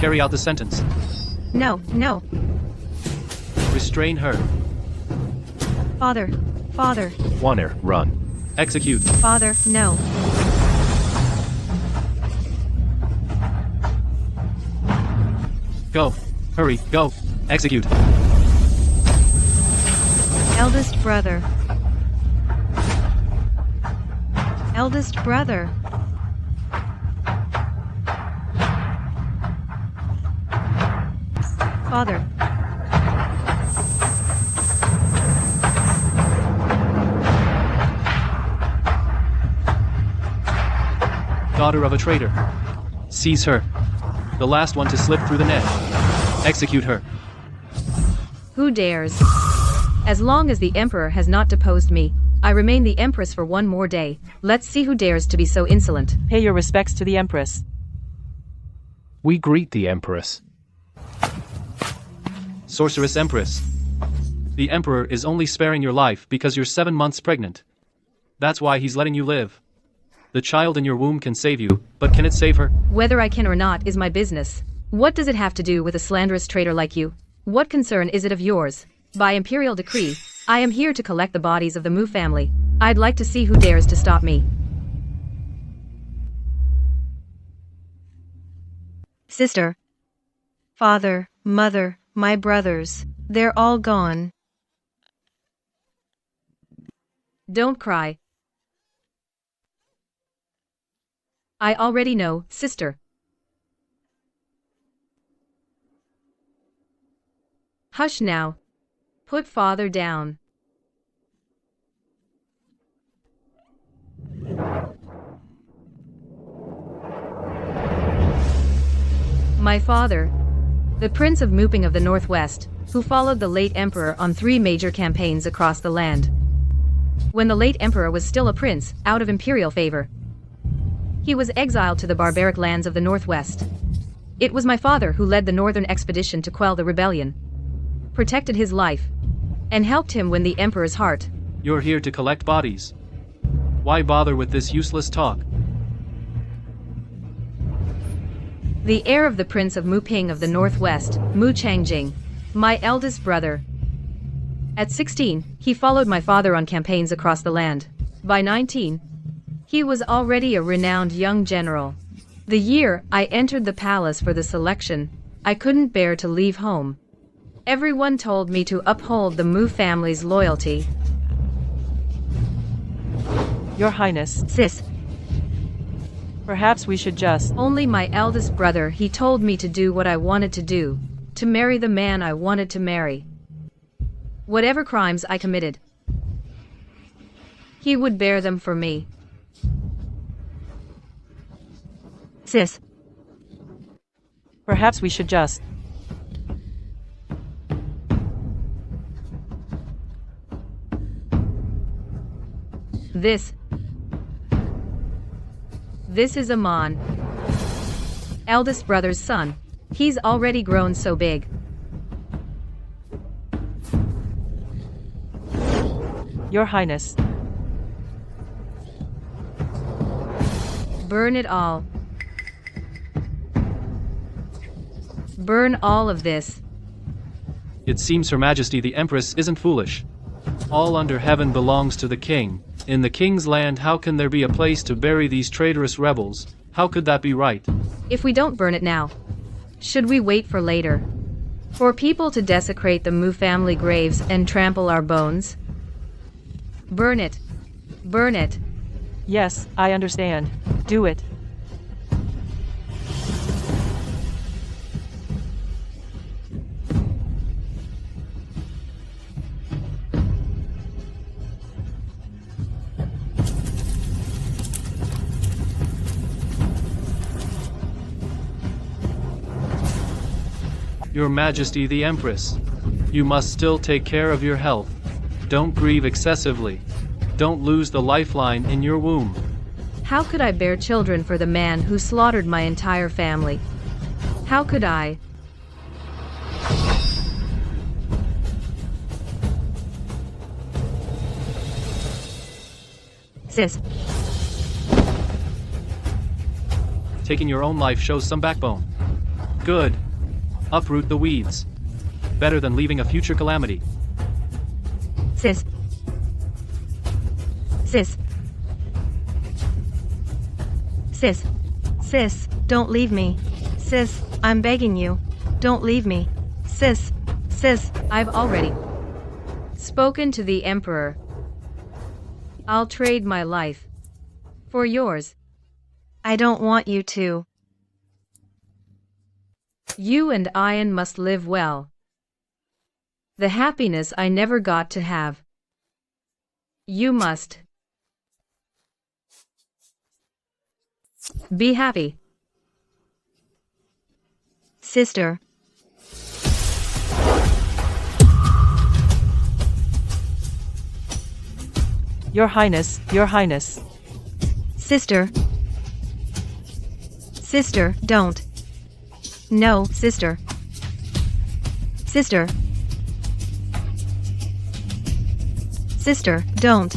carry out the sentence. No, no. Restrain her. Father, father, Wanner, run. Execute. father, no. Go. Hurry, go. Execute. Eldest brother. Eldest brother. Father. Daughter of a traitor. Seize her. The last one to slip through the net. Execute her. Who dares? As long as the Emperor has not deposed me, I remain the Empress for one more day. Let's see who dares to be so insolent. Pay your respects to the Empress. We greet the Empress. Sorceress Empress. The Emperor is only sparing your life because you're 7 months pregnant. That's why he's letting you live. The child in your womb can save you, but can it save her? Whether I can or not is my business. What does it have to do with a slanderous traitor like you? What concern is it of yours? By imperial decree, I am here to collect the bodies of the Mu family. I'd like to see who dares to stop me. Sister. Father, mother, my brothers, they're all gone. Don't cry. I already know, sister. Hush now. Put father down. My father, the Prince of Mooping of the Northwest, who followed the late Emperor on 3 major campaigns across the land. When the late Emperor was still a prince, out of imperial favor, he was exiled to the barbaric lands of the Northwest. It was my father who led the northern expedition to quell the rebellion, protected his life, and helped him win the Emperor's heart. You're here to collect bodies. Why bother with this useless talk? The heir of the Prince of Muping of the Northwest, Mu Changjing, my eldest brother. At 16, he followed my father on campaigns across the land. By 19, he was already a renowned young general. The year I entered the palace for the selection, I couldn't bear to leave home. Everyone told me to uphold the Mu family's loyalty. Your Highness, Sis, perhaps we should just... only my eldest brother, he told me to do what I wanted to do, to marry the man I wanted to marry. Whatever crimes I committed, he would bear them for me. Sis, Perhaps we should just... This is Amon, eldest brother's son. He's already grown so big. Your Highness. Burn it all. Burn all of this. It seems Her Majesty the Empress isn't foolish. All under heaven belongs to the king. In the king's land, how can there be a place to bury these traitorous rebels? How could that be right? If we don't burn it now, should we wait for later? For people to desecrate the Mu family graves and trample our bones? Burn it. Burn it. Yes, I understand. Do it. Your Majesty the Empress, you must still take care of your health. Don't grieve excessively. Don't lose the lifeline in your womb. How could I bear children for the man who slaughtered my entire family? How could I? Sis, Taking your own life shows some backbone. Good. Uproot the weeds. Better than leaving a future calamity. Sis. Sis. Sis. Sis, don't leave me. Sis, I'm begging you. Don't leave me. Sis. Sis, I've already spoken to the Emperor. I'll trade my life for yours. I don't want you to. You and Ian must live well. The happiness I never got to have. You must be happy. Sister. Your Highness, Your Highness. Sister. Sister, don't. No, sister. Sister. Sister, don't.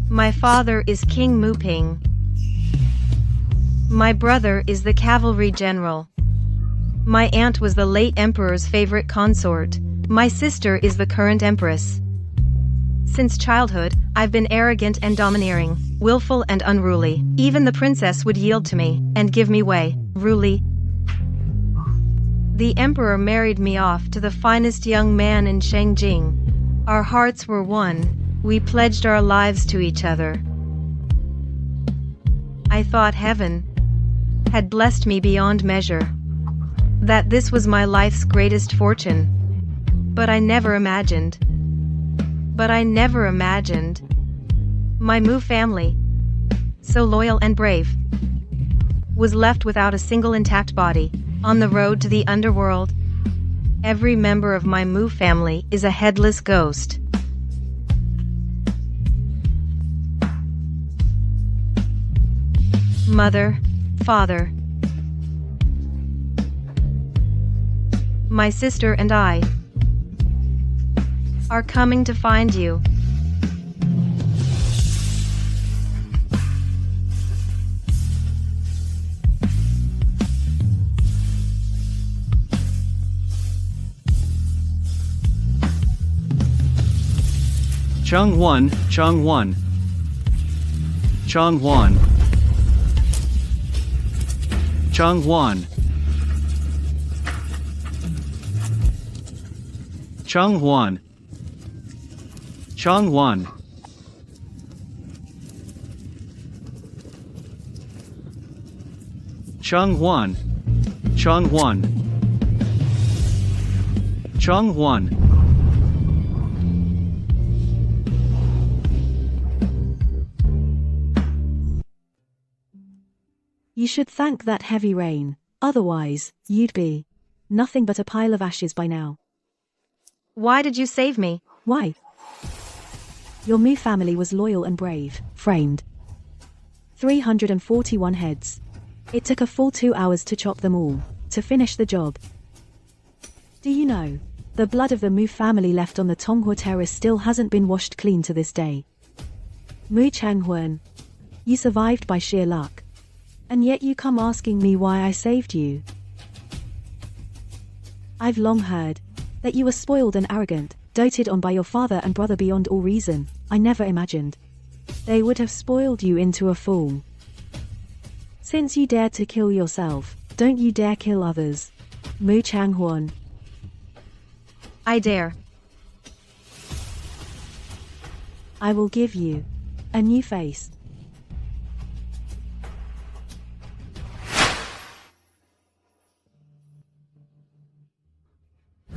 My father is King Muping. My brother is the cavalry general. My aunt was the late emperor's favorite consort. My sister is the current empress. Since childhood, I've been arrogant and domineering, willful and unruly. Even the princess would yield to me and give me way. Ruly. The emperor married me off to the finest young man in Shangjing. Our hearts were one. We pledged our lives to each other. I thought heaven had blessed me beyond measure, that this was my life's greatest fortune. But I never imagined. My Mu family, so loyal and brave, was left without a single intact body, on the road to the underworld. Every member of my Mu family is a headless ghost. Mother, father, my sister and I are coming to find you. Changwon, Changwon. Changwon. Changwon. Changwon. Changwon. Changwon. Changwon. Changwon. You should thank that heavy rain, otherwise, you'd be nothing but a pile of ashes by now. Why did you save me? Why? Your Mu family was loyal and brave, framed. 341 heads. It took a full 2 hours to chop them all, to finish the job. Do you know, the blood of the Mu family left on the Tonghua terrace still hasn't been washed clean to this day. Mu Changhuan, you survived by sheer luck. And yet you come asking me why I saved you. I've long heard that you were spoiled and arrogant, doted on by your father and brother beyond all reason. I never imagined they would have spoiled you into a fool. Since you dared to kill yourself, don't you dare kill others. Mu Changhuan. I dare. I will give you a new face.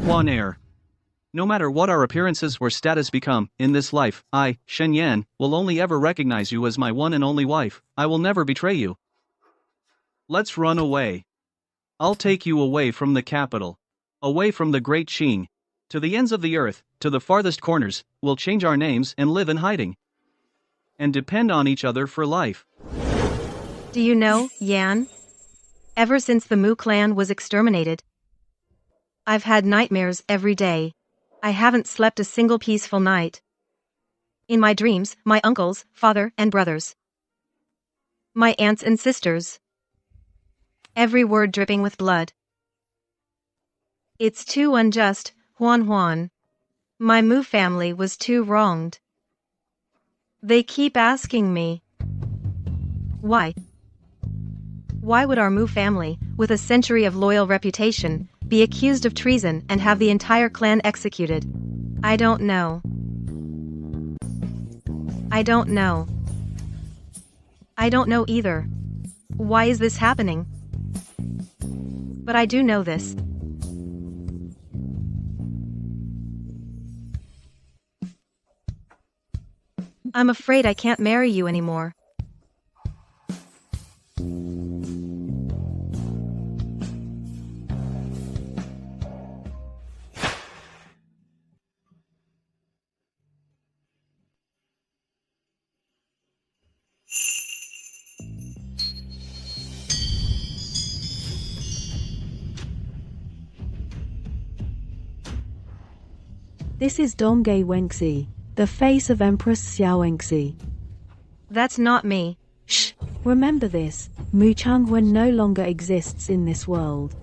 Huan Air. No matter what our appearances or status become, in this life, I, Shen Yan, will only ever recognize you as my one and only wife. I will never betray you. Let's run away. I'll take you away from the capital. Away from the great Qing. To the ends of the earth, to the farthest corners, we'll change our names and live in hiding. And depend on each other for life. Do you know, Yan? Ever since the Mu clan was exterminated, I've had nightmares every day. I haven't slept a single peaceful night. In my dreams, my uncles, father, and brothers. My aunts and sisters. Every word dripping with blood. It's too unjust, Huan Huan. My Mu family was too wronged. They keep asking me, why? Why would our Mu family, with a century of loyal reputation, be accused of treason and have the entire clan executed? I don't know. I don't know. I don't know either. Why is this happening? But I do know this. I'm afraid I can't marry you anymore. This is Dongay Wenxi, the face of Empress Xiao Wenxi. That's not me. Shh! Remember this, Mu Changwen no longer exists in this world.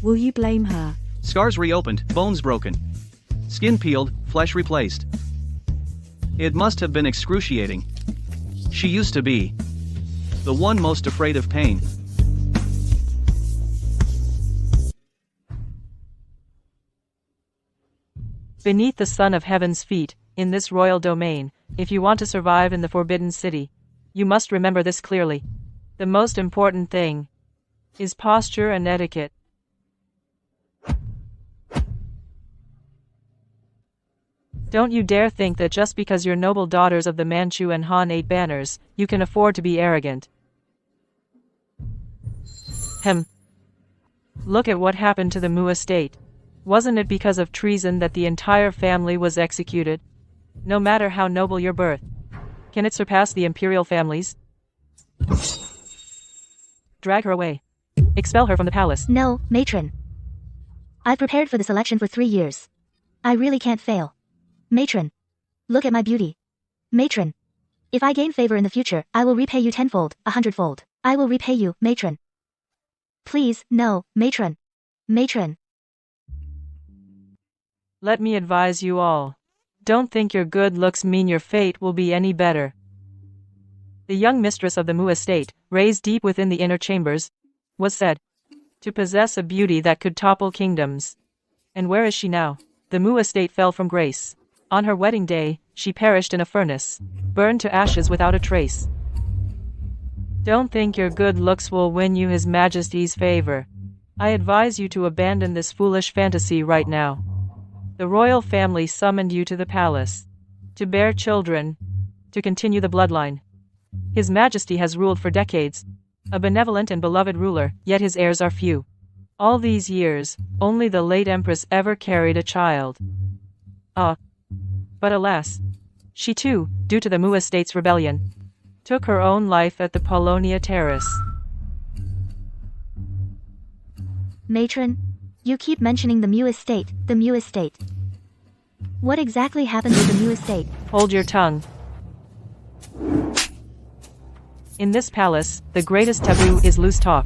Will you blame her? Scars reopened, bones broken. Skin peeled, flesh replaced. It must have been excruciating. She used to be the one most afraid of pain. Beneath the sun of heaven's feet, in this royal domain, if you want to survive in the Forbidden City, you must remember this clearly. The most important thing is posture and etiquette. Don't you dare think that just because you're noble daughters of the Manchu and Han 8 banners, you can afford to be arrogant. Look at what happened to the Mu estate. Wasn't it because of treason that the entire family was executed? No matter how noble your birth, can it surpass the imperial families? Drag her away. Expel her from the palace. No, matron. I've prepared for this election for 3 years. I really can't fail. Matron, look at my beauty. Matron, if I gain favor in the future, I will repay you 10-fold, 100-fold. I will repay you, matron. Please, no, matron. Matron. Let me advise you all. Don't think your good looks mean your fate will be any better. The young mistress of the Mu estate, raised deep within the inner chambers, was said to possess a beauty that could topple kingdoms. And where is she now? The Mu estate fell from grace. On her wedding day, she perished in a furnace, burned to ashes without a trace. Don't think your good looks will win you His Majesty's favor. I advise you to abandon this foolish fantasy right now. The royal family summoned you to the palace to bear children, to continue the bloodline. His Majesty has ruled for decades, a benevolent and beloved ruler, yet his heirs are few. All these years, only the late Empress ever carried a child. But alas, she too, due to the Mu estate's rebellion, took her own life at the Polonia Terrace. Matron, you keep mentioning the Mu estate, the Mu estate. What exactly happened with the Mu estate? Hold your tongue. In this palace, the greatest taboo is loose talk.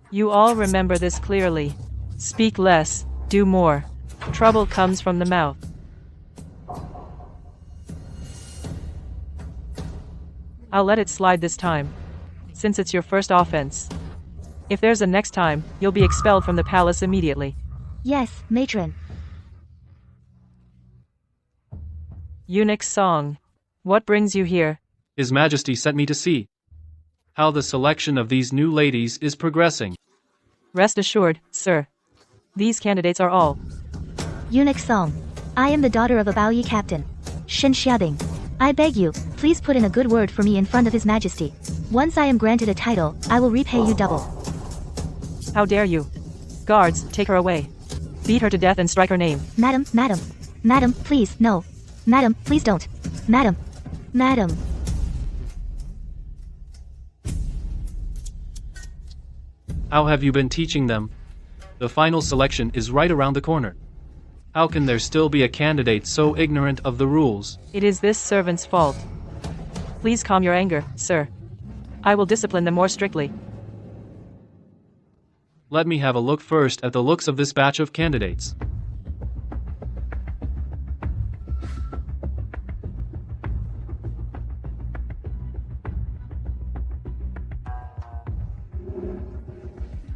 You all remember this clearly. Speak less, do more. Trouble comes from the mouth. I'll let it slide this time, since it's your first offense. If there's a next time, you'll be expelled from the palace immediately. Yes, matron. Eunuch Song. What brings you here? His Majesty sent me to see how the selection of these new ladies is progressing. Rest assured, sir. These candidates are all. Eunuch Song. I am the daughter of a Baoyi captain, Shen Xiabing. I beg you, please put in a good word for me in front of His Majesty. Once I am granted a title, I will repay you double. How dare you? Guards, take her away. Beat her to death and strike her name. Madam, madam. Madam, please, no. Madam, please don't. Madam. Madam. How have you been teaching them? The final selection is right around the corner. How can there still be a candidate so ignorant of the rules? It is this servant's fault. Please calm your anger, sir. I will discipline them more strictly. Let me have a look first at the looks of this batch of candidates.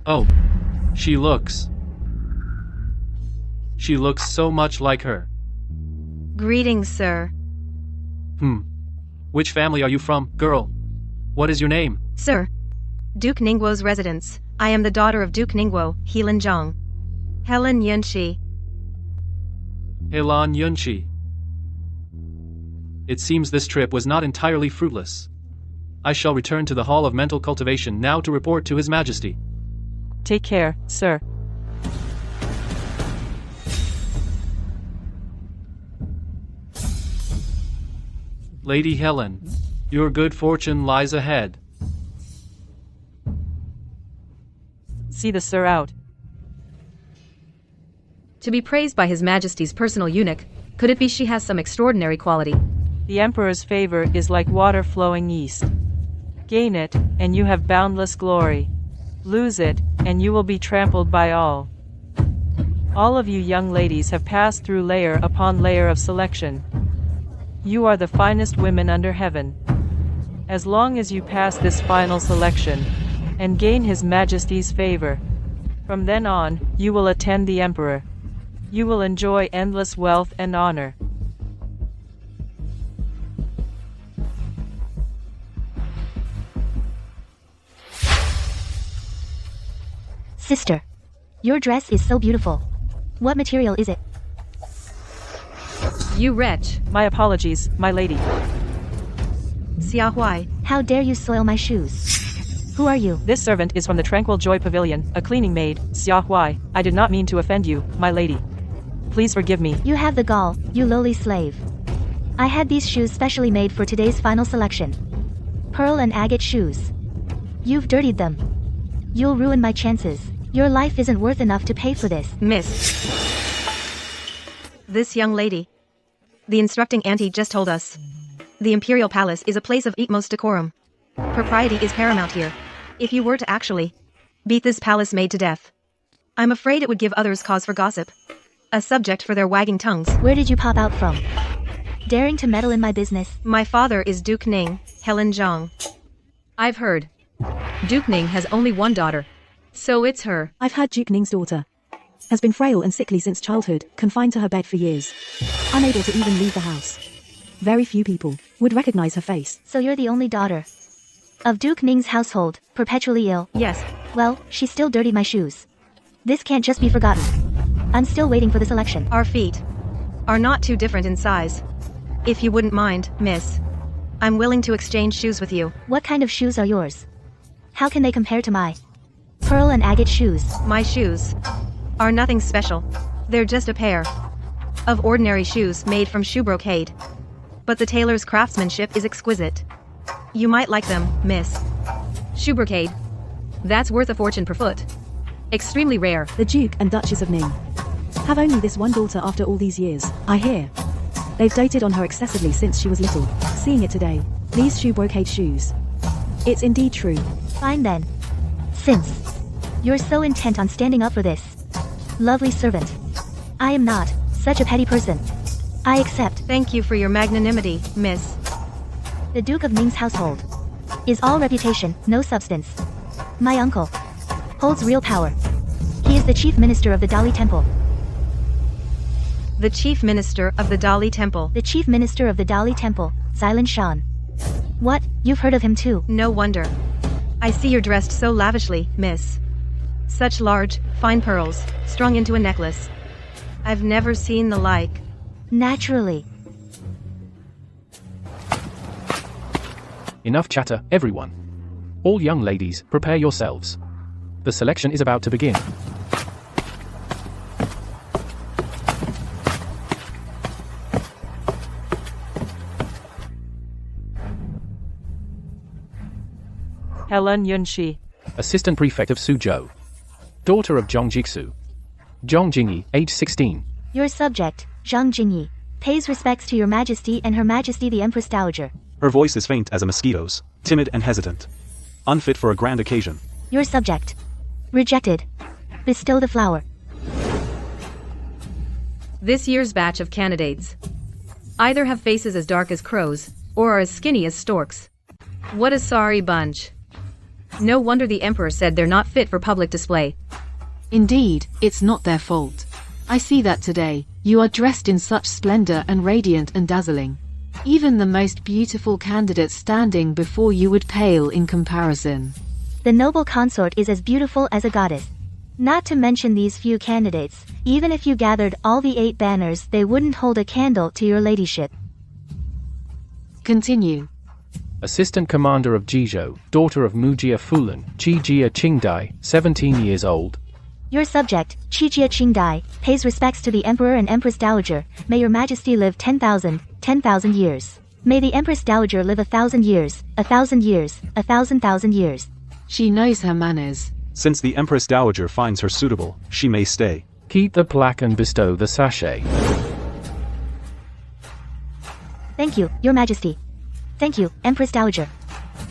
Oh, she looks so much like her. Greetings, sir. Which family are you from, girl? What is your name? Sir. Duke Ningguo's residence. I am the daughter of Duke Ningguo, Helan Zhang. Helen Yunxi. Helan Yunxi. It seems this trip was not entirely fruitless. I shall return to the Hall of Mental Cultivation now to report to His Majesty. Take care, sir. Lady Helen, your good fortune lies ahead. See the sir out. To be praised by His Majesty's personal eunuch, could it be she has some extraordinary quality? The Emperor's favor is like water flowing east. Gain it, and you have boundless glory. Lose it, and you will be trampled by all. All of you young ladies have passed through layer upon layer of selection. You are the finest women under heaven. As long as you pass this final selection, and gain His Majesty's favor, from then on, you will attend the Emperor. You will enjoy endless wealth and honor. Sister. Your dress is so beautiful. What material is it? You wretch. My apologies, my lady. Xia Huai. How dare you soil my shoes? Who are you? This servant is from the Tranquil Joy Pavilion, a cleaning maid, Xia Huai. I did not mean to offend you, my lady. Please forgive me. You have the gall, you lowly slave. I had these shoes specially made for today's final selection. Pearl and agate shoes. You've dirtied them. You'll ruin my chances. Your life isn't worth enough to pay for this. Miss. This young lady. The instructing auntie just told us. The Imperial Palace is a place of utmost decorum. Propriety is paramount here. If you were to actually beat this palace maid to death, I'm afraid it would give others cause for gossip. A subject for their wagging tongues. Where did you pop out from? Daring to meddle in my business. My father is Duke Ning, Helen Zhang. I've heard. Duke Ning has only one daughter. So it's her. I've heard Duke Ning's daughter has been frail and sickly since childhood, confined to her bed for years, unable to even leave the house. Very few people would recognize her face. So you're the only daughter of Duke Ning's household, perpetually ill. Yes. Well, she still dirtied my shoes. This can't just be forgotten. I'm still waiting for the selection. Our feet are not too different in size. If you wouldn't mind, miss, I'm willing to exchange shoes with you. What kind of shoes are yours? How can they compare to my pearl and agate shoes? My shoes are nothing special. They're just a pair of ordinary shoes made from shoe brocade. But the tailor's craftsmanship is exquisite. You might like them, miss. Shoe brocade. That's worth a fortune per foot. Extremely rare. The Duke and Duchess of Ning have only this one daughter after all these years, I hear. They've doted on her excessively since she was little. Seeing it today, these shoe brocade shoes. It's indeed true. Fine then. Since you're so intent on standing up for this lovely servant, I am not such a petty person. I accept. Thank you for your magnanimity, miss. The Duke of Ning's household is all reputation, no substance. My uncle holds real power. He is the chief minister of the Dali Temple. The chief minister of the Dali Temple. The chief minister of the Dali Temple, Xylan Shan. What, you've heard of him too? No wonder. I see you're dressed so lavishly, miss. Such large, fine pearls, strung into a necklace. I've never seen the like. Naturally. Enough chatter, everyone. All young ladies, prepare yourselves. The selection is about to begin. Helen Yunshi. Assistant Prefect of Suzhou. Daughter of Zhang Jixu. Zhang Jingyi, age 16. Your subject, Zhang Jingyi, pays respects to your majesty and her majesty the Empress Dowager. Her voice is faint as a mosquito's, timid and hesitant. Unfit for a grand occasion. Your subject. Rejected. Bestow the flower. This year's batch of candidates either have faces as dark as crows, or are as skinny as storks. What a sorry bunch. No wonder the emperor said they're not fit for public display. Indeed, it's not their fault. I see that today. You are dressed in such splendor and radiant and dazzling. Even the most beautiful candidate standing before you would pale in comparison. The noble consort is as beautiful as a goddess. Not to mention these few candidates, even if you gathered all the 8 banners, they wouldn't hold a candle to your ladyship. Continue. Assistant Commander of Jizhou, daughter of Mujia Fulan, Qijia Qingdai, 17 years old. Your subject, Qijia Qingdai, pays respects to the Emperor and Empress Dowager. May your majesty live 10,000 years. May the Empress Dowager live 1,000 years, 1,000 years, 1,000,000 years. She knows her manners. Since the Empress Dowager finds her suitable, she may stay. Keep the plaque and bestow the sachet. Thank you, your majesty. Thank you, Empress Dowager.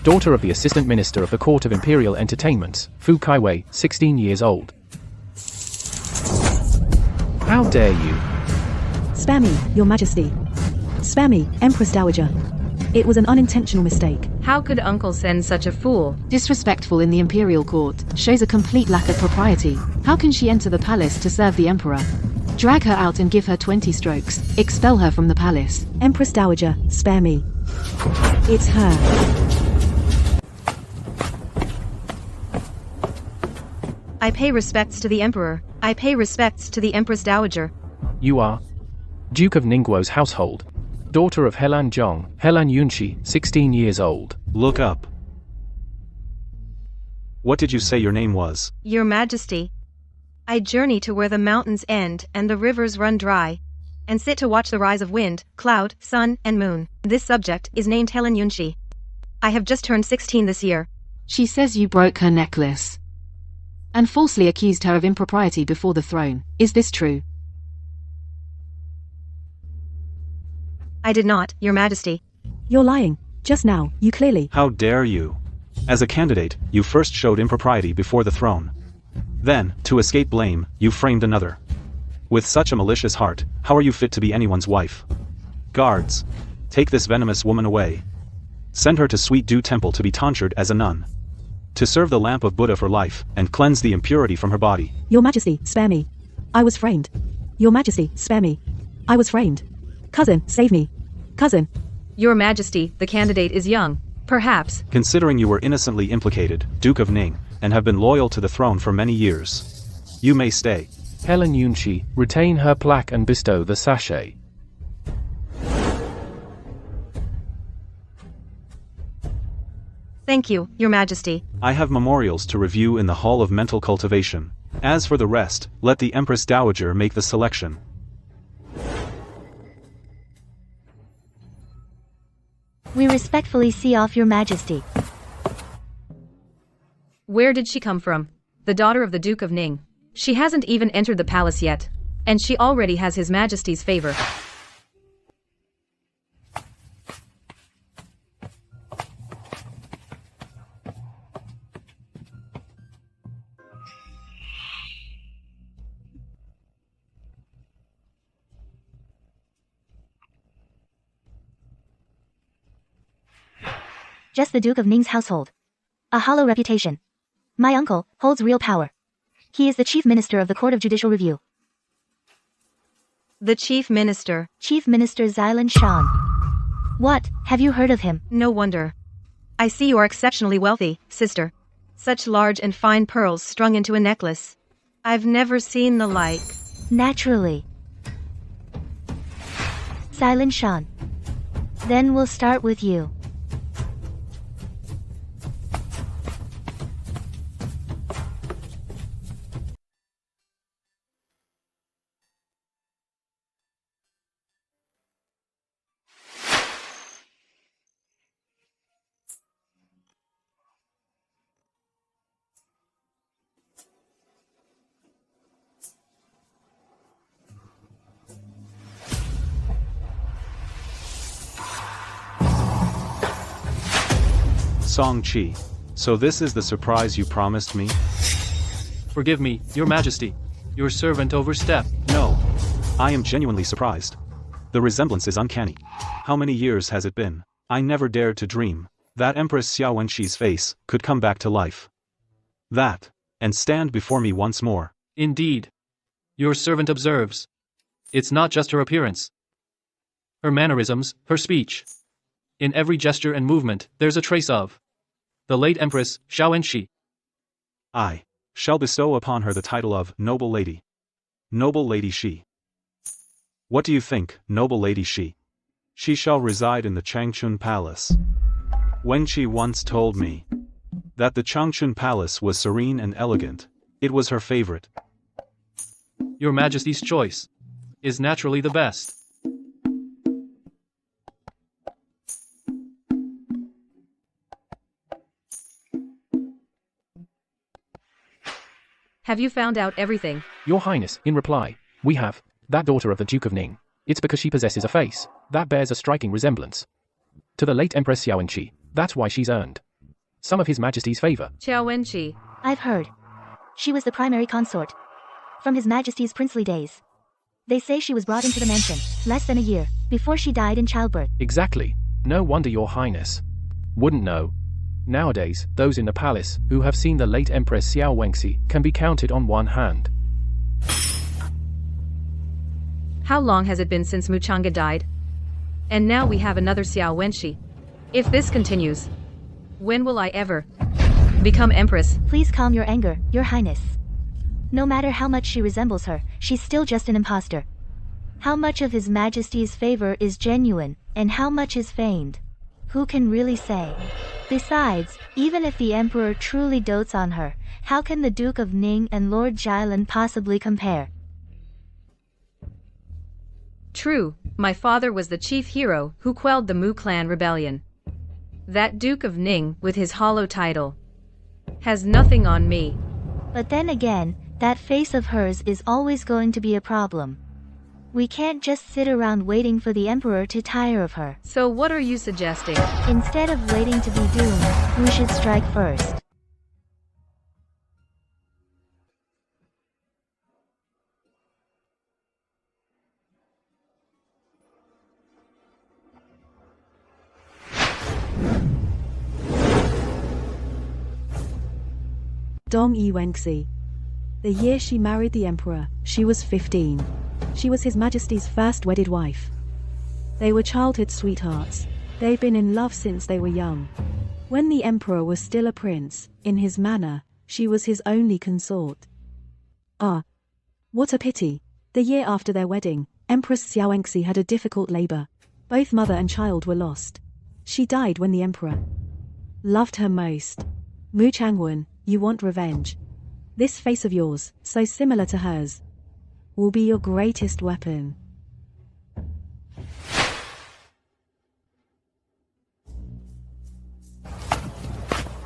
Daughter of the Assistant Minister of the Court of Imperial Entertainments, Fu Kaiwei, 16 years old. How dare you? Spare me, your majesty. Spare me, Empress Dowager. It was an unintentional mistake. How could uncle send such a fool? Disrespectful in the imperial court, shows a complete lack of propriety. How can she enter the palace to serve the emperor? Drag her out and give her 20 strokes. Expel her from the palace. Empress Dowager, spare me. It's her. I pay respects to the emperor. I pay respects to the Empress Dowager. You are Duke of Ningguo's household. Daughter of Helan Zhong, Helan Yunshi, 16 years old. Look up. What did you say your name was? Your Majesty. I journey to where the mountains end and the rivers run dry, and sit to watch the rise of wind, cloud, sun, and moon. This subject is named Helen Yunshi. I have just turned 16 this year. She says you broke her necklace and falsely accused her of impropriety before the throne. Is this true? I did not, Your Majesty. You're lying. Just now, you clearly... How dare you? As a candidate, you first showed impropriety before the throne. Then, to escape blame, you framed another. With such a malicious heart, how are you fit to be anyone's wife? Guards, take this venomous woman away. Send her to Sweet Dew Temple to be tonsured as a nun. To serve the lamp of Buddha for life, and cleanse the impurity from her body. Your Majesty, spare me. I was framed. Your Majesty, spare me. I was framed. Cousin, save me. Cousin. Your Majesty, the candidate is young. Perhaps. Considering you were innocently implicated, Duke of Ning, and have been loyal to the throne for many years, you may stay. Helen Yunshi, retain her plaque and bestow the sachet. Thank you, Your Majesty. I have memorials to review in the Hall of Mental Cultivation. As for the rest, let the Empress Dowager make the selection. We respectfully see off Your Majesty. Where did she come from? The daughter of the Duke of Ning. She hasn't even entered the palace yet, and she already has His Majesty's favor. just the Duke of Ning's household. A hollow reputation. My uncle holds real power. He is the chief minister of the Court of Judicial Review. The chief minister. Chief Minister Xilan Shan. What, have you heard of him? No wonder. I see you are exceptionally wealthy, sister. Such large and fine pearls strung into a necklace. I've never seen the like. Naturally. Xilan Shan. Then we'll start with you. Song Chi. So this is the surprise you promised me? Forgive me, your majesty. Your servant overstepped. No. I am genuinely surprised. The resemblance is uncanny. How many years has it been? I never dared to dream that Empress Xiao Wenxi's face could come back to life. That, and stand before me once more. Indeed. Your servant observes. It's not just her appearance. Her mannerisms, her speech. In every gesture and movement, there's a trace of the late Empress Xiao Wenxi. I shall bestow upon her the title of Noble Lady. Noble Lady Shi. What do you think, Noble Lady Shi? She shall reside in the Changchun Palace. Wenxi once told me that the Changchun Palace was serene and elegant. It was her favorite. Your Majesty's choice is naturally the best. Have you found out everything? Your Highness, in reply, we have. That daughter of the Duke of Ning. It's because she possesses a face that bears a striking resemblance to the late Empress Xiao Wenqi. That's why she's earned some of His Majesty's favor. Xiao Wenqi. I've heard. She was the primary consort from His Majesty's princely days. They say she was brought into the mansion less than a year before she died in childbirth. Exactly. No wonder Your Highness wouldn't know. Nowadays, those in the palace who have seen the late Empress Xiao Wenxi can be counted on one hand. How long has it been since Muchanga died? And now we have another Xiao Wenxi. If this continues, when will I ever become Empress? Please calm your anger, Your Highness. No matter how much she resembles her, she's still just an impostor. How much of His Majesty's favor is genuine, and how much is feigned? Who can really say? Besides, even if the Emperor truly dotes on her, how can the Duke of Ning and Lord Xilan possibly compare? True, my father was the chief hero who quelled the Mu clan rebellion. That Duke of Ning, with his hollow title, has nothing on me. But then again, that face of hers is always going to be a problem. We can't just sit around waiting for the Emperor to tire of her. So what are you suggesting? Instead of waiting to be doomed, we should strike first. Dong Yi Wenxi. The year she married the emperor, she was 15. She was His Majesty's first wedded wife. They were childhood sweethearts. They'd been in love since they were young. When the emperor was still a prince, in his manner, she was his only consort. Ah, what a pity. The year after their wedding, Empress Xiao Wenxi had a difficult labor. Both mother and child were lost. She died when the emperor loved her most. Mu Changwen, you want revenge. This face of yours, so similar to hers, will be your greatest weapon.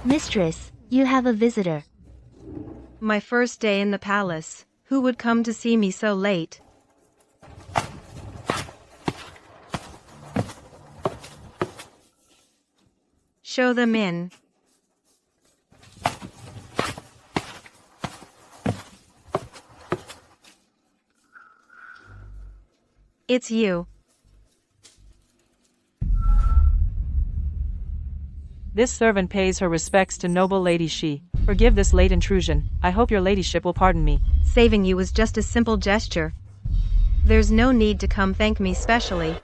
Mistress, you have a visitor. My first day in the palace. Who would come to see me so late? Show them in. It's you. This servant pays her respects to noble lady she. Forgive this late intrusion, I hope your ladyship will pardon me. Saving you was just a simple gesture. There's no need to come thank me specially.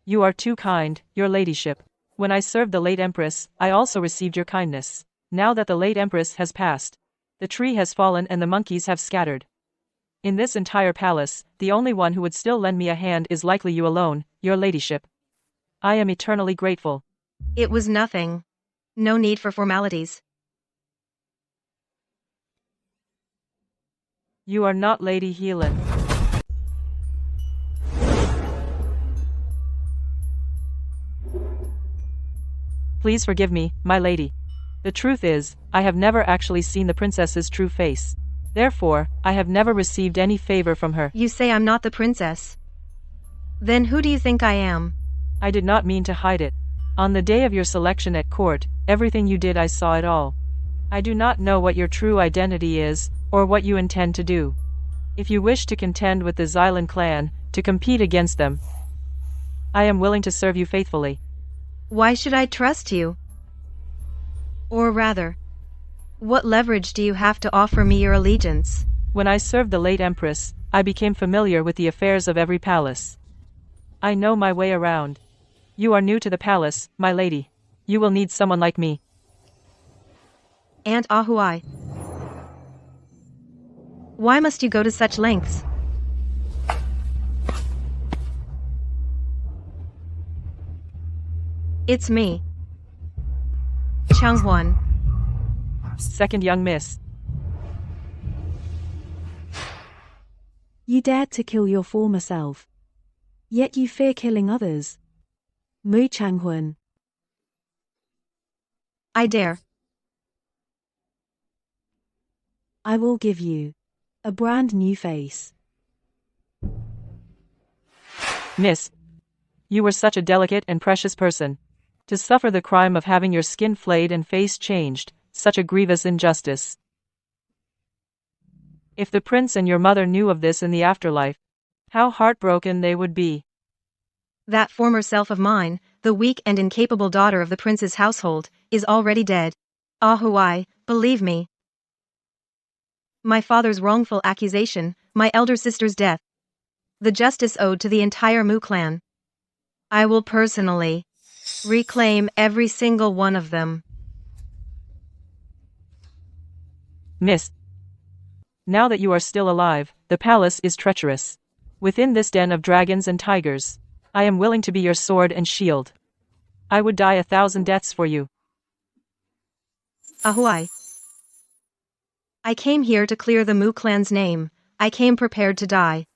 You are too kind, your ladyship. When I served the late Empress, I also received your kindness. Now that the late Empress has passed, the tree has fallen and the monkeys have scattered. In this entire palace, the only one who would still lend me a hand is likely you alone, your ladyship. I am eternally grateful. It was nothing. No need for formalities. You are not Lady Helan. Please forgive me, my lady. The truth is, I have never actually seen the princess's true face. Therefore, I have never received any favor from her. You say I'm not the princess. Then who do you think I am? I did not mean to hide it. On the day of your selection at court, everything you did I saw it all. I do not know what your true identity is, or what you intend to do. If you wish to contend with the Xylan clan, to compete against them, I am willing to serve you faithfully. Why should I trust you? Or rather, what leverage do you have to offer me your allegiance? When I served the late Empress, I became familiar with the affairs of every palace. I know my way around. You are new to the palace, my lady. You will need someone like me. Aunt Ahuai. Why must you go to such lengths? It's me. Changhuan. Second young miss. You dared to kill your former self. Yet you fear killing others. Mu Changhuan. I dare. I will give you a brand new face. Miss, you were such a delicate and precious person. To suffer the crime of having your skin flayed and face changed, such a grievous injustice. If the prince and your mother knew of this in the afterlife, how heartbroken they would be. That former self of mine, the weak and incapable daughter of the prince's household, is already dead. Ahuai, believe me. My father's wrongful accusation, my elder sister's death. The justice owed to the entire Mu clan. I will personally reclaim every single one of them. Miss, now that you are still alive, the palace is treacherous. Within this den of dragons and tigers, I am willing to be your sword and shield. I would die 1,000 deaths for you. Ahuai. I came here to clear the Mu clan's name. I came prepared to die.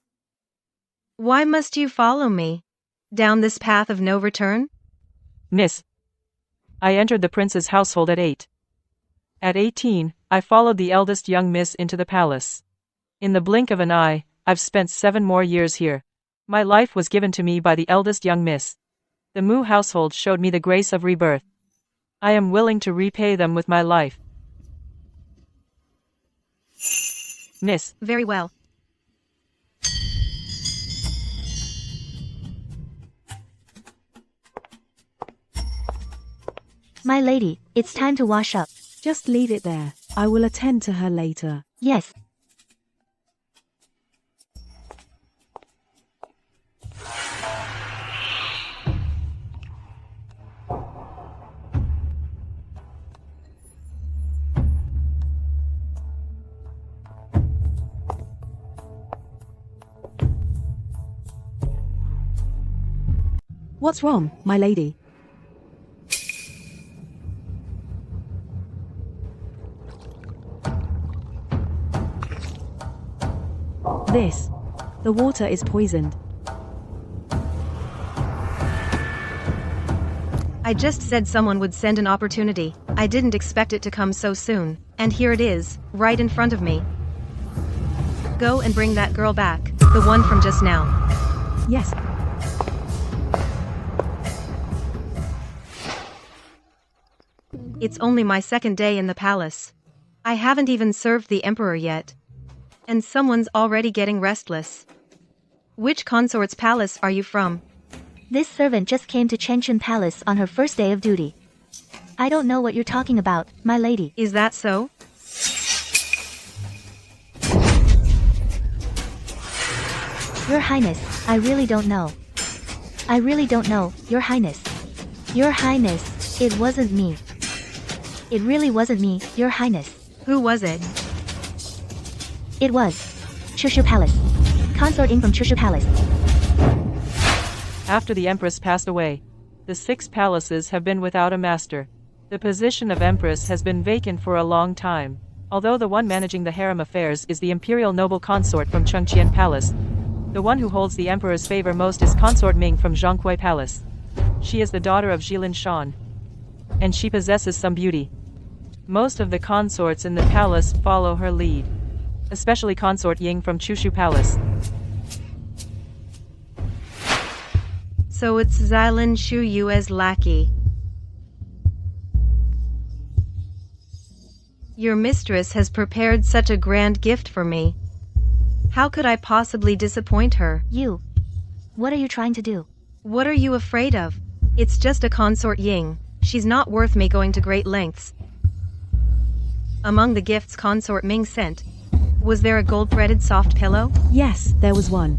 Why must you follow me? Down this path of no return? Miss, I entered the prince's household at 8. At 18, I followed the eldest young miss into the palace. In the blink of an eye, I've spent 7 more years here. My life was given to me by the eldest young miss. The Mu household showed me the grace of rebirth. I am willing to repay them with my life. Miss. Very well. My lady, it's time to wash up. Just leave it there. I will attend to her later. Yes. What's wrong, my lady? The water is poisoned. I just said someone would send an opportunity. I didn't expect it to come so soon. And here it is, right in front of me. Go and bring that girl back, the one from just now. Yes. It's only my second day in the palace. I haven't even served the emperor yet. And someone's already getting restless. Which consort's palace are you from? This servant just came to Chengchun Palace on her first day of duty. I don't know what you're talking about, my lady. Is that so? Your Highness, I really don't know. I really don't know, Your Highness. Your Highness, it wasn't me. It really wasn't me, Your Highness. Who was it? It was Chushu Palace. Consort in from Chushu Palace. After the Empress passed away, the 6 palaces have been without a master. The position of Empress has been vacant for a long time, although the one managing the harem affairs is the imperial noble consort from Chengqian Palace. The one who holds the emperor's favor most is Consort Ming from Zhonghui Palace. She is the daughter of Jilin Shan, and she possesses some beauty. Most of the consorts in the palace follow her lead, especially Consort Ying from Chushu Palace. So it's Xilin Shu Yue's lackey. Your mistress has prepared such a grand gift for me. How could I possibly disappoint her? You. What are you trying to do? What are you afraid of? It's just a consort Ying. She's not worth me going to great lengths. Among the gifts Consort Ming sent, was there a gold-threaded soft pillow? Yes, there was one.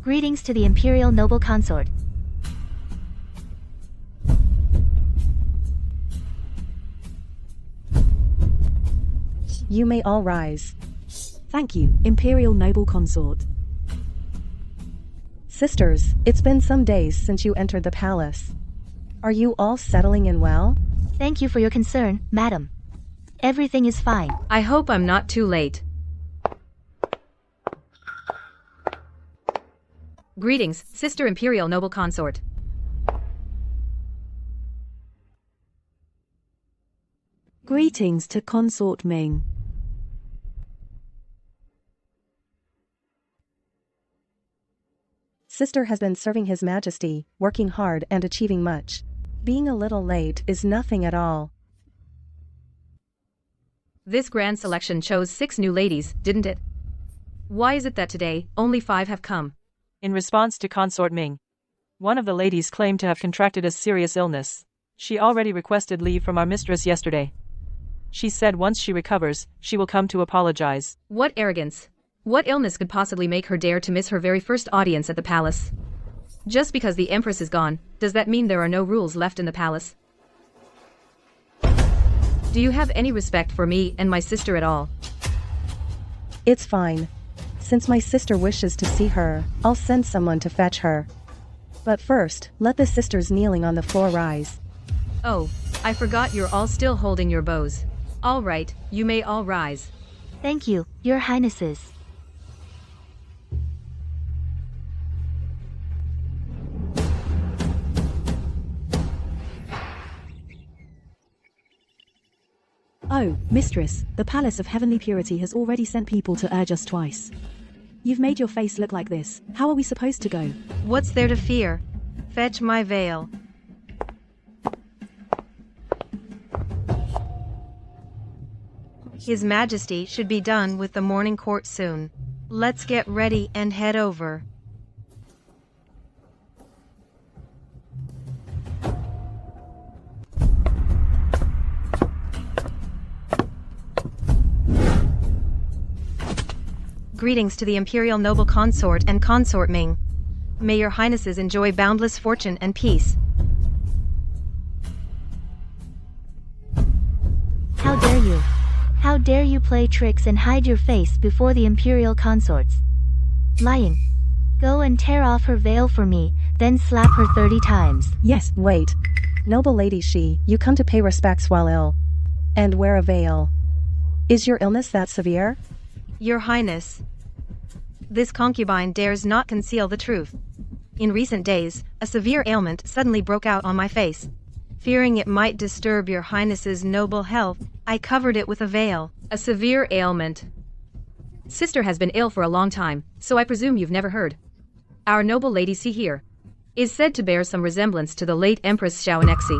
Greetings to the imperial noble consort. You may all rise. Thank you, imperial noble consort. Sisters, it's been some days since you entered the palace. Are you all settling in well? Thank you for your concern, madam. Everything is fine. I hope I'm not too late. Greetings, Sister Imperial Noble Consort. Greetings to Consort Ming. Sister has been serving His Majesty, working hard and achieving much. Being a little late is nothing at all. This grand selection chose 6 new ladies, didn't it? Why is it that today, only 5 have come? In response to Consort Ming, one of the ladies claimed to have contracted a serious illness. She already requested leave from our mistress yesterday. She said once she recovers, she will come to apologize. What arrogance! What illness could possibly make her dare to miss her very first audience at the palace? Just because the Empress is gone, does that mean there are no rules left in the palace? Do you have any respect for me and my sister at all? It's fine. Since my sister wishes to see her, I'll send someone to fetch her. But first, let the sisters kneeling on the floor rise. Oh, I forgot you're all still holding your bows. All right, you may all rise. Thank you, Your Highnesses. Oh, mistress, the Palace of Heavenly Purity has already sent people to urge us twice. You've made your face look like this. How are we supposed to go? What's there to fear? Fetch my veil. His Majesty should be done with the morning court soon. Let's get ready and head over. Greetings to the Imperial Noble Consort and Consort Ming. May your highnesses enjoy boundless fortune and peace. How dare you? How dare you play tricks and hide your face before the imperial consorts? Lying. Go and tear off her veil for me, then slap her 30 times. Yes, wait. Noble Lady Shi, you come to pay respects while ill. And wear a veil. Is your illness that severe? Your Highness, this concubine dares not conceal the truth. In recent days, a severe ailment suddenly broke out on my face. Fearing it might disturb your Highness's noble health, I covered it with a veil. A severe ailment. Sister has been ill for a long time, so I presume you've never heard. Our noble Lady Si here is said to bear some resemblance to the late Empress Xiaonexi.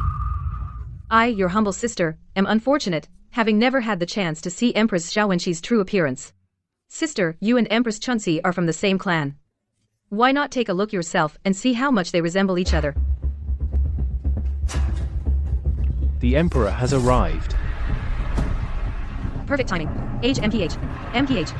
I, your humble sister, am unfortunate, having never had the chance to see Empress Xiaowenqi's true appearance. Sister, you and Empress Chunsi are from the same clan. Why not take a look yourself and see how much they resemble each other? The Emperor has arrived. Perfect timing. Age MPH. MPH.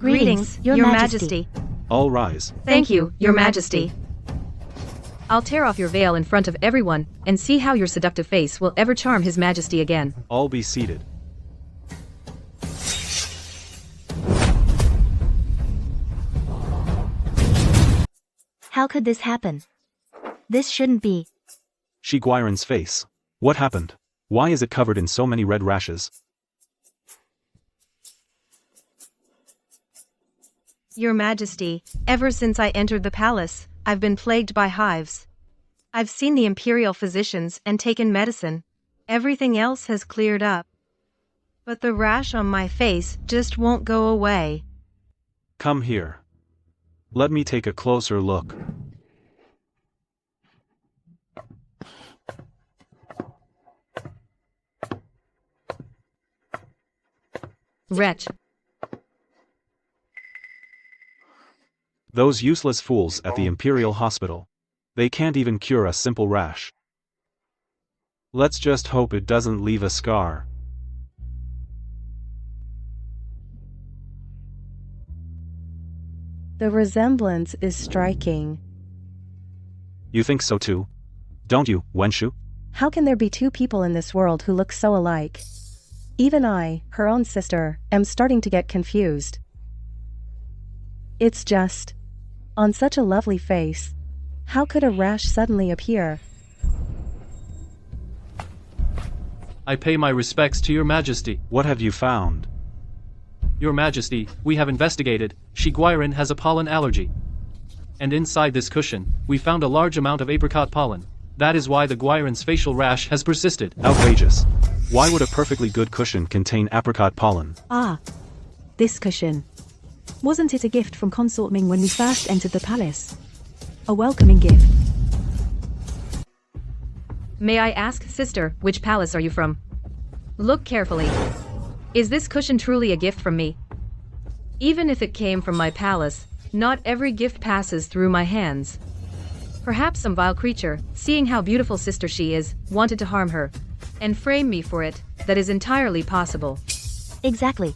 Greetings, Your Majesty. All rise. Thank you, Your Majesty. I'll tear off your veil in front of everyone and see how your seductive face will ever charm His Majesty again. All be seated. How could this happen? This shouldn't be. Shiguiren's face. What happened? Why is it covered in so many red rashes? Your Majesty, ever since I entered the palace, I've been plagued by hives. I've seen the imperial physicians and taken medicine. Everything else has cleared up. But the rash on my face just won't go away. Come here. Let me take a closer look. Wretch. Those useless fools at the Imperial Hospital. They can't even cure a simple rash. Let's just hope it doesn't leave a scar. The resemblance is striking. You think so too? Don't you, Wenshu? How can there be two people in this world who look so alike? Even I, her own sister, am starting to get confused. It's just, on such a lovely face, how could a rash suddenly appear? I pay my respects to Your Majesty. What have you found? Your Majesty, we have investigated. Shiguiren has a pollen allergy. And inside this cushion, we found a large amount of apricot pollen. That is why the Guiren's facial rash has persisted. Outrageous. Why would a perfectly good cushion contain apricot pollen? Ah, this cushion. Wasn't it a gift from Consort Ming when we first entered the palace? A welcoming gift. May I ask, sister, which palace are you from? Look carefully. Is this cushion truly a gift from me? Even if it came from my palace, not every gift passes through my hands. Perhaps some vile creature, seeing how beautiful sister she is, wanted to harm her, and frame me for it. That is entirely possible. Exactly.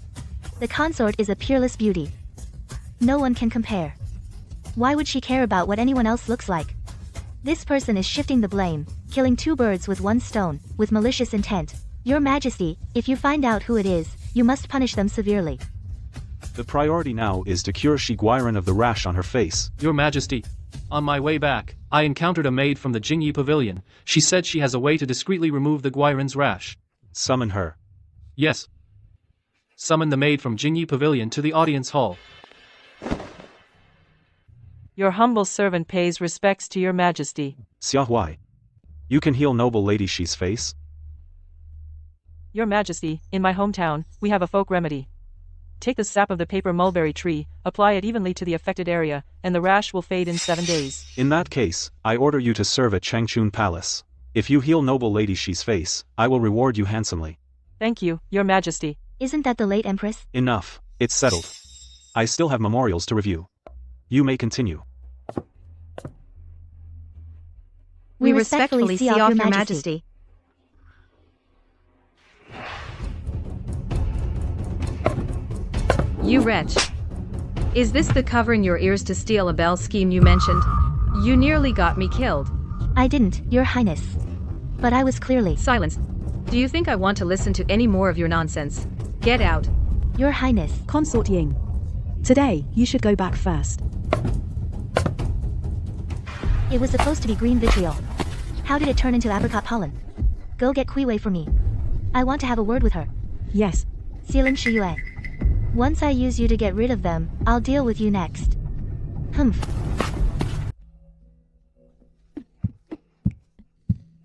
The consort is a peerless beauty. No one can compare. Why would she care about what anyone else looks like? This person is shifting the blame, killing two birds with one stone, with malicious intent. Your Majesty, if you find out who it is, you must punish them severely. The priority now is to cure Shiguiren of the rash on her face. Your Majesty, on my way back, I encountered a maid from the Jingyi Pavilion. She said she has a way to discreetly remove the Guiren's rash. Summon her. Yes. Summon the maid from Jingyi Pavilion to the audience hall. Your humble servant pays respects to Your Majesty. Xiaohuai. You can heal noble lady Shi's face? Your Majesty, in my hometown, we have a folk remedy. Take the sap of the paper mulberry tree, apply it evenly to the affected area, and the rash will fade in 7 days. In that case, I order you to serve at Changchun Palace. If you heal noble lady Shi's face, I will reward you handsomely. Thank you, Your Majesty. Isn't that the late Empress? Enough. It's settled. I still have memorials to review. You may continue. We respectfully see off Your Majesty. You wretch. Is this the covering your ears to steal a bell scheme you mentioned? You nearly got me killed. I didn't, Your Highness. But I was clearly— Silence. Do you think I want to listen to any more of your nonsense? Get out. Your Highness. Consort Ying. Today, you should go back first. It was supposed to be green vitriol. How did it turn into apricot pollen? Go get Kuiwei for me. I want to have a word with her. Yes. Sealing Shiyue. Once I use you to get rid of them, I'll deal with you next. Humph.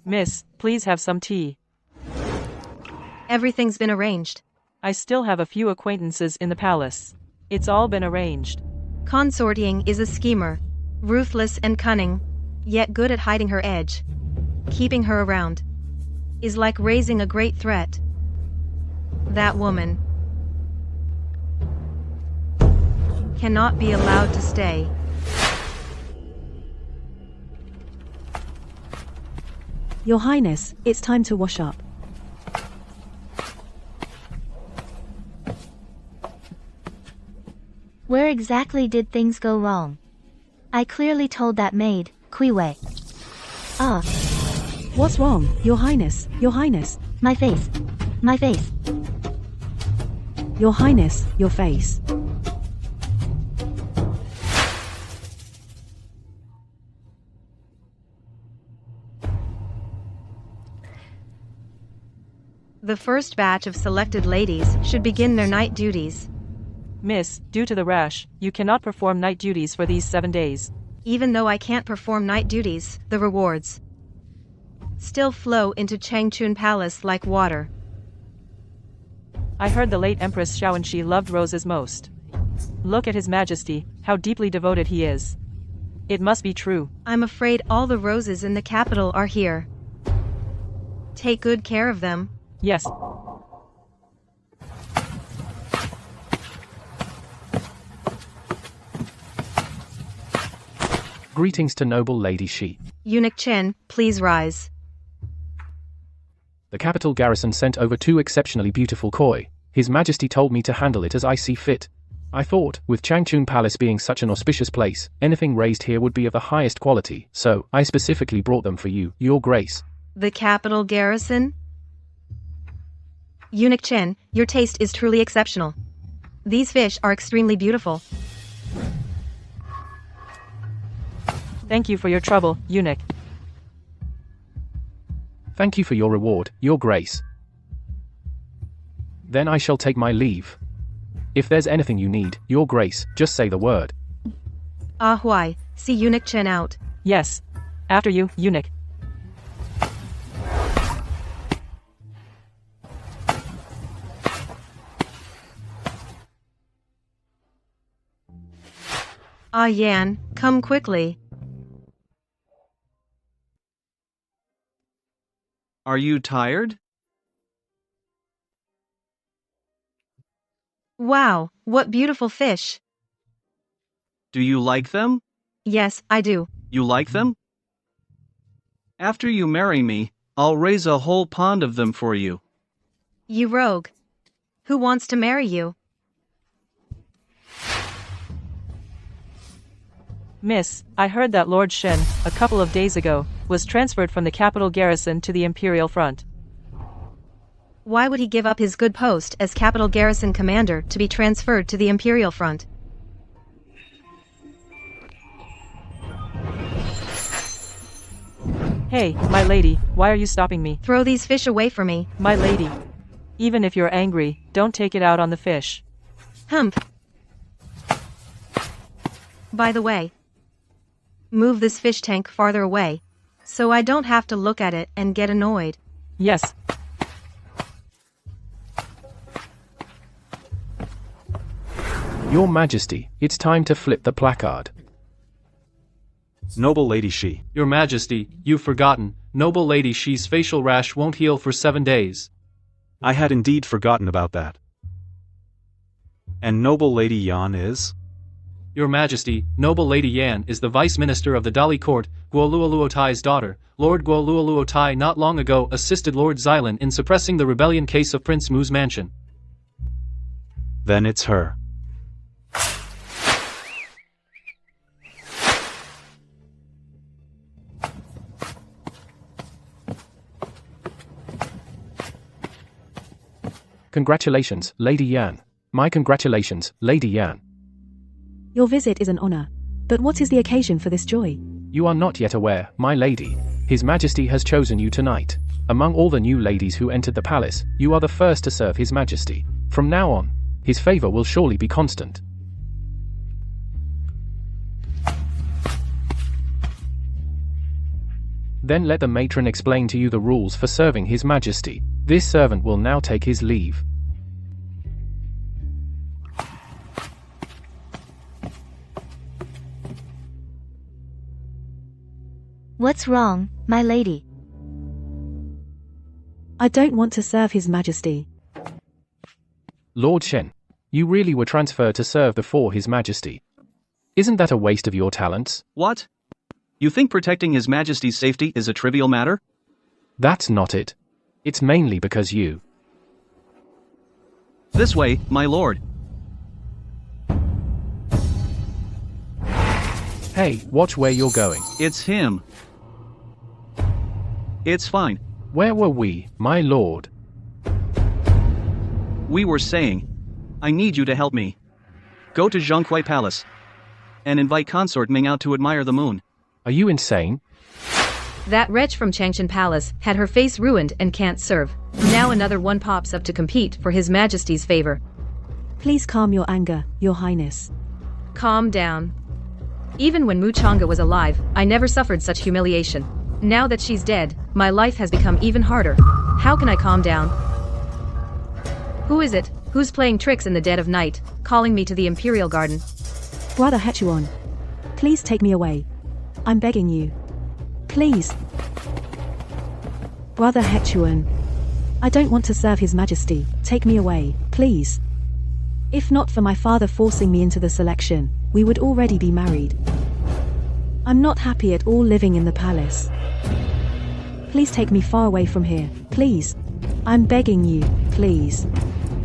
Miss, please have some tea. Everything's been arranged. I still have a few acquaintances in the palace. It's all been arranged. Consort Ying is a schemer, ruthless and cunning, yet good at hiding her edge. Keeping her around is like raising a great threat. That woman cannot be allowed to stay. Your Highness, it's time to wash up. Where exactly did things go wrong? I clearly told that maid, Kuiwei. Ah, What's wrong, Your Highness? Your Highness? my face. My face. Your Highness, your face. The first batch of selected ladies should begin their night duties. Miss, due to the rash, you cannot perform night duties for these 7 days. Even though I can't perform night duties, the rewards still flow into Changchun Palace like water. I heard the late Empress Xiaowenqi loved roses most. Look at His Majesty, how deeply devoted he is. It must be true. I'm afraid all the roses in the capital are here. Take good care of them. Yes. Greetings to noble Lady Shi. Eunuch Chen, please rise. The capital garrison sent over 2 exceptionally beautiful koi. His Majesty told me to handle it as I see fit. I thought, with Changchun Palace being such an auspicious place, anything raised here would be of the highest quality, so I specifically brought them for you, Your Grace. The capital garrison? Eunuch Chen, your taste is truly exceptional. These fish are extremely beautiful. Thank you for your trouble, eunuch. Thank you for your reward, Your Grace. Then I shall take my leave. If there's anything you need, Your Grace, just say the word. Ah Huai, see Eunuch Chen out. Yes. After you, eunuch. Ah Yan, come quickly. Are you tired? Wow, what beautiful fish. Do you like them? Yes, I do. You like them? After you marry me, I'll raise a whole pond of them for you. You rogue. Who wants to marry you? Miss, I heard that Lord Shen, a couple of days ago, was transferred from the capital garrison to the imperial front. Why would he give up his good post as capital garrison commander to be transferred to the imperial front? Hey, my lady, why are you stopping me? Throw these fish away from me. My lady. Even if you're angry, don't take it out on the fish. Humph. By the way, move this fish tank farther away, so I don't have to look at it and get annoyed. Yes. Your Majesty, it's time to flip the placard. Noble Lady Shi. Your Majesty, you've forgotten, noble Lady Shi's facial rash won't heal for 7 days. I had indeed forgotten about that. And Noble Lady Yan is? Your Majesty, noble Lady Yan is the Vice Minister of the Dali Court, Guoluoluotai's daughter. Lord Guoluoluotai not long ago assisted Lord Xylan in suppressing the rebellion case of Prince Mu's mansion. Then it's her. Congratulations, Lady Yan. My congratulations, Lady Yan. Your visit is an honor. But what is the occasion for this joy? You are not yet aware, my lady. His Majesty has chosen you tonight. Among all the new ladies who entered the palace, you are the first to serve His Majesty. From now on, his favor will surely be constant. Then let the matron explain to you the rules for serving His Majesty. This servant will now take his leave. What's wrong, my lady? I don't want to serve His Majesty. Lord Shen, you really were transferred to serve before His Majesty. Isn't that a waste of your talents? What? You think protecting His Majesty's safety is a trivial matter? That's not it. It's mainly because you. This way, my lord. Hey, watch where you're going. It's him. It's fine. Where were we, my lord? We were saying, I need you to help me. Go to Zhonghui Palace and invite Consort Ming out to admire the moon. Are you insane? That wretch from Changshan Palace had her face ruined and can't serve. Now another one pops up to compete for His Majesty's favor. Please calm your anger, Your Highness. Calm down. Even when Mu Chang'e was alive, I never suffered such humiliation. Now that she's dead, my life has become even harder. How can I calm down? Who is it? Who's playing tricks in the dead of night, calling me to the Imperial Garden? Brother Hechuan, please take me away. I'm begging you. Please. Brother Hechuan, I don't want to serve His Majesty. Take me away, please. If not for my father forcing me into the selection, we would already be married. I'm not happy at all living in the palace. Please take me far away from here, please. I'm begging you, please.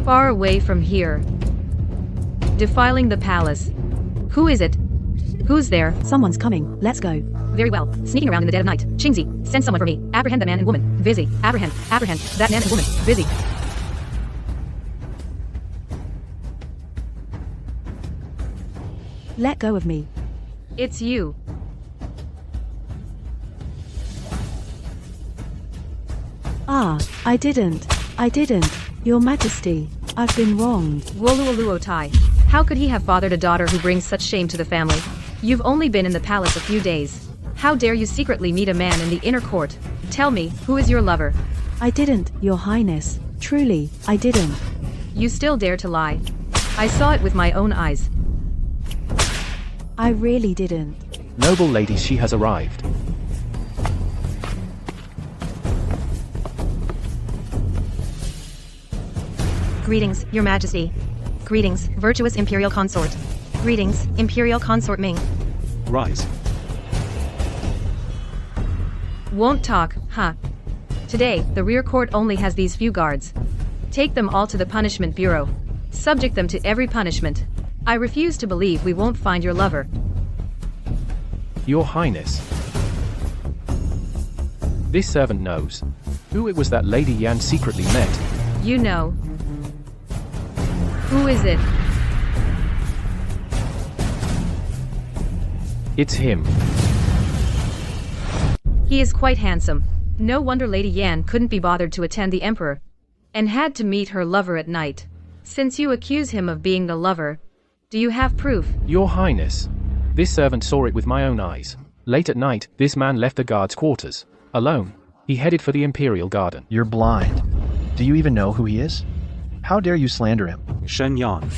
Far away from here. Defiling the palace. Who is it? Who's there? Someone's coming, let's go. Very well. Sneaking around in the dead of night. Qingzi, send someone for me. Apprehend the man and woman. Busy. Apprehend that man and woman. Busy. Let go of me. It's you. I didn't. Your Majesty, I've been wronged. Woluoluotai. How could he have fathered a daughter who brings such shame to the family? You've only been in the palace a few days. How dare you secretly meet a man in the inner court? Tell me, who is your lover? I didn't, Your Highness. Truly, I didn't. You still dare to lie. I saw it with my own eyes. I really didn't. Noble ladies, she has arrived. Greetings, Your Majesty. Greetings, virtuous Imperial Consort. Greetings, Imperial Consort Ming. Rise. Won't talk, huh? Today, the rear court only has these few guards. Take them all to the punishment bureau. Subject them to every punishment. I refuse to believe we won't find your lover. Your Highness. This servant knows who it was that Lady Yan secretly met. You know. Who is it? It's him. He is quite handsome. No wonder Lady Yan couldn't be bothered to attend the Emperor, and had to meet her lover at night. Since you accuse him of being the lover, do you have proof? Your Highness. This servant saw it with my own eyes. Late at night, this man left the guard's quarters. Alone. He headed for the Imperial Garden. You're blind. Do you even know who he is? How dare you slander him? Shen Yan.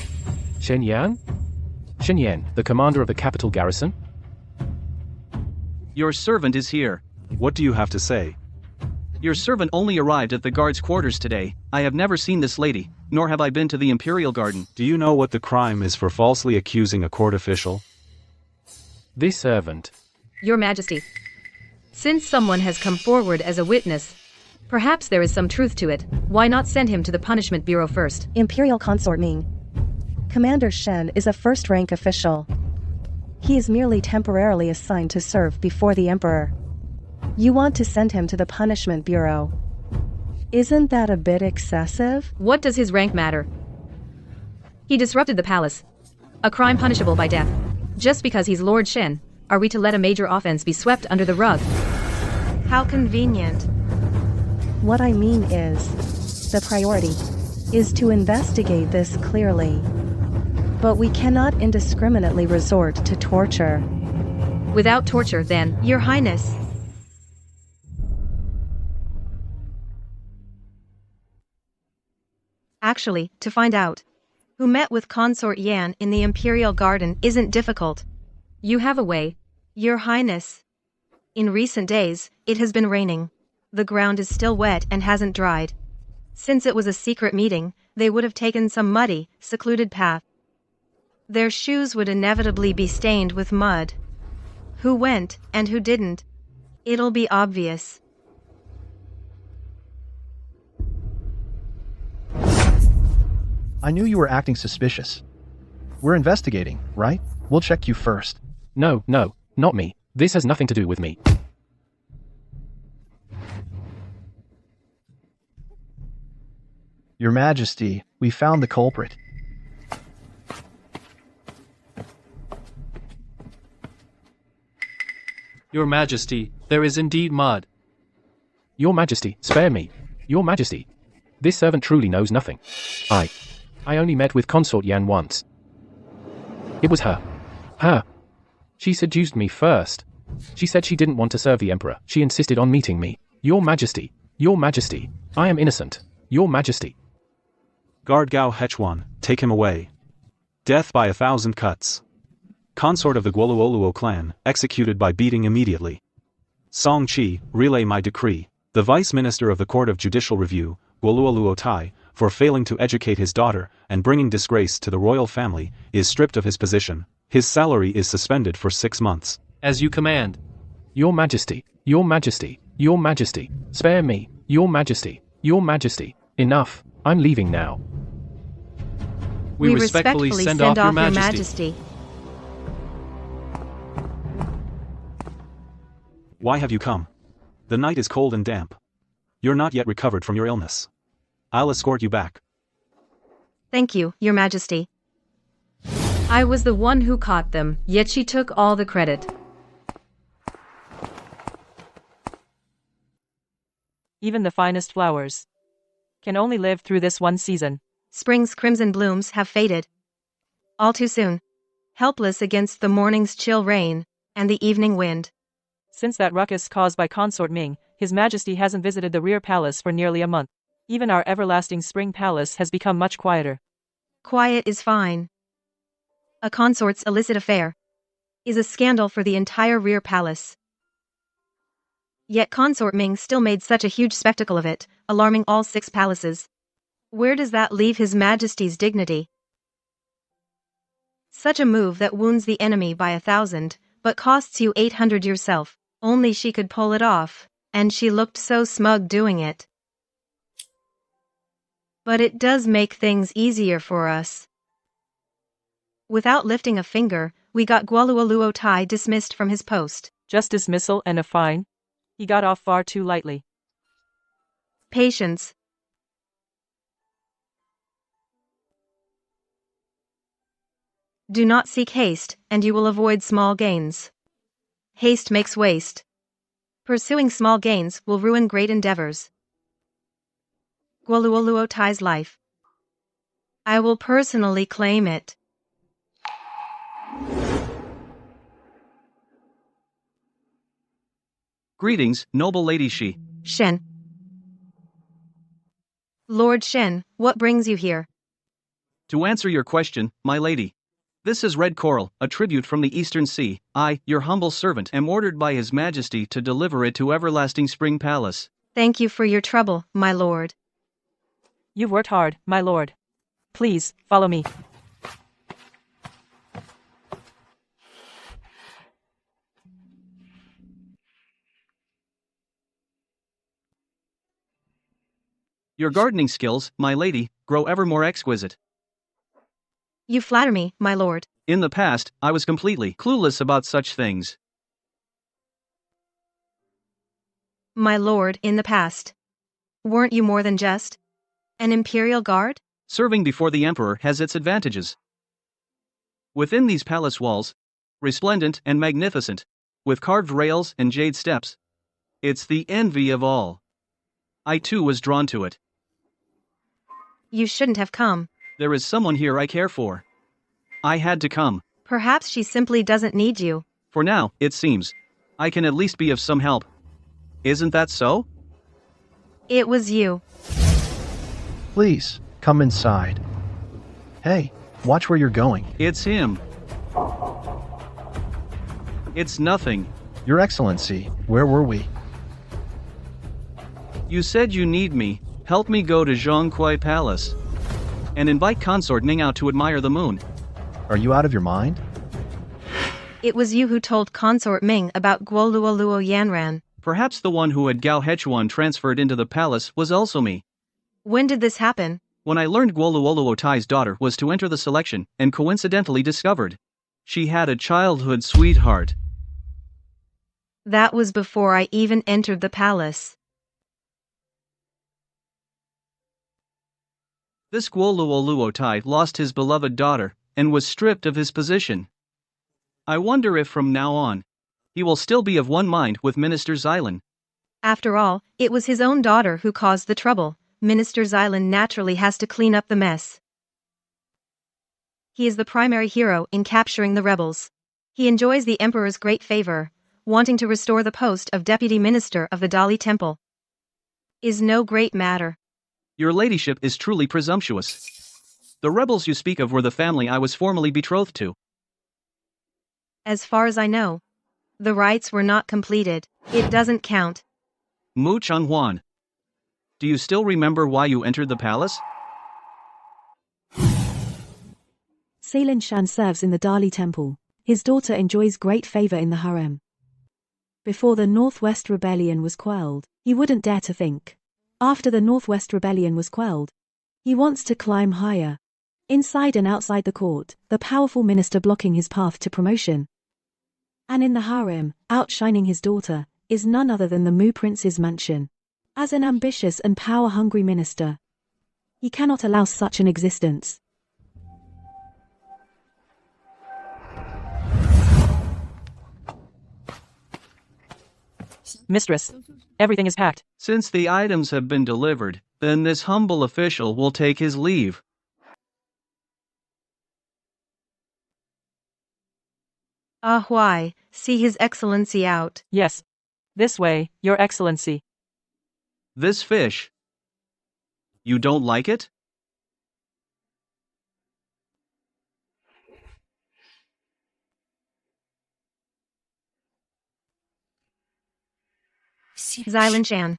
Shen Yan? Shen Yan, the commander of the capital garrison? Your servant is here. What do you have to say? Your servant only arrived at the guard's quarters today. I have never seen this lady, nor have I been to the Imperial Garden. Do you know what the crime is for falsely accusing a court official? This servant. Your Majesty. Since someone has come forward as a witness, perhaps there is some truth to it. Why not send him to the punishment bureau first? Imperial Consort Ming. Commander Shen is a first-rank official. He is merely temporarily assigned to serve before the Emperor. You want to send him to the punishment bureau. Isn't that a bit excessive? What does his rank matter? He disrupted the palace. A crime punishable by death. Just because he's Lord Shen, are we to let a major offense be swept under the rug? How convenient. What I mean is, the priority is to investigate this clearly. But we cannot indiscriminately resort to torture. Without torture, then, Your Highness. Actually, to find out who met with Consort Yan in the Imperial Garden isn't difficult. you have a way. Your Highness. In recent days, it has been raining. The ground is still wet and hasn't dried. Since it was a secret meeting, they would have taken some muddy, secluded path. Their shoes would inevitably be stained with mud. Who went, and who didn't? It'll be obvious. I knew you were acting suspicious. We're investigating, right? We'll check you first. No, no, not me. This has nothing to do with me. Your Majesty, we found the culprit. Your Majesty, there is indeed mud. Your Majesty, spare me. Your Majesty. This servant truly knows nothing. I only met with Consort Yan once. It was her. Her. She seduced me first. She said she didn't want to serve the Emperor. She insisted on meeting me. Your Majesty. Your Majesty. I am innocent. Your Majesty. Guard Gao Hechuan, take him away. Death by 1,000 cuts. Consort of the Guoluoluo clan, executed by beating immediately. Song Chi, relay my decree. The Vice Minister of the Court of Judicial Review, Guoluoluo Tai, for failing to educate his daughter and bringing disgrace to the royal family, is stripped of his position. His salary is suspended for 6 months. As you command. Your Majesty. Your Majesty. Your Majesty. Spare me. Your Majesty. Your Majesty. Enough. I'm leaving now. We respectfully send off Your Majesty. Why have you come? The night is cold and damp. You're not yet recovered from your illness. I'll escort you back. Thank you, Your Majesty. I was the one who caught them, yet she took all the credit. Even the finest flowers can only live through this one season. Spring's crimson blooms have faded. All too soon. Helpless against the morning's chill rain and the evening wind. Since that ruckus caused by Consort Ming, His Majesty hasn't visited the rear palace for nearly a month. Even our everlasting spring palace has become much quieter. Quiet is fine. A consort's illicit affair is a scandal for the entire rear palace. Yet Consort Ming still made such a huge spectacle of it, alarming all 6 palaces. Where does that leave His Majesty's dignity? Such a move that wounds the enemy by 1,000, but costs you 800 yourself. Only she could pull it off, and she looked so smug doing it. But it does make things easier for us. Without lifting a finger, we got Guoluoluo Tai dismissed from his post. Just dismissal and a fine? He got off far too lightly. Patience. Do not seek haste, and you will avoid small gains. Haste makes waste. Pursuing small gains will ruin great endeavors. Guoluoluo Tai's life. I will personally claim it. Greetings, noble Lady Shi. Shen. Lord Shen, what brings you here? To answer your question, my lady. This is red coral, a tribute from the Eastern Sea. I, your humble servant, am ordered by His Majesty to deliver it to Everlasting Spring Palace. Thank you for your trouble, my lord. You've worked hard, my lord. Please, follow me. Your gardening skills, my lady, grow ever more exquisite. You flatter me, my lord. In the past, I was completely clueless about such things. My lord, in the past. Weren't you more than just an imperial guard? Serving before the emperor has its advantages. Within these palace walls, resplendent and magnificent, with carved rails and jade steps, it's the envy of all. I too was drawn to it. You shouldn't have come. There is someone here I care for. I had to come. Perhaps she simply doesn't need you. For now, it seems. I can at least be of some help. Isn't that so? It was you. Please, come inside. Hey, watch where you're going. It's him. It's nothing. Your Excellency, where were we? You said you need me, help me go to Zhongqi Palace. And invite Consort Ning out to admire the moon. Are you out of your mind? It was you who told Consort Ming about Guoluoluo Yanran. Perhaps the one who had Gao Hechuan transferred into the palace was also me. When did this happen? When I learned Guoluoluo Tai's daughter was to enter the selection, and coincidentally discovered she had a childhood sweetheart. That was before I even entered the palace. This Guoluoluo Tai lost his beloved daughter, and was stripped of his position. I wonder if from now on, he will still be of one mind with Minister Xylan. After all, it was his own daughter who caused the trouble. Minister Xylan naturally has to clean up the mess. He is the primary hero in capturing the rebels. He enjoys the Emperor's great favor, wanting to restore the post of Deputy Minister of the Dali Temple. Is no great matter. Your ladyship is truly presumptuous. The rebels you speak of were the family I was formerly betrothed to. As far as I know, the rites were not completed. It doesn't count. Mu Changhuan. Do you still remember why you entered the palace? Seilin Shan serves in the Dali Temple. His daughter enjoys great favor in the harem. Before the Northwest Rebellion was quelled, he wouldn't dare to think. After the Northwest Rebellion was quelled, he wants to climb higher. Inside and outside the court, the powerful minister blocking his path to promotion. And in the harem, outshining his daughter, is none other than the Mu Prince's mansion. As an ambitious and power-hungry minister, he cannot allow such an existence. Mistress, everything is packed. Since the items have been delivered, then this humble official will take his leave. Why, see His Excellency out. Yes. This way, Your Excellency. This fish. You don't like it? Xylan Shan.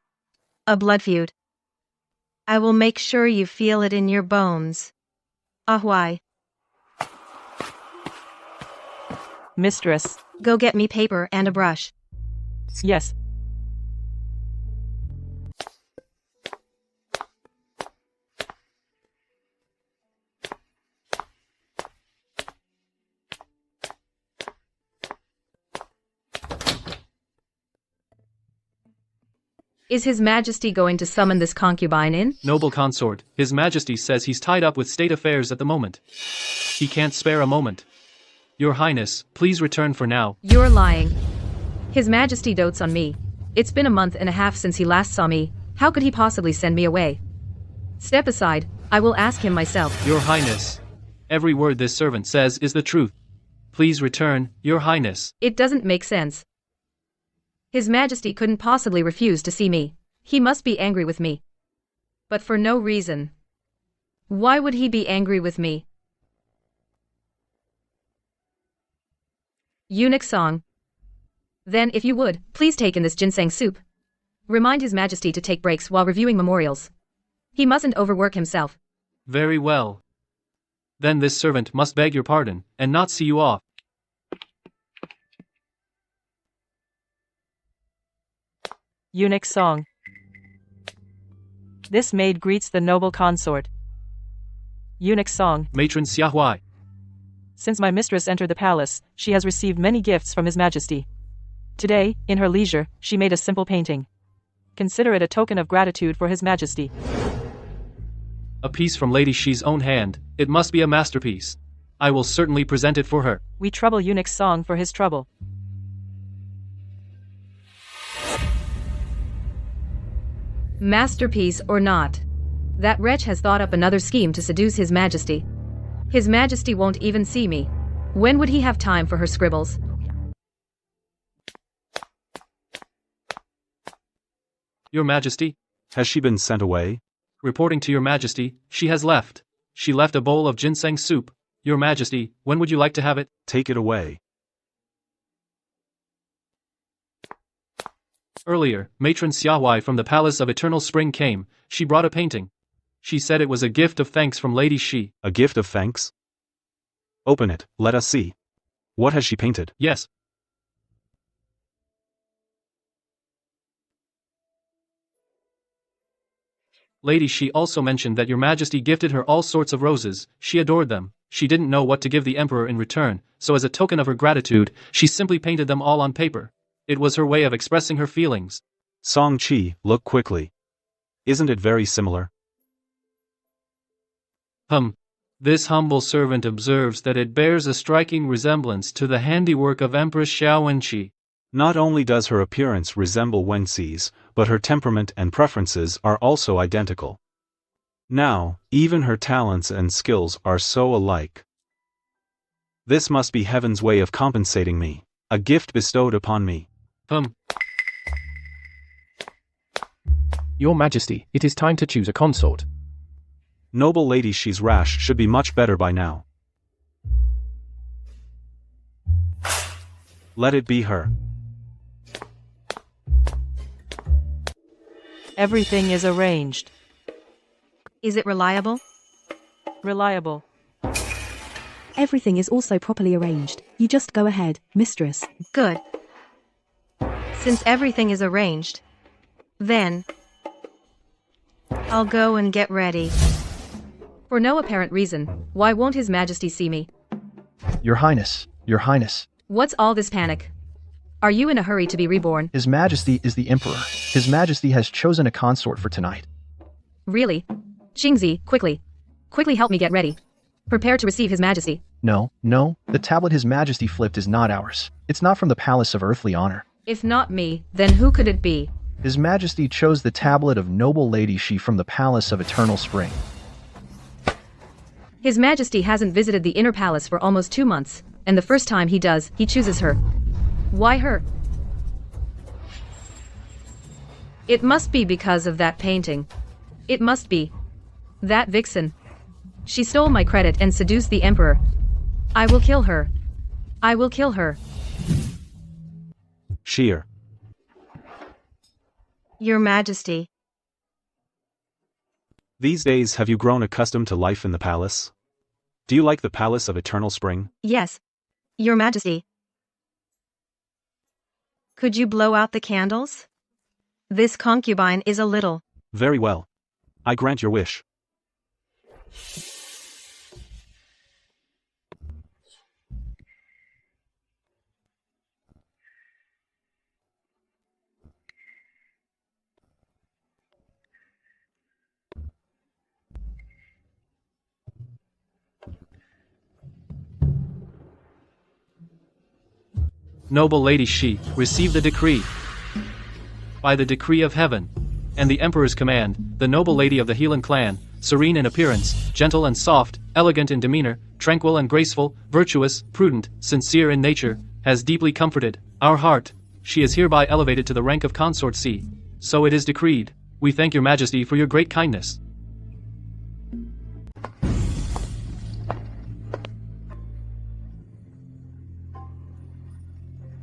A blood feud. I will make sure you feel it in your bones. Why? Mistress. Go get me paper and a brush. Yes. Is His Majesty going to summon this concubine in? Noble consort, His Majesty says he's tied up with state affairs at the moment. He can't spare a moment. Your Highness, please return for now. You're lying. His Majesty dotes on me. It's been a month and a half since he last saw me. How could he possibly send me away? Step aside, I will ask him myself. Your Highness. Every word this servant says is the truth. Please return, Your Highness. It doesn't make sense. His Majesty couldn't possibly refuse to see me. He must be angry with me. But for no reason. Why would he be angry with me? Eunuch Song. Then, if you would, please take in this ginseng soup. Remind His Majesty to take breaks while reviewing memorials. He mustn't overwork himself. Very well. Then this servant must beg your pardon, and not see you off. Eunuch Song. This maid greets the noble consort. Eunuch Song. Matron Xiaohui. Since my mistress entered the palace, she has received many gifts from His Majesty. Today, in her leisure, she made a simple painting. Consider it a token of gratitude for His Majesty. A piece from Lady Shi's own hand, it must be a masterpiece. I will certainly present it for her. We trouble Eunuch Song for his trouble. Masterpiece or not, that wretch has thought up another scheme to seduce His Majesty. His Majesty won't even see me. When would he have time for her scribbles? Your Majesty? Has she been sent away? Reporting to Your Majesty, she has left. She left a bowl of ginseng soup. Your Majesty, when would you like to have it? Take it away. Earlier, Matron Xiaohui from the Palace of Eternal Spring came. She brought a painting. She said it was a gift of thanks from Lady Shi. A gift of thanks? Open it, let us see. What has she painted? Yes. Lady Shi also mentioned that your majesty gifted her all sorts of roses. She adored them. She didn't know what to give the emperor in return, so as a token of her gratitude, she simply painted them all on paper. It was her way of expressing her feelings. Song Qi, look quickly. Isn't it very similar? This humble servant observes that it bears a striking resemblance to the handiwork of Empress Xiaowenqi. Not only does her appearance resemble Wenxi's, but her temperament and preferences are also identical. Now, even her talents and skills are so alike. This must be heaven's way of compensating me. A gift bestowed upon me. Your Majesty, it is time to choose a consort. Noble Lady Shi's rash should be much better by now. Let it be her. Everything is arranged. Is it reliable? Reliable. Everything is also properly arranged. You just go ahead, mistress. Good. Since everything is arranged, then I'll go and get ready. For no apparent reason, why won't His Majesty see me? Your Highness, Your Highness. What's all this panic? Are you in a hurry to be reborn? His Majesty is the Emperor. His Majesty has chosen a consort for tonight. Really? Xingzi, quickly. Quickly help me get ready. Prepare to receive His Majesty. No, the tablet His Majesty flipped is not ours. It's not from the Palace of Earthly Honor. If not me, then who could it be? His Majesty chose the tablet of Noble Lady Shi from the Palace of Eternal Spring. His Majesty hasn't visited the inner palace for almost 2 months, and the first time he does, he chooses her. Why her? It must be because of that painting. It must be. That vixen. She stole my credit and seduced the emperor. I will kill her. I will kill her. Sheer. Your Majesty. These days have you grown accustomed to life in the palace? Do you like the Palace of Eternal Spring? Yes. Your Majesty. Could you blow out the candles? This concubine is a little. Very well. I grant your wish. Noble Lady Shi, receive the decree. By the decree of heaven, and the Emperor's command, the noble lady of the Helan clan, serene in appearance, gentle and soft, elegant in demeanor, tranquil and graceful, virtuous, prudent, sincere in nature, has deeply comforted our heart. She is hereby elevated to the rank of Consort C. So it is decreed. We thank your Majesty for your great kindness.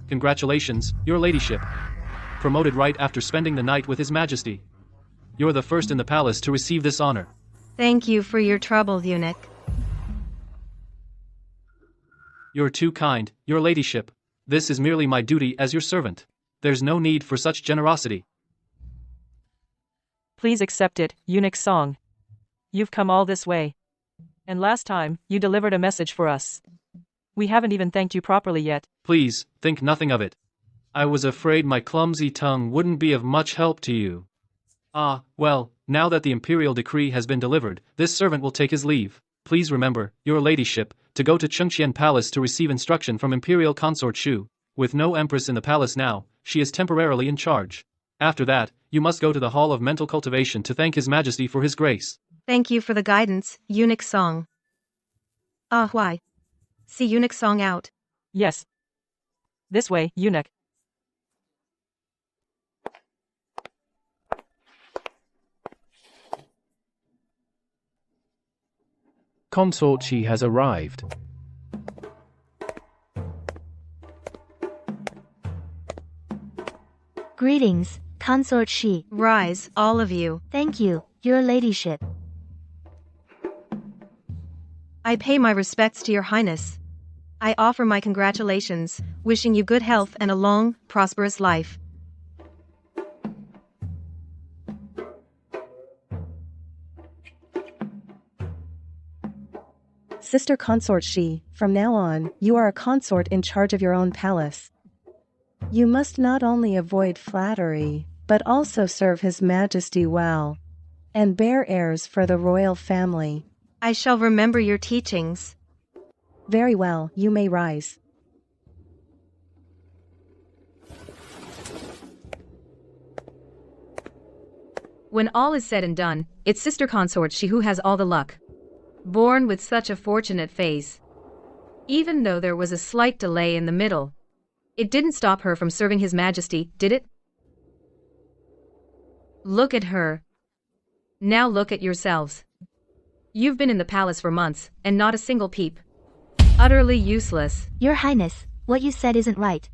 Congratulations, your ladyship. Promoted right after spending the night with His Majesty. You're the first in the palace to receive this honor. Thank you for your trouble, eunuch. You're too kind, your ladyship. This is merely my duty as your servant. There's no need for such generosity. Please accept it, eunuch Song. You've come all this way. And last time, you delivered a message for us. We haven't even thanked you properly yet. Please, think nothing of it. I was afraid my clumsy tongue wouldn't be of much help to you. Well, now that the imperial decree has been delivered, this servant will take his leave. Please remember, your ladyship, to go to Chengqian Palace to receive instruction from Imperial Consort Shu. With no empress in the palace now, she is temporarily in charge. After that, you must go to the Hall of Mental Cultivation to thank His Majesty for his grace. Thank you for the guidance, eunuch Song. Why? See eunuch Song out. Yes. This way, eunuch. Consort Shi has arrived. Greetings, Consort Shi. Rise, all of you. Thank you, your ladyship. I pay my respects to your highness. I offer my congratulations, wishing you good health and a long, prosperous life. Sister Consort Shi, from now on, you are a consort in charge of your own palace. You must not only avoid flattery, but also serve His Majesty well, and bear heirs for the royal family. I shall remember your teachings. Very well, you may rise. When all is said and done, it's Sister Consort Shi who has all the luck. Born with such a fortunate face. Even though there was a slight delay in the middle, it didn't stop her from serving His Majesty, did it? Look at her. Now look at yourselves. You've been in the palace for months, and not a single peep. Utterly useless. Your Highness, what you said isn't right.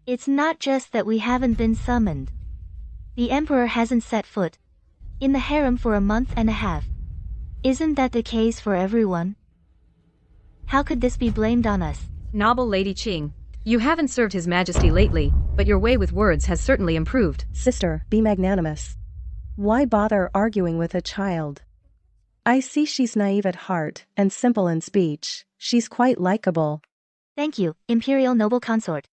It's not just that we haven't been summoned. The Emperor hasn't set foot in the harem for a month and a half. Isn't that the case for everyone? How could this be blamed on us? Noble Lady Qing, you haven't served His Majesty lately, but your way with words has certainly improved. Sister, be magnanimous. Why bother arguing with a child? I see she's naive at heart and simple in speech. She's quite likable. Thank you, Imperial Noble Consort.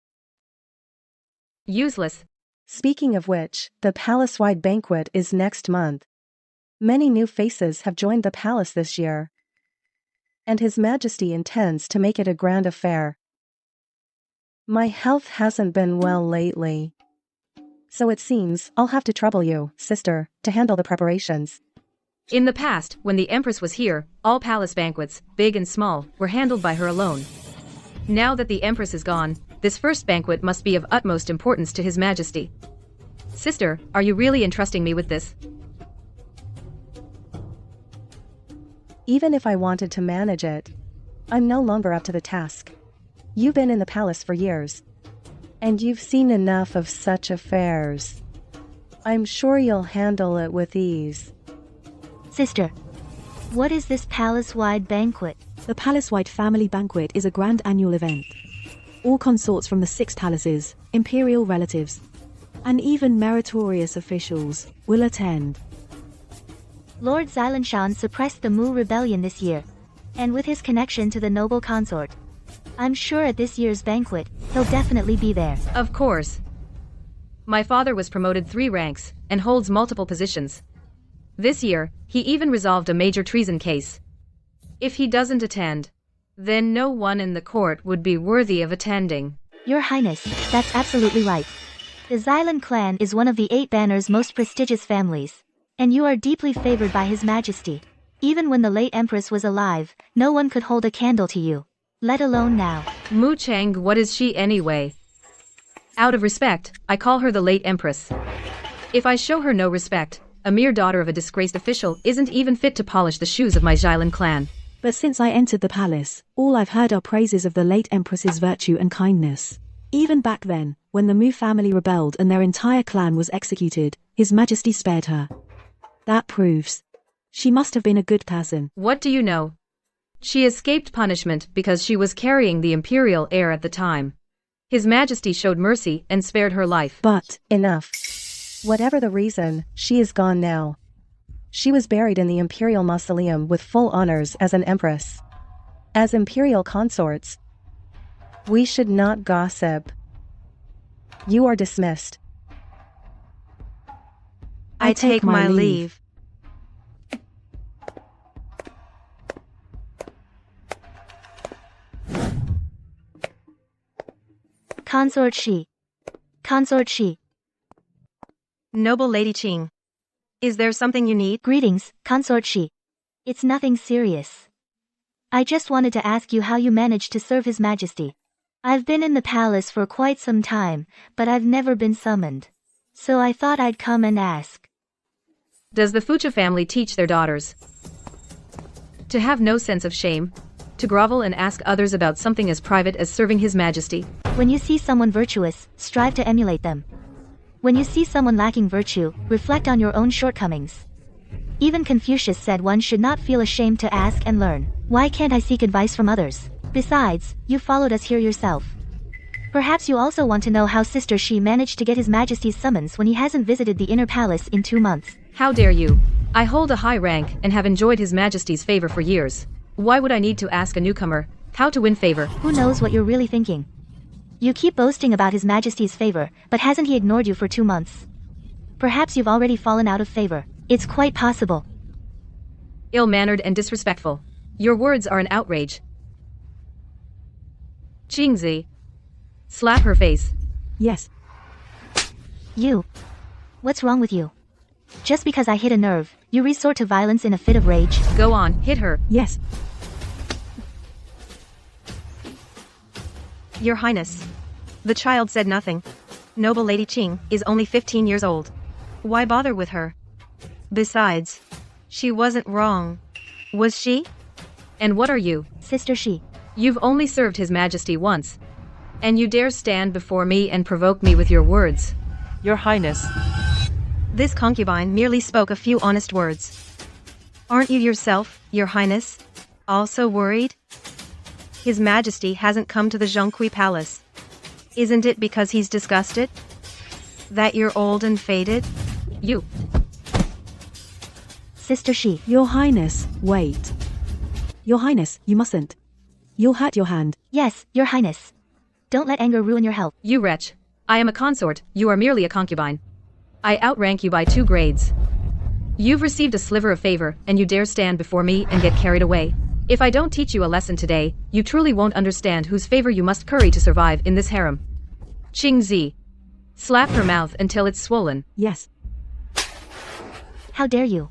Useless. Speaking of which, the palace-wide banquet is next month. Many new faces have joined the palace this year, and His Majesty intends to make it a grand affair. My health hasn't been well lately, so it seems I'll have to trouble you, sister, to handle the preparations. In the past, when the Empress was here, all palace banquets, big and small, were handled by her alone. Now that the Empress is gone, this first banquet must be of utmost importance to His Majesty. Sister, are you really entrusting me with this? Even if I wanted to manage it, I'm no longer up to the task. You've been in the palace for years, and you've seen enough of such affairs. I'm sure you'll handle it with ease. Sister, what is this palace-wide banquet? The palace-wide family banquet is a grand annual event. All consorts from the 6 palaces, imperial relatives, and even meritorious officials will attend. Lord Xilanshan suppressed the Mu rebellion this year, and with his connection to the noble consort, I'm sure at this year's banquet, he'll definitely be there. Of course. My father was promoted 3 ranks, and holds multiple positions. This year, he even resolved a major treason case. If he doesn't attend, then no one in the court would be worthy of attending. Your Highness, that's absolutely right. The Xilan clan is one of the 8 banners' most prestigious families, and you are deeply favored by His Majesty. Even when the late Empress was alive, no one could hold a candle to you, let alone now. Mu Chang, what is she anyway? Out of respect, I call her the late Empress. If I show her no respect, a mere daughter of a disgraced official isn't even fit to polish the shoes of my Xilan clan. But since I entered the palace, all I've heard are praises of the late Empress's virtue and kindness. Even back then, when the Mu family rebelled and their entire clan was executed, His Majesty spared her. That proves she must have been a good person. What do you know? She escaped punishment because she was carrying the imperial heir at the time. His Majesty showed mercy and spared her life. But enough. Whatever the reason, she is gone now. She was buried in the imperial mausoleum with full honors as an empress. As imperial consorts, we should not gossip. You are dismissed. I take my leave. Consort Shi. Consort Shi. Noble Lady Qing. Is there something you need? Greetings, Consort Shi. It's nothing serious. I just wanted to ask you how you managed to serve His Majesty. I've been in the palace for quite some time, but I've never been summoned. So I thought I'd come and ask. Does the Fucha family teach their daughters to have no sense of shame? To grovel and ask others about something as private as serving His Majesty? When you see someone virtuous, strive to emulate them. When you see someone lacking virtue, reflect on your own shortcomings. Even Confucius said one should not feel ashamed to ask and learn. Why can't I seek advice from others? Besides, you followed us here yourself. Perhaps you also want to know how Sister Shi managed to get His Majesty's summons when he hasn't visited the inner palace in 2 months. How dare you? I hold a high rank and have enjoyed His Majesty's favor for years. Why would I need to ask a newcomer how to win favor? Who knows what you're really thinking? You keep boasting about His Majesty's favor, but hasn't he ignored you for 2 months? Perhaps you've already fallen out of favor. It's quite possible. Ill-mannered and disrespectful. Your words are an outrage. Qingzi. Slap her face. Yes. You. What's wrong with you? Just because I hit a nerve, you resort to violence in a fit of rage? Go on, hit her. Yes. Your Highness. The child said nothing. Noble Lady Qing is only 15 years old. Why bother with her? Besides, she wasn't wrong. Was she? And what are you? Sister Shi. You've only served His Majesty once. And you dare stand before me and provoke me with your words. Your Highness. This concubine merely spoke a few honest words. Aren't you yourself, Your Highness, also worried? His Majesty hasn't come to the Zhongqi Palace. Isn't it because he's disgusted? That you're old and faded? You. Sister Shi. Your Highness, wait. Your Highness, you mustn't. You'll hurt your hand. Yes, Your Highness. Don't let anger ruin your health. You wretch. I am a consort, you are merely a concubine. I outrank you by 2 grades. You've received a sliver of favor, and you dare stand before me and get carried away. If I don't teach you a lesson today, you truly won't understand whose favor you must curry to survive in this harem. Qingzi. Slap her mouth until it's swollen. Yes. How dare you?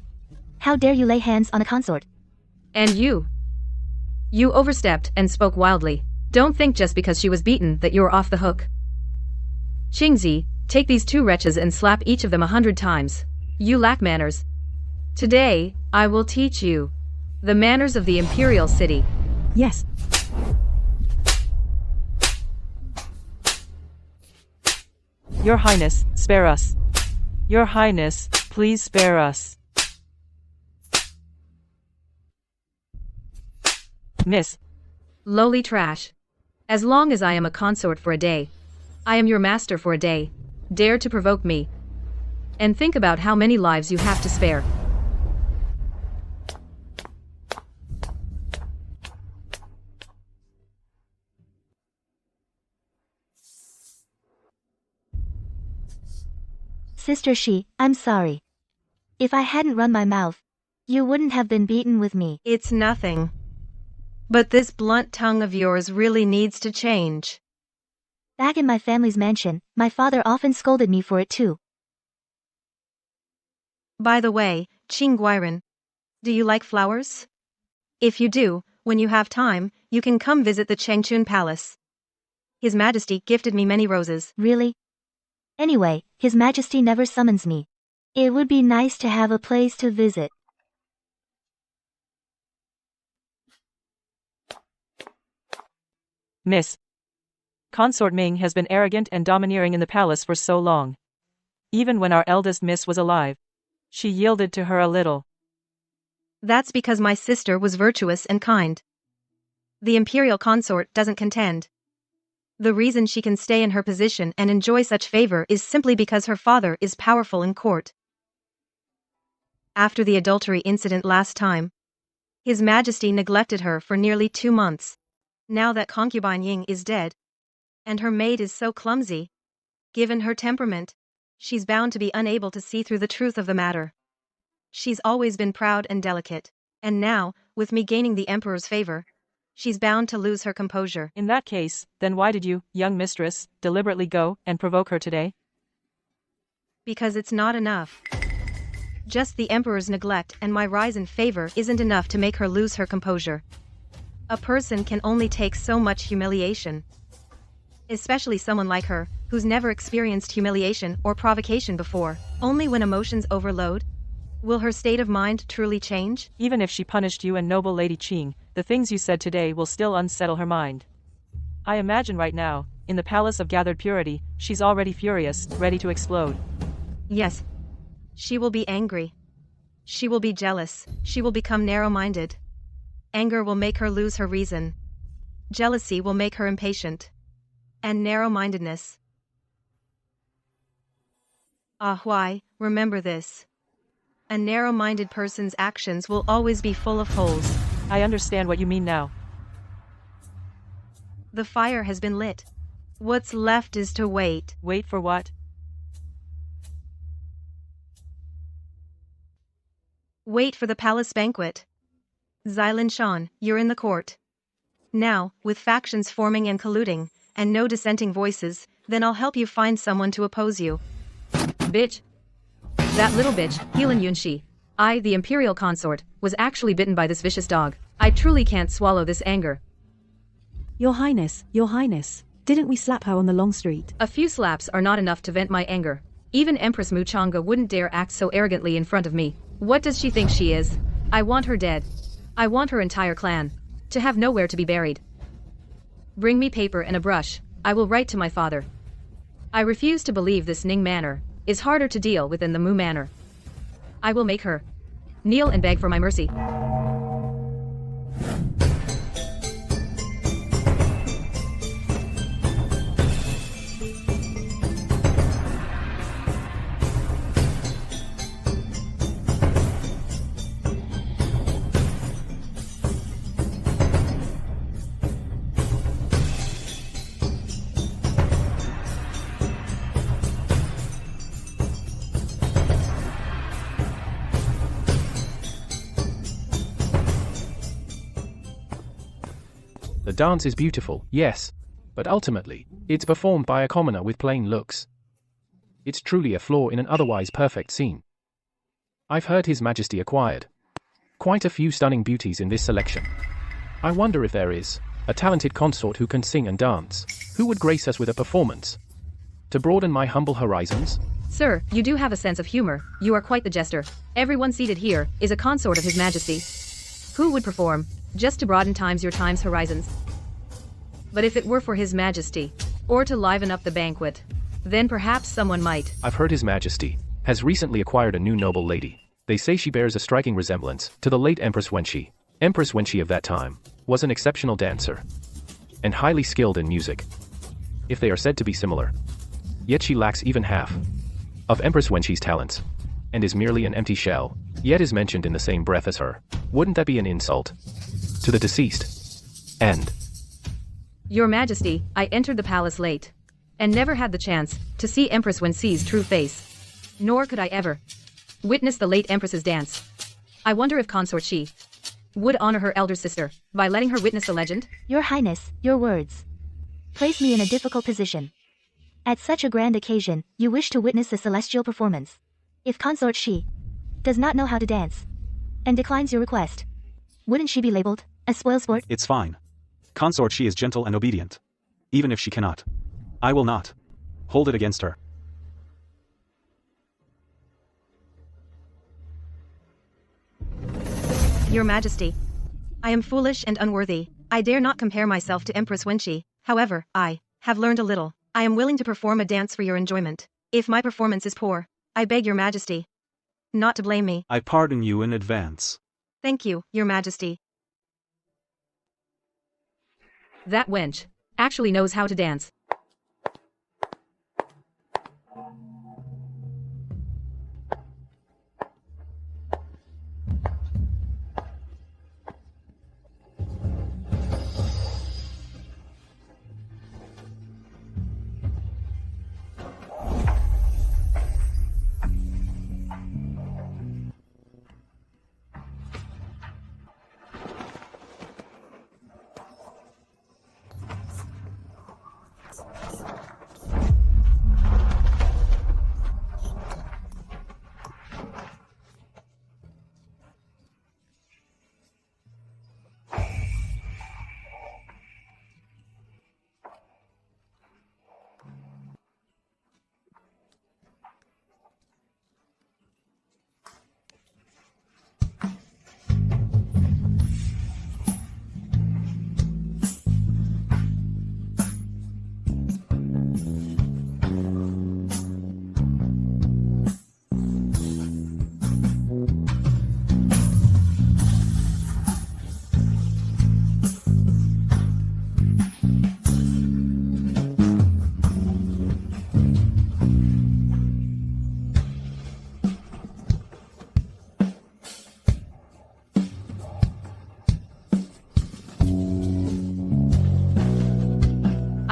How dare you lay hands on a consort? And you. You overstepped and spoke wildly. Don't think just because she was beaten that you're off the hook. Qingzi, take these 2 wretches and slap each of them 100 times. You lack manners. Today, I will teach you the manners of the imperial city. Yes. Your Highness, spare us. Your Highness, please spare us. Miss. Lowly trash. As long as I am a consort for a day, I am your master for a day. Dare to provoke me. And think about how many lives you have to spare. Sister Shi, I'm sorry. If I hadn't run my mouth, you wouldn't have been beaten with me. It's nothing. But this blunt tongue of yours really needs to change. Back in my family's mansion, my father often scolded me for it too. By the way, Qing Guiran, do you like flowers? If you do, when you have time, you can come visit the Changchun Palace. His Majesty gifted me many roses. Really? Anyway, His Majesty never summons me. It would be nice to have a place to visit. Miss. Consort Ming has been arrogant and domineering in the palace for so long. Even when our eldest miss was alive, she yielded to her a little. That's because my sister was virtuous and kind. The imperial consort doesn't contend. The reason she can stay in her position and enjoy such favor is simply because her father is powerful in court. After the adultery incident last time, His Majesty neglected her for nearly 2 months. Now that concubine Ying is dead, and her maid is so clumsy, given her temperament, she's bound to be unable to see through the truth of the matter. She's always been proud and delicate, and now, with me gaining the Emperor's favor, she's bound to lose her composure. In that case, then why did you, young mistress, deliberately go and provoke her today? Because it's not enough. Just the Emperor's neglect and my rise in favor isn't enough to make her lose her composure. A person can only take so much humiliation. Especially someone like her, who's never experienced humiliation or provocation before. Only when emotions overload will her state of mind truly change. Even if she punished you and noble Lady Qing, the things you said today will still unsettle her mind. I imagine right now, in the palace of gathered purity, she's already furious, ready to explode. Yes. She will be angry. She will be jealous. She will become narrow-minded. Anger will make her lose her reason. Jealousy will make her impatient. And narrow-mindedness. Ah, why, remember this. A narrow-minded person's actions will always be full of holes. I understand what you mean now. The fire has been lit. What's left is to wait. Wait for what? Wait for the palace banquet. Xylin Shan, you're in the court. Now, with factions forming and colluding, and no dissenting voices, then I'll help you find someone to oppose you. Bitch. That little bitch, Helan Yunshi. I, the imperial consort, was actually bitten by this vicious dog. I truly can't swallow this anger. Your Highness, didn't we slap her on the long street? A few slaps are not enough to vent my anger. Even Empress Muchanga wouldn't dare act so arrogantly in front of me. What does she think she is? I want her dead. I want her entire clan to have nowhere to be buried. Bring me paper and a brush. I will write to my father. I refuse to believe this Ning manor is harder to deal with than the Mu manor. I will make her kneel and beg for my mercy. The dance is beautiful, yes, but ultimately, it's performed by a commoner with plain looks. It's truly a flaw in an otherwise perfect scene. I've heard His Majesty acquired quite a few stunning beauties in this selection. I wonder if there is a talented consort who can sing and dance, who would grace us with a performance to broaden my humble horizons. Sir, you do have a sense of humor. You are quite the jester. Everyone seated here is a consort of His Majesty. Who would perform just to broaden your time's horizons? But if it were for His Majesty, or to liven up the banquet, then perhaps someone might. I've heard His Majesty has recently acquired a new noble lady. They say she bears a striking resemblance to the late Empress Wenshi. Empress Wenshi of that time was an exceptional dancer and highly skilled in music, if they are said to be similar. Yet she lacks even half of Empress Wenshi's talents, and is merely an empty shell, yet is mentioned in the same breath as her. Wouldn't that be an insult to the deceased? And Your Majesty, I entered the palace late, and never had the chance to see Empress Wenshi's true face. Nor could I ever witness the late Empress's dance. I wonder if Consort Shi would honor her elder sister by letting her witness the legend? Your Highness, your words place me in a difficult position. At such a grand occasion, you wish to witness a celestial performance. If Consort Shi does not know how to dance and declines your request, wouldn't she be labeled a spoilsport? It's fine. Consort she is gentle and obedient. Even if she cannot, I will not hold it against her. Your Majesty, I am foolish and unworthy. I dare not compare myself to Empress Wenshi. However, I have learned a little. I am willing to perform a dance for your enjoyment. If my performance is poor, I beg Your Majesty not to blame me. I pardon you in advance. Thank you, Your Majesty. That wench actually knows how to dance.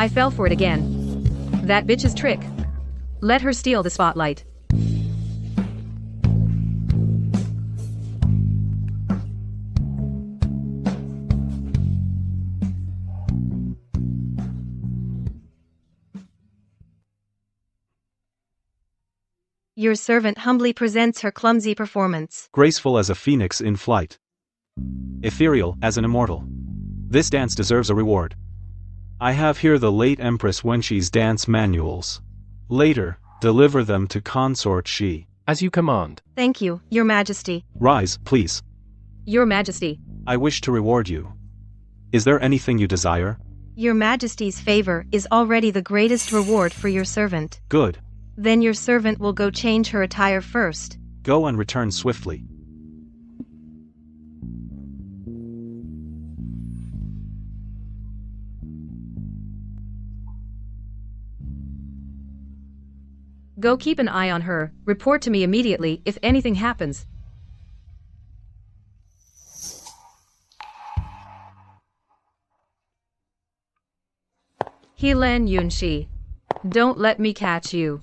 I fell for it again. That bitch's trick. Let her steal the spotlight. Your servant humbly presents her clumsy performance. Graceful as a phoenix in flight. Ethereal as an immortal. This dance deserves a reward. I have here the late Empress Wenxi's dance manuals. Later, deliver them to Consort Shi. As you command. Thank you, Your Majesty. Rise, please. Your Majesty. I wish to reward you. Is there anything you desire? Your Majesty's favor is already the greatest reward for your servant. Good. Then your servant will go change her attire first. Go and return swiftly. Go keep an eye on her. Report to me immediately if anything happens. Helan Yunshi. Don't let me catch you.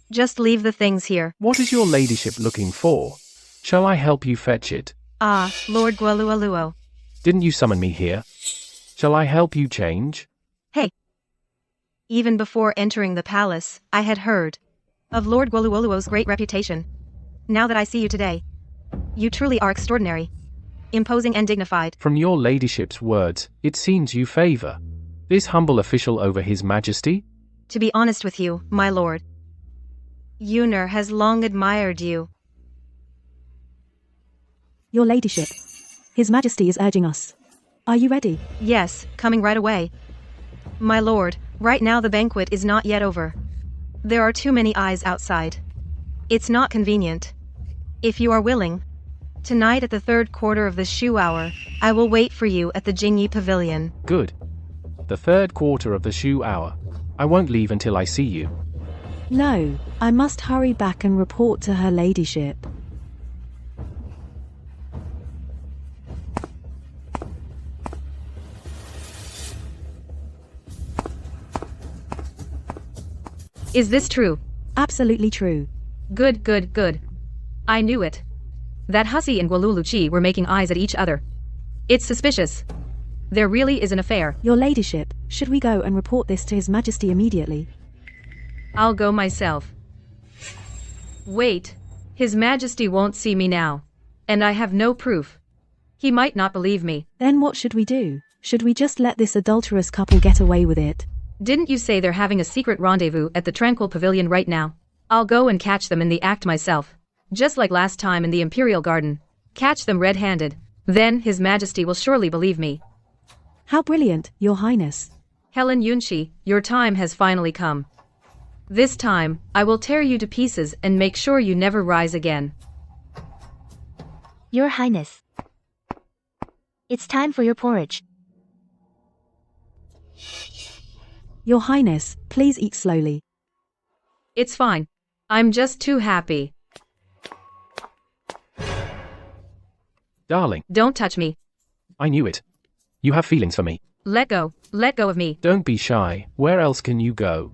Just leave the things here. What is your ladyship looking for? Shall I help you fetch it? Ah, Lord Gualualuo. Didn't you summon me here? Shall I help you change? Hey. Even before entering the palace, I had heard of Lord Gualualuo's great reputation. Now that I see you today, you truly are extraordinary. Imposing and dignified. From your ladyship's words, it seems you favor this humble official over his majesty? To be honest with you, my lord, Yuner has long admired you. Your ladyship. His Majesty is urging us. Are you ready? Yes, coming right away. My lord, right now the banquet is not yet over. There are too many eyes outside. It's not convenient. If you are willing, tonight at the third quarter of the Shu hour, I will wait for you at the Jingyi Pavilion. Good. The third quarter of the Shu hour. I won't leave until I see you. No, I must hurry back and report to her ladyship. Is this true? Absolutely true. Good, good, good. I knew it. That hussy and Gualuluchi were making eyes at each other. It's suspicious. There really is an affair. Your ladyship, should we go and report this to His Majesty immediately? I'll go myself. Wait. His Majesty won't see me now. And I have no proof. He might not believe me. Then what should we do? Should we just let this adulterous couple get away with it? Didn't you say they're having a secret rendezvous at the Tranquil Pavilion right now? I'll go and catch them in the act myself. Just like last time in the Imperial Garden. Catch them red-handed. Then His Majesty will surely believe me. How brilliant, Your Highness. Helen Yunshi, your time has finally come. This time, I will tear you to pieces and make sure you never rise again. Your Highness. It's time for your porridge. Your Highness, please eat slowly. It's fine. I'm just too happy. Darling. Don't touch me. I knew it. You have feelings for me. Let go. Let go of me. Don't be shy. Where else can you go?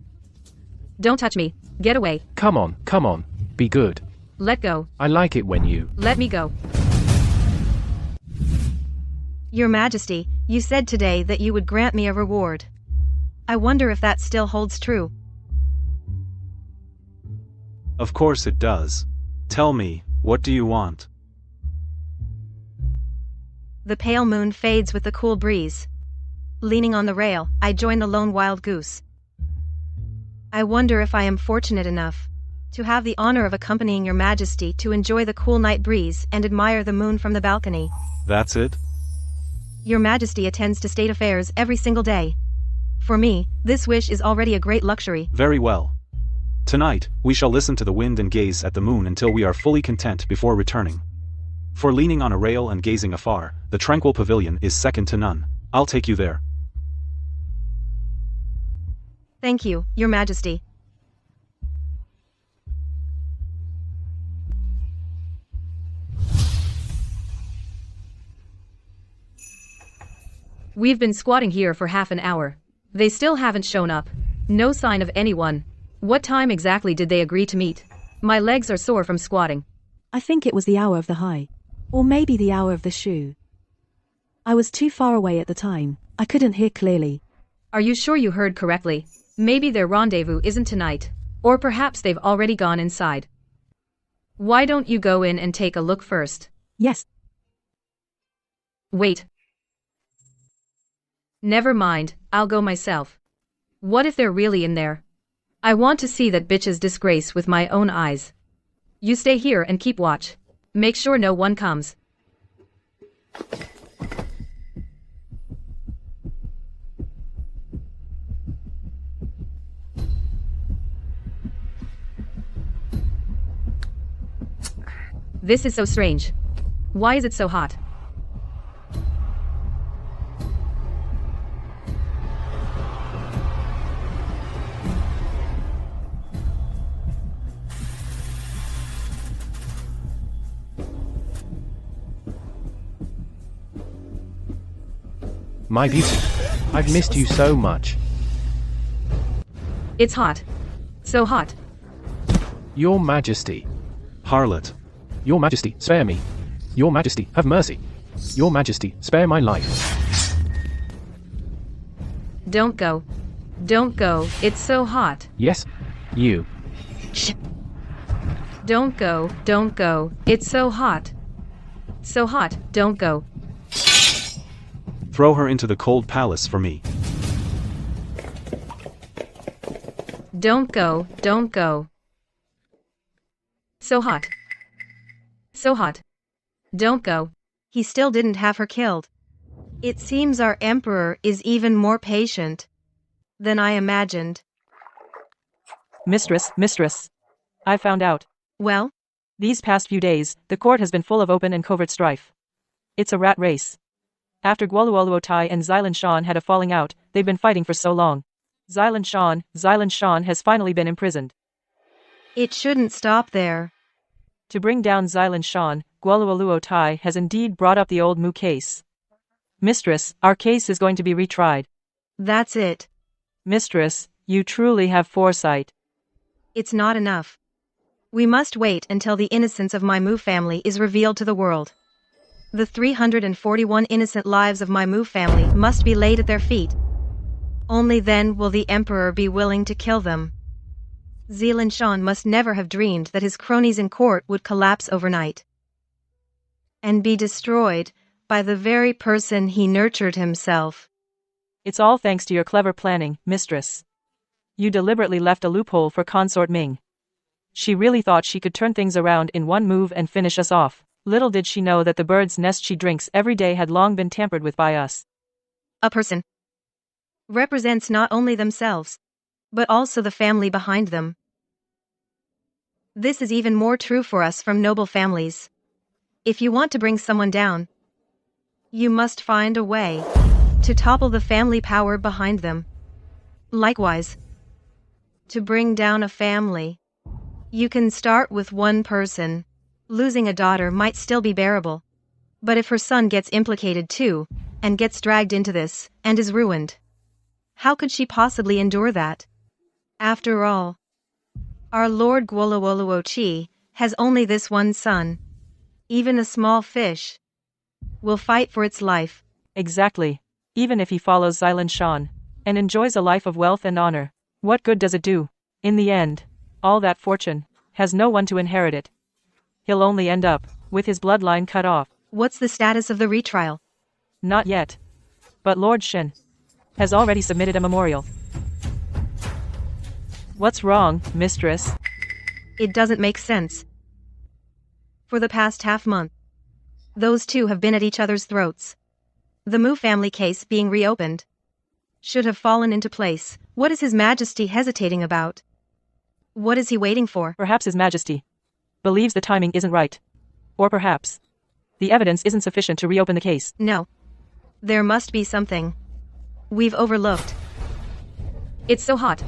Don't touch me. Get away. Come on, come on. Be good. Let go. I like it when you... Let me go. Your Majesty, you said today that you would grant me a reward. I wonder if that still holds true. Of course it does. Tell me, what do you want? The pale moon fades with the cool breeze. Leaning on the rail, I join the lone wild goose. I wonder if I am fortunate enough to have the honor of accompanying Your Majesty to enjoy the cool night breeze and admire the moon from the balcony. That's it? Your Majesty attends to state affairs every single day. For me, this wish is already a great luxury. Very well. Tonight, we shall listen to the wind and gaze at the moon until we are fully content before returning. For leaning on a rail and gazing afar, the Tranquil Pavilion is second to none. I'll take you there. Thank you, Your Majesty. We've been squatting here for half an hour. They still haven't shown up. No sign of anyone. What time exactly did they agree to meet? My legs are sore from squatting. I think it was the hour of the high. Or maybe the hour of the shoe. I was too far away at the time. I couldn't hear clearly. Are you sure you heard correctly? Maybe their rendezvous isn't tonight. Or perhaps they've already gone inside. Why don't you go in and take a look first? Yes. Wait. Never mind, I'll go myself. What if they're really in there? I want to see that bitch's disgrace with my own eyes. You stay here and keep watch. Make sure no one comes. This is so strange. Why is it so hot? My beauty, I've missed you so much. It's hot. So hot. Your Majesty. Harlot. Your Majesty, spare me. Your Majesty, have mercy. Your Majesty, spare my life. Don't go. Don't go, it's so hot. Yes, you. Don't go, don't go, it's so hot. So hot, don't go. Throw her into the cold palace for me. Don't go, don't go. So hot. So hot. Don't go. He still didn't have her killed. It seems our emperor is even more patient than I imagined. Mistress. I found out. Well? These past few days, the court has been full of open and covert strife. It's a rat race. After Gwoluoluotai and Xilan Shan had a falling out, they've been fighting for so long. Xilan Shan has finally been imprisoned. It shouldn't stop there. To bring down Xilan Shan, Gwoluoluotai has indeed brought up the old Mu case. Mistress, our case is going to be retried. That's it. Mistress, you truly have foresight. It's not enough. We must wait until the innocence of my Mu family is revealed to the world. The 341 innocent lives of my Mu family must be laid at their feet. Only then will the Emperor be willing to kill them. Xilan Shan must never have dreamed that his cronies in court would collapse overnight and be destroyed by the very person he nurtured himself. It's all thanks to your clever planning, mistress. You deliberately left a loophole for Consort Ming. She really thought she could turn things around in one move and finish us off. Little did she know that the bird's nest she drinks every day had long been tampered with by us. A person represents not only themselves, but also the family behind them. This is even more true for us from noble families. If you want to bring someone down, you must find a way to topple the family power behind them. Likewise, to bring down a family, you can start with one person. Losing a daughter might still be bearable. But if her son gets implicated too, and gets dragged into this, and is ruined, how could she possibly endure that? After all, our Lord Gwoluoluochi has only this one son. Even a small fish will fight for its life. Exactly. Even if he follows Xilan Shan and enjoys a life of wealth and honor, what good does it do? In the end, all that fortune has no one to inherit it. He'll only end up with his bloodline cut off. What's the status of the retrial? Not yet. But Lord Shin has already submitted a memorial. What's wrong, mistress? It doesn't make sense. For the past half month, those two have been at each other's throats. The Mu family case being reopened should have fallen into place. What is His Majesty hesitating about? What is he waiting for? Perhaps His Majesty believes the timing isn't right. Or perhaps the evidence isn't sufficient to reopen the case. No. There must be something we've overlooked. It's so hot.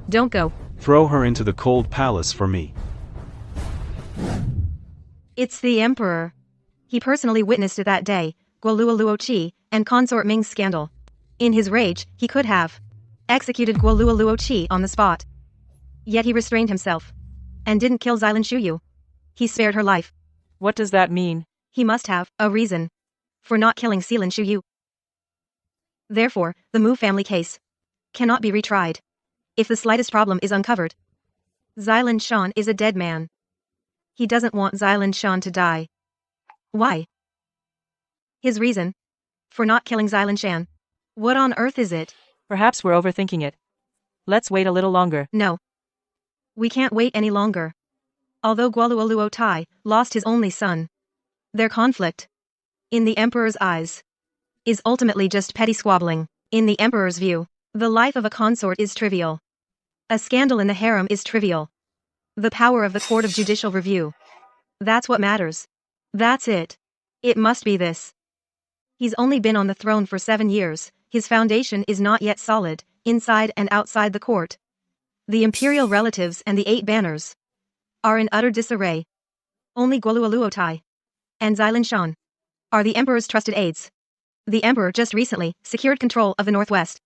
Don't go. Throw her into the cold palace for me. It's the Emperor. He personally witnessed it that day, Gwoluoluochi and Consort Ming's scandal. In his rage, he could have executed Guoluoluo Qi on the spot. Yet he restrained himself and didn't kill Xylan Shuyu. He spared her life. What does that mean? He must have a reason for not killing Xylan Shuyu. Therefore, the Mu family case cannot be retried. If the slightest problem is uncovered, Xylan Shan is a dead man. He doesn't want Xylan Shan to die. Why? His reason for not killing Xylan Shan. What on earth is it? Perhaps we're overthinking it. Let's wait a little longer. No. We can't wait any longer. Although Guoluoluo Tai lost his only son, their conflict, in the Emperor's eyes, is ultimately just petty squabbling. In the Emperor's view, the life of a consort is trivial. A scandal in the harem is trivial. The power of the Court of Judicial Review. That's what matters. That's it. It must be this. He's only been on the throne for 7 years, his foundation is not yet solid, inside and outside the court. The imperial relatives and the 8 banners are in utter disarray. Only Guoluoluo Tai and Xylan Shan are the Emperor's trusted aides. The Emperor just recently secured control of the Northwest.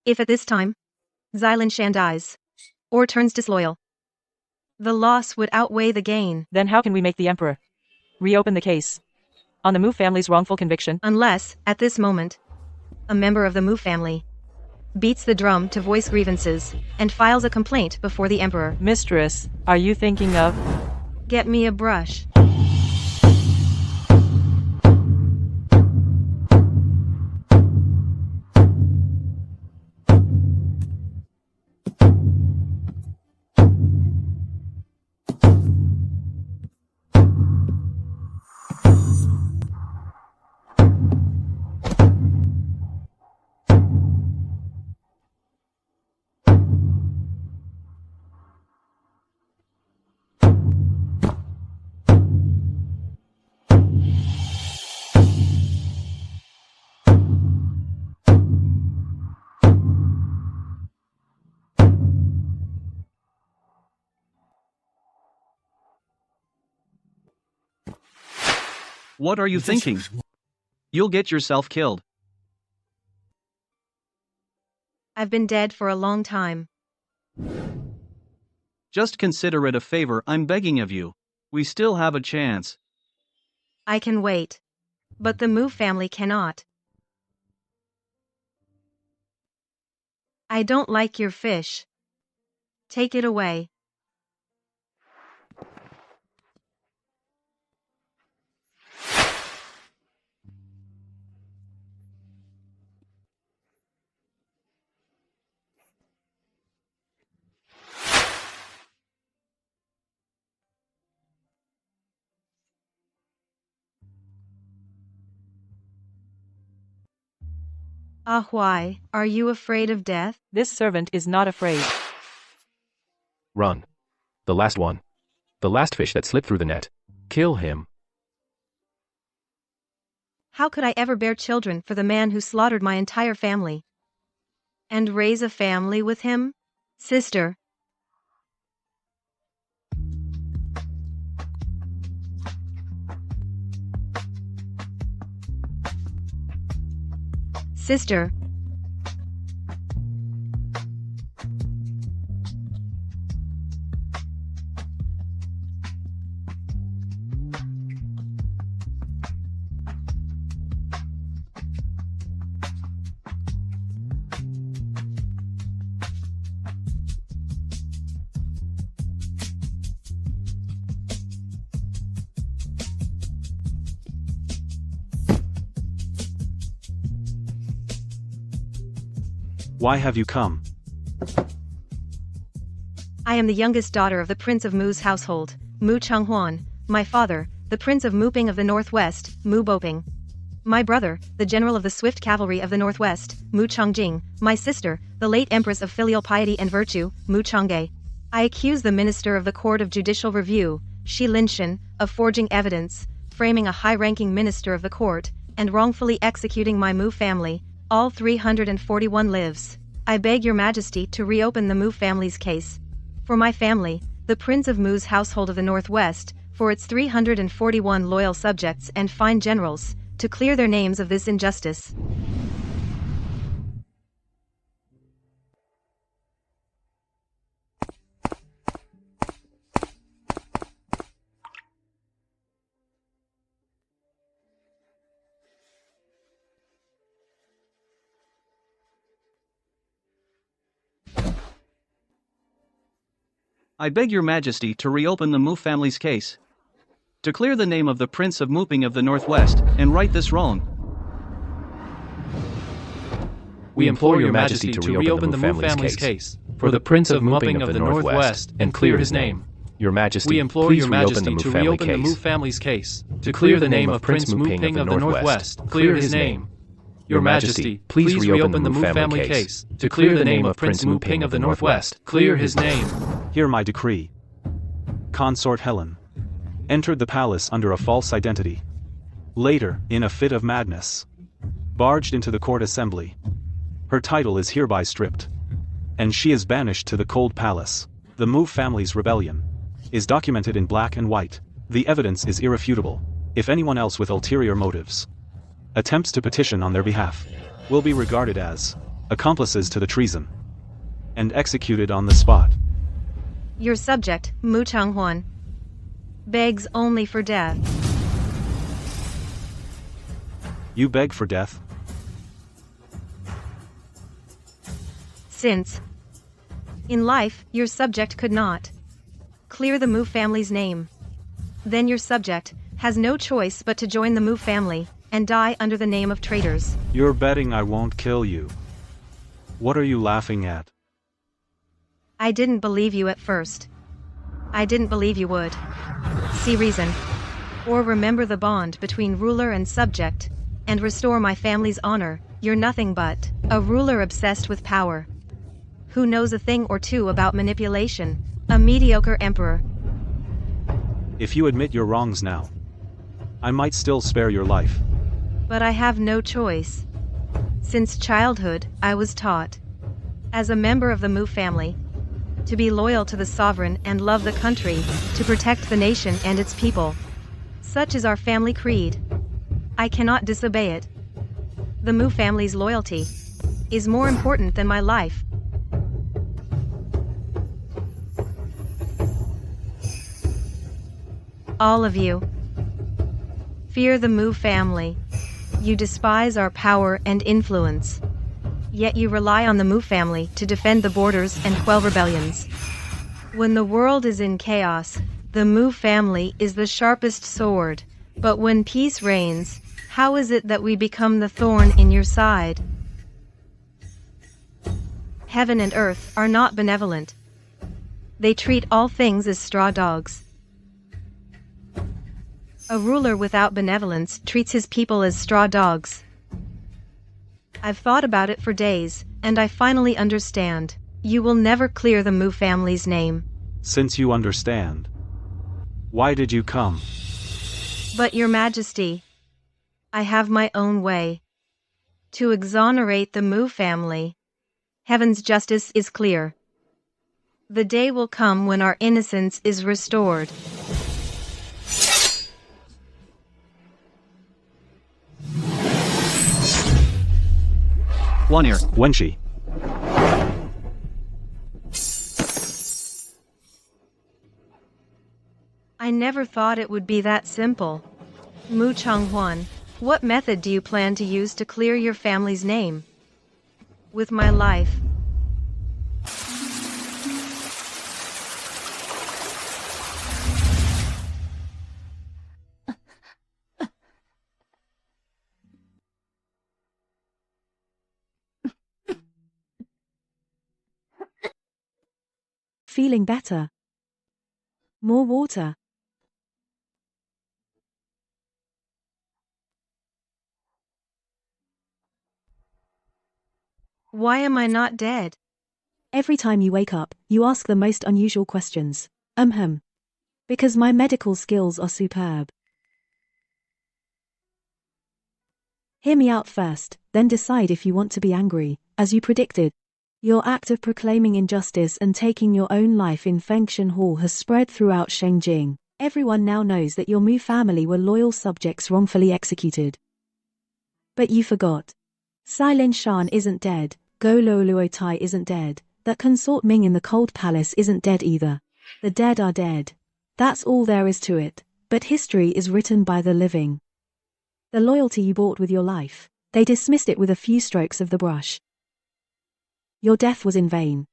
If at this time, Xylan Shan dies, or turns disloyal, the loss would outweigh the gain. Then how can we make the Emperor reopen the case on the Mu family's wrongful conviction? Unless, at this moment, a member of the Mu family beats the drum to voice grievances and files a complaint before the Emperor. Mistress, are you thinking of... Get me a brush. What are you thinking? You'll get yourself killed. I've been dead for a long time. Just consider it a favor I'm begging of you. We still have a chance. I can wait. But the Mu family cannot. I don't like your fish. Take it away. Ah, why, are you afraid of death? This servant is not afraid. Run. The last one. The last fish that slipped through the net. Kill him. How could I ever bear children for the man who slaughtered my entire family? And raise a family with him? Sister. Sister. Why have you come? I am the youngest daughter of the Prince of Mu's household, Mu Changhuan, my father, the Prince of Muping of the Northwest, Mu Boping. My brother, the General of the Swift Cavalry of the Northwest, Mu Changjing, my sister, the late Empress of Filial Piety and Virtue, Mu Changge. I accuse the Minister of the Court of Judicial Review, Shi Linshan, of forging evidence, framing a high-ranking minister of the court, and wrongfully executing my Mu family. All 341 lives. I beg your majesty to reopen the Mu family's case. For my family, the Prince of Mu's household of the Northwest, for its 341 loyal subjects and fine generals, to clear their names of this injustice. I beg your majesty to reopen the Mu family's case. To clear the name of the Prince of Muping of the Northwest, and right this wrong. We implore your majesty to reopen the Mu family's case for the Prince of Muping of the Northwest and clear his name. Your Majesty, We implore please your majesty to reopen the Mu case. family's case to clear the name of Prince Muping of the Northwest. Clear his name. Your Majesty, please reopen the Mu family case to clear the name of Prince Muping of the Northwest. Clear his name. Hear my decree. Consort Helen entered the palace under a false identity. Later, in a fit of madness, barged into the court assembly. Her title is hereby stripped, and she is banished to the cold palace. The Mu family's rebellion is documented in black and white. The evidence is irrefutable. If anyone else with ulterior motives attempts to petition on their behalf, will be regarded as accomplices to the treason and executed on the spot. Your subject, Mu Changhuan, begs only for death. You beg for death? Since, in life, your subject could not clear the Mu family's name, then your subject has no choice but to join the Mu family and die under the name of traitors. You're betting I won't kill you. What are you laughing at? I didn't believe you at first. I didn't believe you would see reason or remember the bond between ruler and subject and restore my family's honor. You're nothing but a ruler obsessed with power, who knows a thing or two about manipulation, a mediocre emperor. If you admit your wrongs now, I might still spare your life. But I have no choice. Since childhood, I was taught, as a member of the Mu family, to be loyal to the sovereign and love the country, to protect the nation and its people. Such is our family creed. I cannot disobey it. The Mu family's loyalty is more important than my life. All of you fear the Mu family. You despise our power and influence. Yet you rely on the Mu family to defend the borders and quell rebellions. When the world is in chaos, the Mu family is the sharpest sword. But when peace reigns, how is it that we become the thorn in your side? Heaven and earth are not benevolent. They treat all things as straw dogs. A ruler without benevolence treats his people as straw dogs. I've thought about it for days, and I finally understand. You will never clear the Mu family's name. Since you understand, why did you come? But your majesty, I have my own way to exonerate the Mu family. Heaven's justice is clear. The day will come when our innocence is restored. One ear. Wenshi. I never thought it would be that simple. Mu Changhuan, what method do you plan to use to clear your family's name? With my life. Feeling better. More water. Why am I not dead? Every time you wake up, you ask the most unusual questions. Because my medical skills are superb. Hear me out first, then decide if you want to be angry, as you predicted. Your act of proclaiming injustice and taking your own life in Fengshan Hall has spread throughout Shengjing. Everyone now knows that your Mu family were loyal subjects wrongfully executed. But you forgot. Silin Shan isn't dead, Go Luoluotai isn't dead, that Consort Ming in the Cold Palace isn't dead either. The dead are dead. That's all there is to it, but history is written by the living. The loyalty you bought with your life, they dismissed it with a few strokes of the brush. Your death was in vain.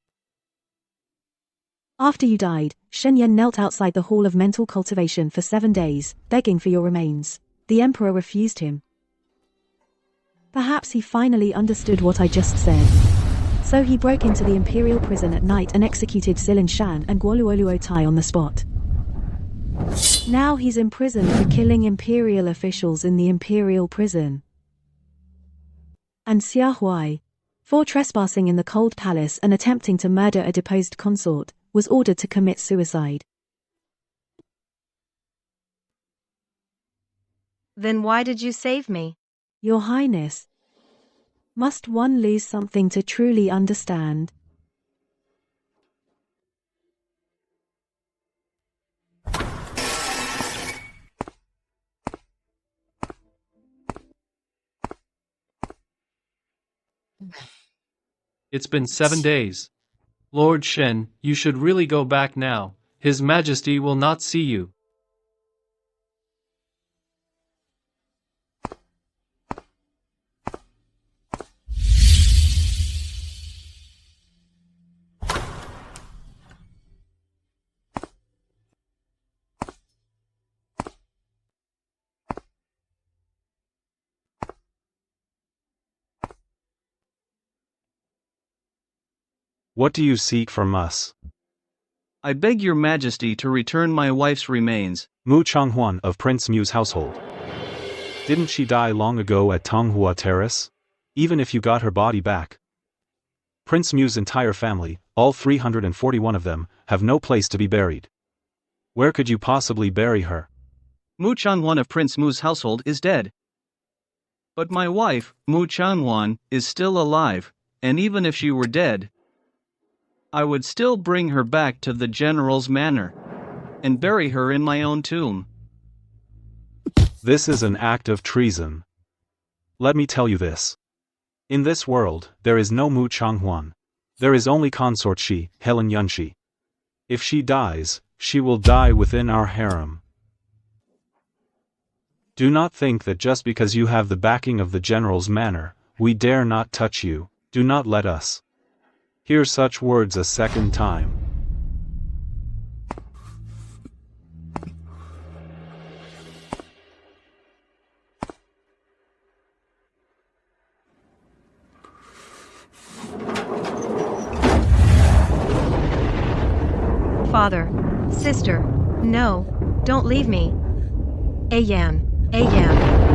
After you died, Shen Yan knelt outside the Hall of Mental Cultivation for 7 days, begging for your remains. The Emperor refused him. Perhaps he finally understood what I just said. So he broke into the imperial prison at night and executed Silin Shan and Guoluoluo Tai on the spot. Now he's imprisoned for killing imperial officials in the imperial prison. And Xia Huai, for trespassing in the cold palace and attempting to murder a deposed consort, was ordered to commit suicide. Then why did you save me? Your Highness, must one lose something to truly understand? It's been 7 days. Lord Shen, you should really go back now. His Majesty will not see you. What do you seek from us? I beg your majesty to return my wife's remains. Mu Changhuan of Prince Mu's household. Didn't she die long ago at Tonghua Terrace? Even if you got her body back. Prince Mu's entire family, all 341 of them, have no place to be buried. Where could you possibly bury her? Mu Changhuan of Prince Mu's household is dead. But my wife, Mu Changhuan, is still alive, and even if she were dead, I would still bring her back to the general's manor and bury her in my own tomb. This is an act of treason. Let me tell you this. In this world, there is no Mu Changhuan. There is only Consort Shi, Helen Yunshi. If she dies, she will die within our harem. Do not think that just because you have the backing of the general's manor, we dare not touch you. Do not let us hear such words a second time. Father, sister, no, don't leave me. Ayan, Ayan.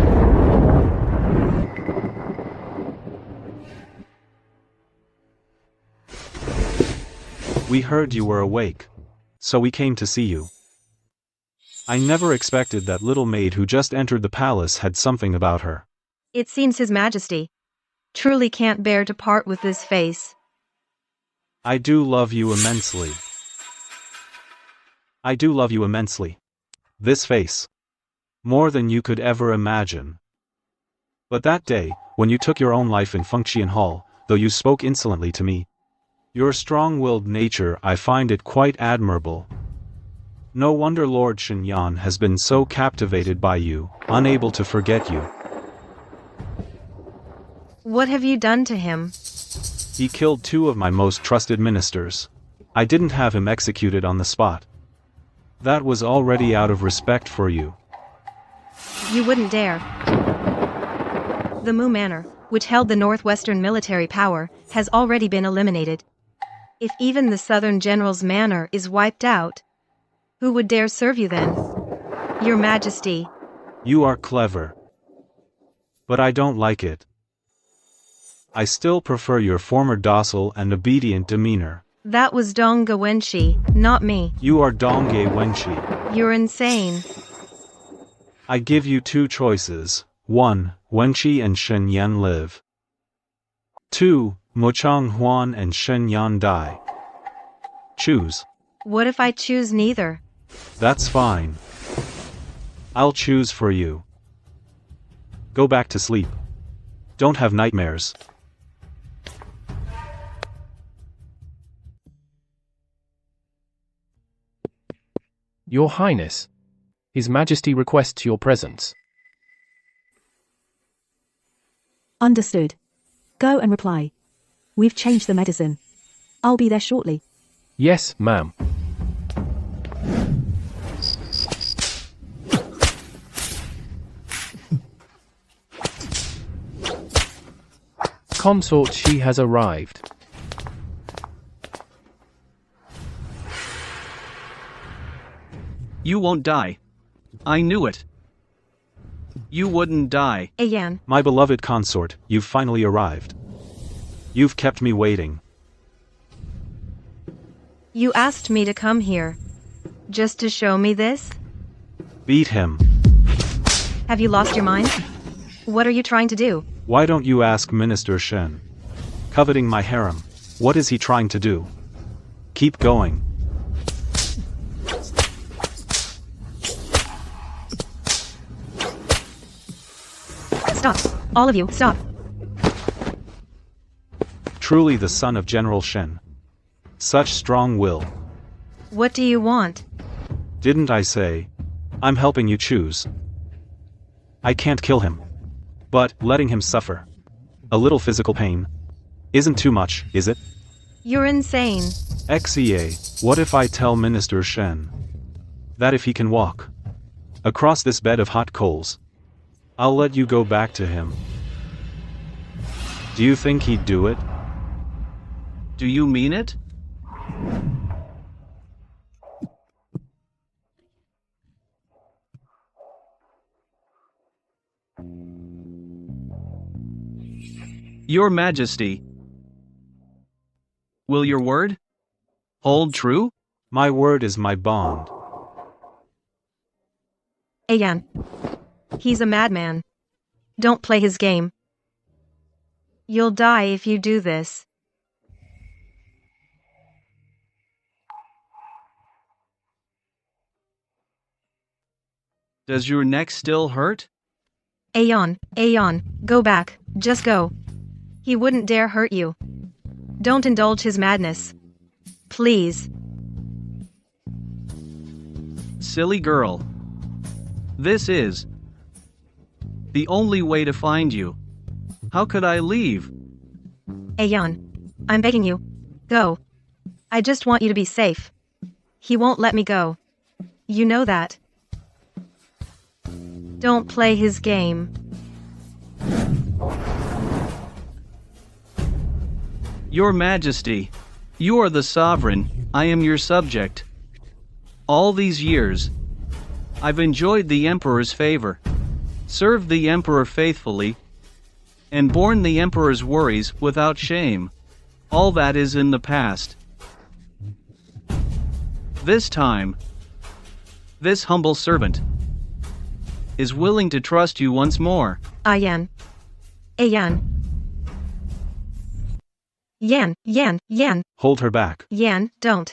We heard you were awake, so we came to see you. I never expected that little maid who just entered the palace had something about her. It seems His Majesty truly can't bear to part with this face. I do love you immensely. I do love you immensely. This face. More than you could ever imagine. But that day, when you took your own life in Fengxian Hall, though you spoke insolently to me, your strong-willed nature, I find it quite admirable. No wonder Lord Shenyan has been so captivated by you, unable to forget you. What have you done to him? He killed 2 of my most trusted ministers. I didn't have him executed on the spot. That was already out of respect for you. You wouldn't dare. The Mu Manor, which held the northwestern military power, has already been eliminated. If even the southern general's manor is wiped out, who would dare serve you then? Your Majesty. You are clever. But I don't like it. I still prefer your former docile and obedient demeanor. That was Dong Wenshi, not me. You are Dongge Wenshi. You're insane. I give you 2 choices. 1. Wenshi and Shen Yan live. 2. Mo Changhuan and Shen Yan die. Choose. What if I choose neither? That's fine. I'll choose for you. Go back to sleep. Don't have nightmares. Your Highness, His Majesty requests your presence. Understood. Go and reply. We've changed the medicine. I'll be there shortly. Yes, ma'am. Consort, she has arrived. You won't die. I knew it. You wouldn't die. Ayan. My beloved consort, you've finally arrived. You've kept me waiting. You asked me to come here. Just to show me this? Beat him. Have you lost your mind? What are you trying to do? Why don't you ask Minister Shen? Coveting my harem. What is he trying to do? Keep going. Stop. All of you, stop. Truly the son of General Shen. Such strong will. What do you want? Didn't I say? I'm helping you choose. I can't kill him. But letting him suffer. A little physical pain. Isn't too much, is it? You're insane. XEA, what if I tell Minister Shen that if he can walk across this bed of hot coals, I'll let you go back to him. Do you think he'd do it? Do you mean it? Your Majesty, will your word hold true? My word is my bond. Ayan. He's a madman. Don't play his game. You'll die if you do this. Does your neck still hurt? Ayan, go back, just go. He wouldn't dare hurt you. Don't indulge his madness. Please. Silly girl. This is the only way to find you. How could I leave? Ayan, I'm begging you. Go. I just want you to be safe. He won't let me go. You know that. Don't play his game. Your Majesty, you are the sovereign, I am your subject. All these years, I've enjoyed the Emperor's favor, served the Emperor faithfully, and borne the Emperor's worries without shame. All that is in the past. This time, this humble servant is willing to trust you once more. Ayan. Yan. Hold her back. Yan, don't.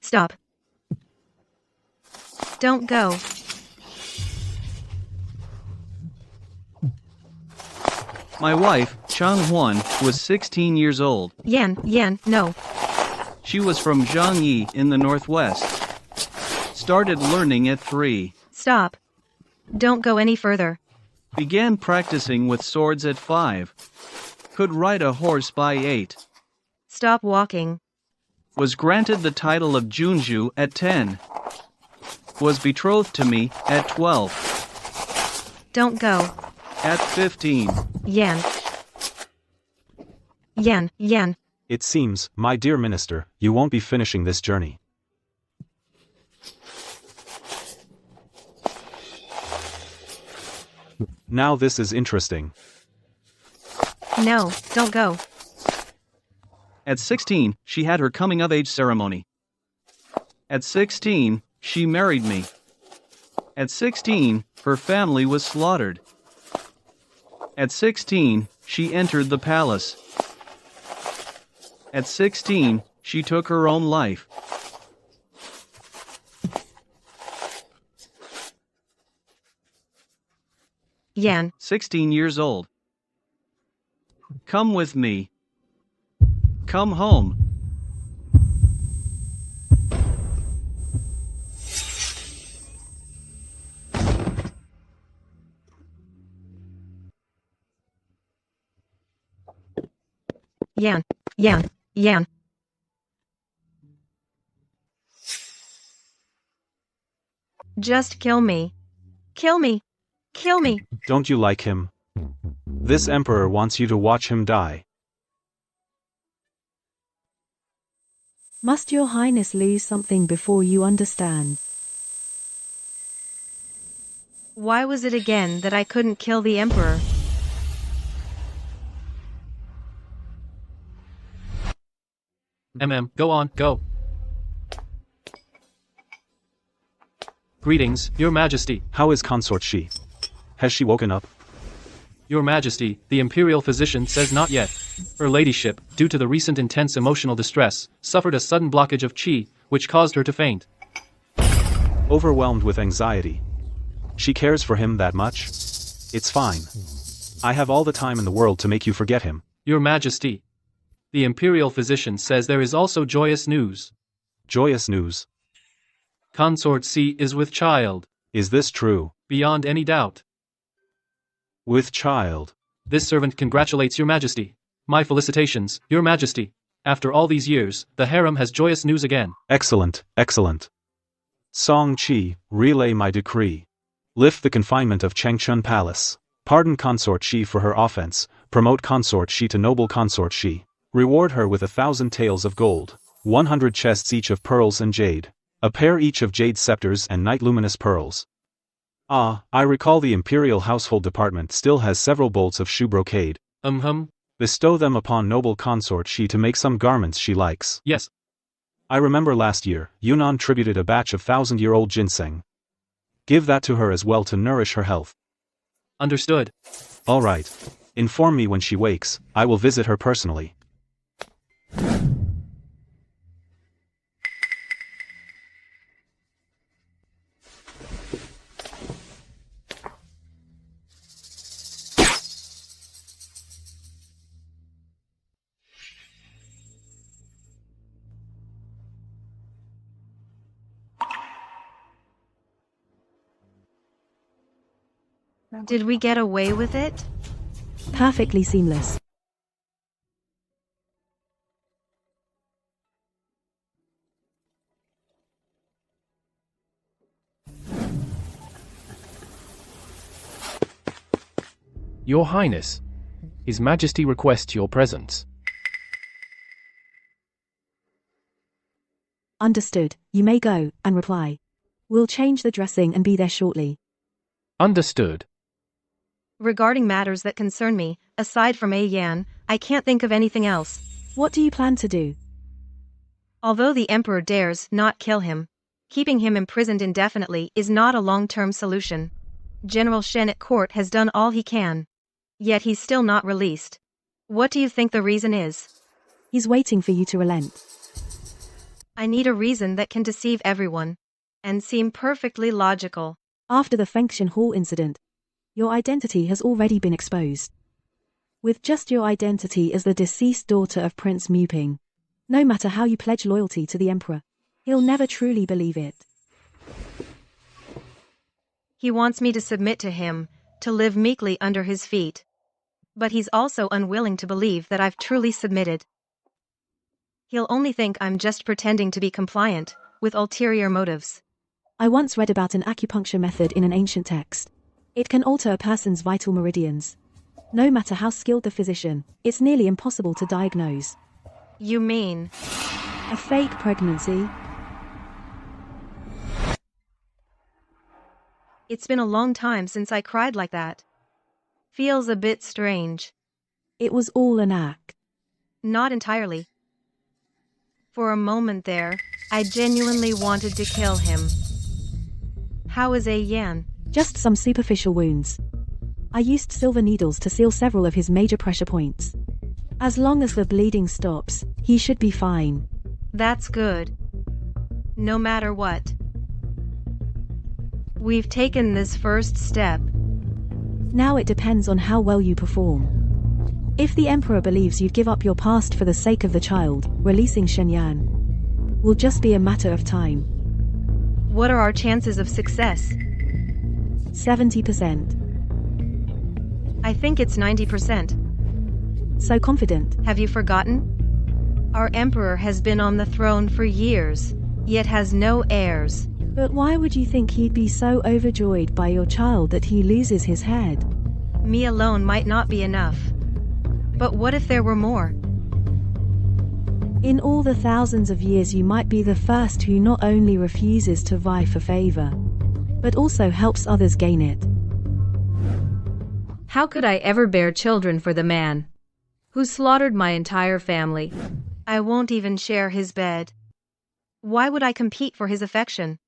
Stop. Don't go. My wife, Chang Huan, was 16 years old. Yan, no. She was from Zhangyi in the northwest. Started learning at 3. Stop. Don't go any further. Began practicing with swords at 5. Could ride a horse by 8. Stop walking. Was granted the title of Junju at 10. Was betrothed to me at 12. Don't go. At 15. Yan. It seems, my dear minister, you won't be finishing this journey. Now this is interesting. No, don't go. At 16, she had her coming-of-age ceremony. At 16, she married me. At 16, her family was slaughtered. At 16, she entered the palace. At 16, she took her own life. Yan. 16 years old. Come with me. Come home. Yan. Just kill me. Kill me! Kill me! Don't you like him? This emperor wants you to watch him die. Must your highness lose something before you understand? Why was it again that I couldn't kill the emperor? Go on, go. Greetings, your majesty. How is Consort she? Has she woken up? Your majesty, the imperial physician says not yet. Her ladyship, due to the recent intense emotional distress, suffered a sudden blockage of qi, which caused her to faint. Overwhelmed with anxiety. She cares for him that much? It's fine. I have all the time in the world to make you forget him. Your majesty. The imperial physician says there is also joyous news. Joyous news. Consort C is with child. Is this true? Beyond any doubt. With child. This servant congratulates your majesty. My felicitations, your majesty. After all these years, the harem has joyous news again. Excellent, excellent. Song Qi, relay my decree. Lift the confinement of Changchun Palace. Pardon Consort Qi for her offense. Promote Consort Qi to noble Consort Qi. Reward her with 1,000 taels of gold. 100 chests each of pearls and jade. A pair each of jade scepters and night luminous pearls. Ah, I recall the imperial household department still has several bolts of shoe brocade. Bestow them upon noble Consort Qi to make some garments she likes. Yes. I remember last year, Yunnan tributed a batch of 1,000-year-old ginseng. Give that to her as well to nourish her health. Understood. All right. Inform me when she wakes, I will visit her personally. Did we get away with it? Perfectly seamless. Your Highness. His Majesty requests your presence. Understood, you may go, and reply. We'll change the dressing and be there shortly. Understood. Regarding matters that concern me, aside from Yan, I can't think of anything else. What do you plan to do? Although the emperor dares not kill him, keeping him imprisoned indefinitely is not a long-term solution. General Shen at court has done all he can. Yet he's still not released. What do you think the reason is? He's waiting for you to relent. I need a reason that can deceive everyone. And seem perfectly logical. After the Fengxian Hall incident, your identity has already been exposed. With just your identity as the deceased daughter of Prince Muping, no matter how you pledge loyalty to the Emperor, he'll never truly believe it. He wants me to submit to him, to live meekly under his feet. But he's also unwilling to believe that I've truly submitted. He'll only think I'm just pretending to be compliant, with ulterior motives. I once read about an acupuncture method in an ancient text. It can alter a person's vital meridians. No matter how skilled the physician, it's nearly impossible to diagnose. You mean? A fake pregnancy? It's been a long time since I cried like that. Feels a bit strange. It was all an act. Not entirely. For a moment there, I genuinely wanted to kill him. How is Yan? Just some superficial wounds. I used silver needles to seal several of his major pressure points. As long as the bleeding stops, he should be fine. That's good. No matter what. We've taken this first step. Now it depends on how well you perform. If the Emperor believes you'd give up your past for the sake of the child, releasing Shenyan will just be a matter of time. What are our chances of success? 70%. I think it's 90%. So confident. Have you forgotten? Our emperor has been on the throne for years, yet has no heirs. But why would you think he'd be so overjoyed by your child that he loses his head? Me alone might not be enough. But what if there were more? In all the thousands of years you might be the first who not only refuses to vie for favor, but also helps others gain it. How could I ever bear children for the man who slaughtered my entire family? I won't even share his bed. Why would I compete for his affection?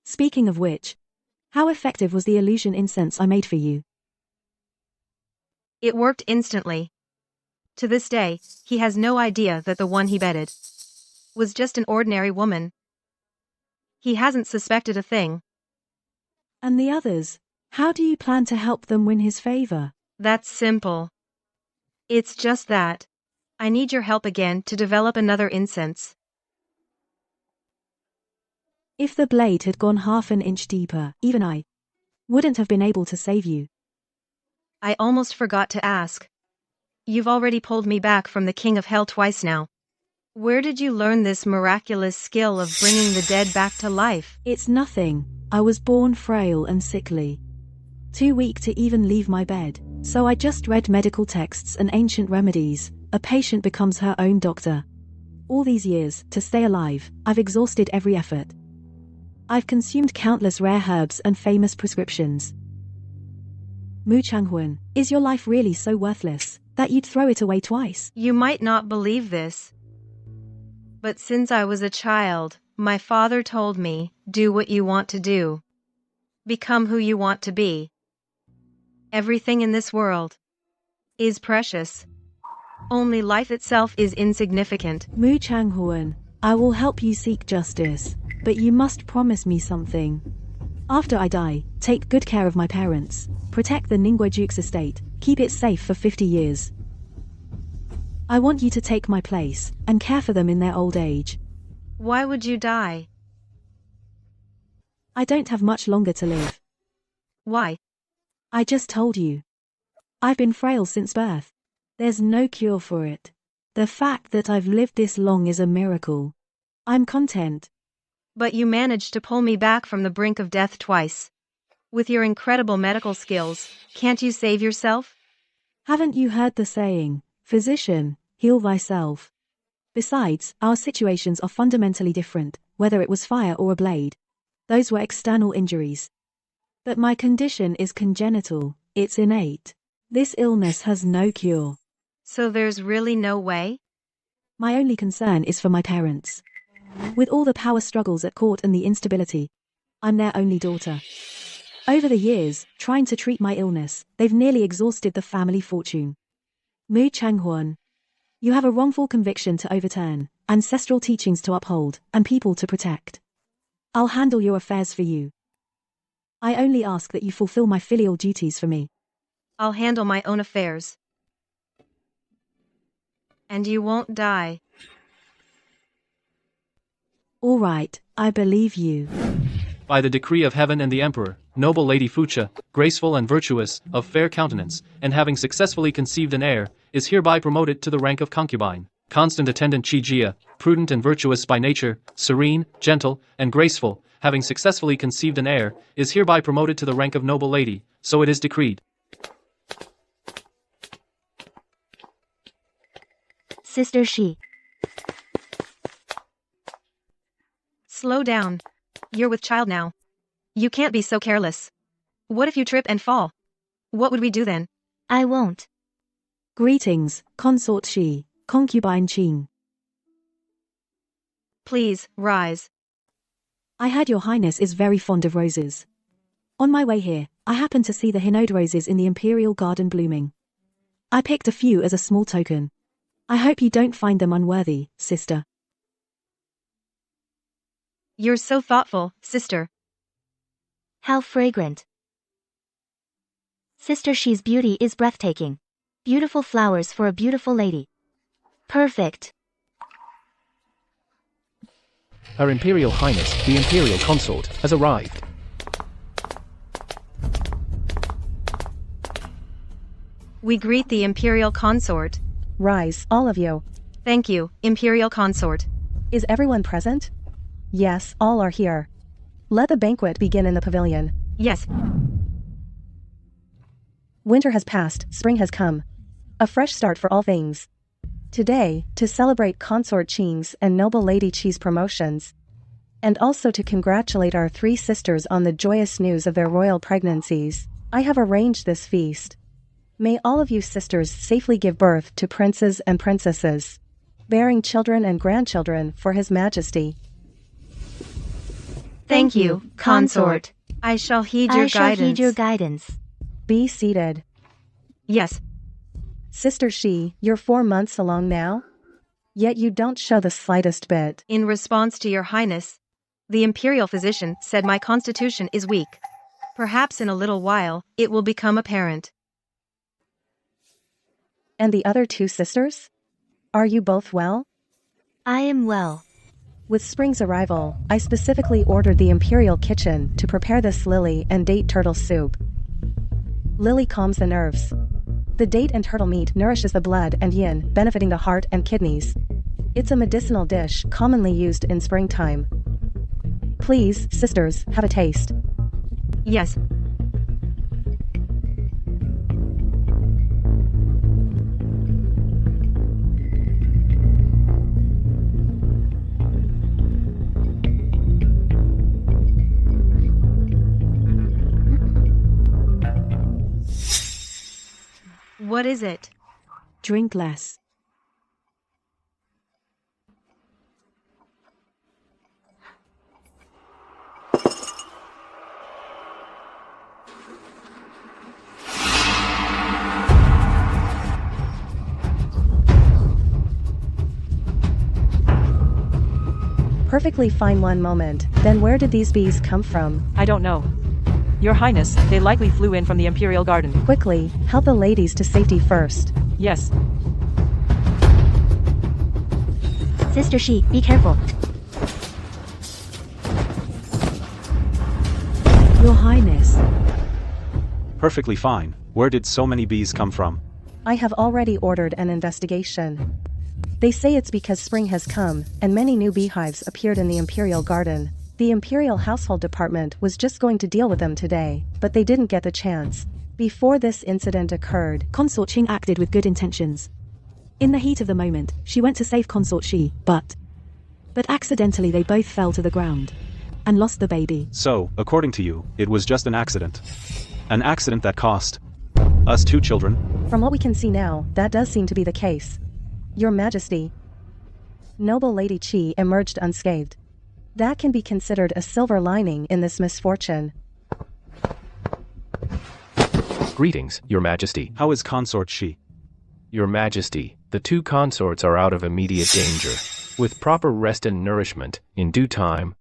Speaking of which, how effective was the illusion incense I made for you? It worked instantly. To this day, he has no idea that the one he bedded was just an ordinary woman. He hasn't suspected a thing. And the others, how do you plan to help them win his favor? That's simple. It's just that I need your help again to develop another incense. If the blade had gone half an inch deeper, even I wouldn't have been able to save you. I almost forgot to ask. You've already pulled me back from the King of Hell twice now. Where did you learn this miraculous skill of bringing the dead back to life? It's nothing. I was born frail and sickly, too weak to even leave my bed, so I just read medical texts and ancient remedies. A patient becomes her own doctor. All these years, to stay alive, I've exhausted every effort. I've consumed countless rare herbs and famous prescriptions. Mu Changhuan, is your life really so worthless that you'd throw it away twice? You might not believe this, but since I was a child, my father told me, do what you want to do. Become who you want to be. Everything in this world is precious. Only life itself is insignificant. Mu Changhuan, I will help you seek justice, but you must promise me something. After I die, take good care of my parents, protect the Ningguo Duke's estate, keep it safe for 50 years. I want you to take my place, and care for them in their old age. Why would you die? I don't have much longer to live. Why? I just told you. I've been frail since birth. There's no cure for it. The fact that I've lived this long is a miracle. I'm content. But you managed to pull me back from the brink of death twice. With your incredible medical skills, can't you save yourself? Haven't you heard the saying, physician, heal thyself? Besides, our situations are fundamentally different, whether it was fire or a blade. Those were external injuries. But my condition is congenital, it's innate. This illness has no cure. So there's really no way? My only concern is for my parents. With all the power struggles at court and the instability, I'm their only daughter. Over the years, trying to treat my illness, they've nearly exhausted the family fortune. Mu Changhuan, you have a wrongful conviction to overturn, ancestral teachings to uphold, and people to protect. I'll handle your affairs for you. I only ask that you fulfill my filial duties for me. I'll handle my own affairs. And you won't die. All right, I believe you. By the decree of heaven and the emperor, noble Lady Fucha, graceful and virtuous, of fair countenance, and having successfully conceived an heir, is hereby promoted to the rank of concubine. Constant attendant Qi Jia, prudent and virtuous by nature, serene, gentle, and graceful, having successfully conceived an heir, is hereby promoted to the rank of noble lady, so it is decreed. Sister Shi. Slow down. You're with child now. You can't be so careless. What if you trip and fall? What would we do then? I won't. Greetings, Consort Shi, concubine Qing. Please, rise. I heard your highness is very fond of roses. On my way here, I happened to see the Hinode roses in the imperial garden blooming. I picked a few as a small token. I hope you don't find them unworthy, sister. You're so thoughtful, sister. How fragrant. Sister Shi's beauty is breathtaking. Beautiful flowers for a beautiful lady. Perfect. Her Imperial Highness, the Imperial Consort, has arrived. We greet the Imperial Consort. Rise, all of you. Thank you, Imperial Consort. Is everyone present? Yes, all are here. Let the banquet begin in the pavilion. Yes. Winter has passed, spring has come. A fresh start for all things. Today, to celebrate Consort Qing's and Noble Lady Qi's promotions, and also to congratulate our 3 sisters on the joyous news of their royal pregnancies, I have arranged this feast. May all of you sisters safely give birth to princes and princesses, bearing children and grandchildren for His Majesty. Thank you, Consort. I shall heed your guidance. Be seated. Yes. Sister Shi, you're 4 months along now? Yet you don't show the slightest bit. In response to your highness, the imperial physician said my constitution is weak. Perhaps in a little while, it will become apparent. And the other 2 sisters? Are you both well? I am well. With spring's arrival, I specifically ordered the imperial kitchen to prepare this lily and date turtle soup. Lily calms the nerves. The date and turtle meat nourishes the blood and yin, benefiting the heart and kidneys. It's a medicinal dish commonly used in springtime. Please, sisters, have a taste. Yes. What is it? Drink less. Perfectly fine one moment, then where did these bees come from? I don't know. Your Highness, they likely flew in from the Imperial Garden. Quickly, help the ladies to safety first. Yes. Sister Shi, be careful. Your Highness. Perfectly fine. Where did so many bees come from? I have already ordered an investigation. They say it's because spring has come, and many new beehives appeared in the Imperial Garden. The Imperial Household Department was just going to deal with them today, but they didn't get the chance. Before this incident occurred, Consort Qing acted with good intentions. In the heat of the moment, she went to save Consort Shi, but accidentally they both fell to the ground and lost the baby. So, according to you, it was just an accident. An accident that cost us 2 children? From what we can see now, that does seem to be the case. Your Majesty, Noble Lady Qi emerged unscathed. That can be considered a silver lining in this misfortune. Greetings, Your Majesty. How is Consort Shi? Your Majesty, the 2 consorts are out of immediate danger. With proper rest and nourishment, in due time,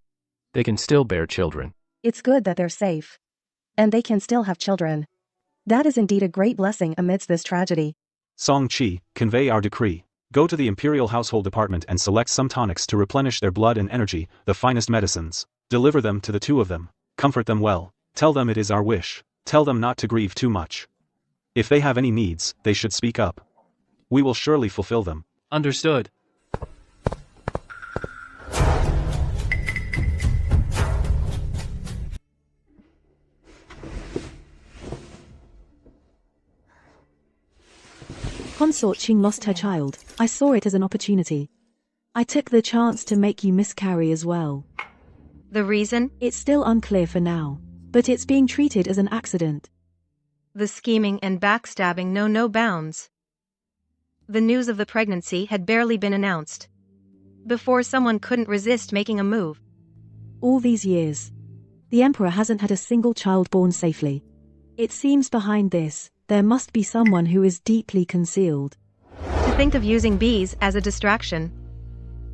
they can still bear children. It's good that they're safe. And they can still have children. That is indeed a great blessing amidst this tragedy. Song Qi, convey our decree. Go to the Imperial Household Department and select some tonics to replenish their blood and energy, the finest medicines. Deliver them to the 2 of them. Comfort them well. Tell them it is our wish. Tell them not to grieve too much. If they have any needs, they should speak up. We will surely fulfill them. Understood. Consort Qing lost her child. I saw it as an opportunity. I took the chance to make you miscarry as well. The reason? It's still unclear for now, but it's being treated as an accident. The scheming and backstabbing know no bounds. The news of the pregnancy had barely been announced. Before someone couldn't resist making a move. All these years, the Emperor hasn't had a single child born safely. It seems behind this, there must be someone who is deeply concealed. To think of using bees as a distraction.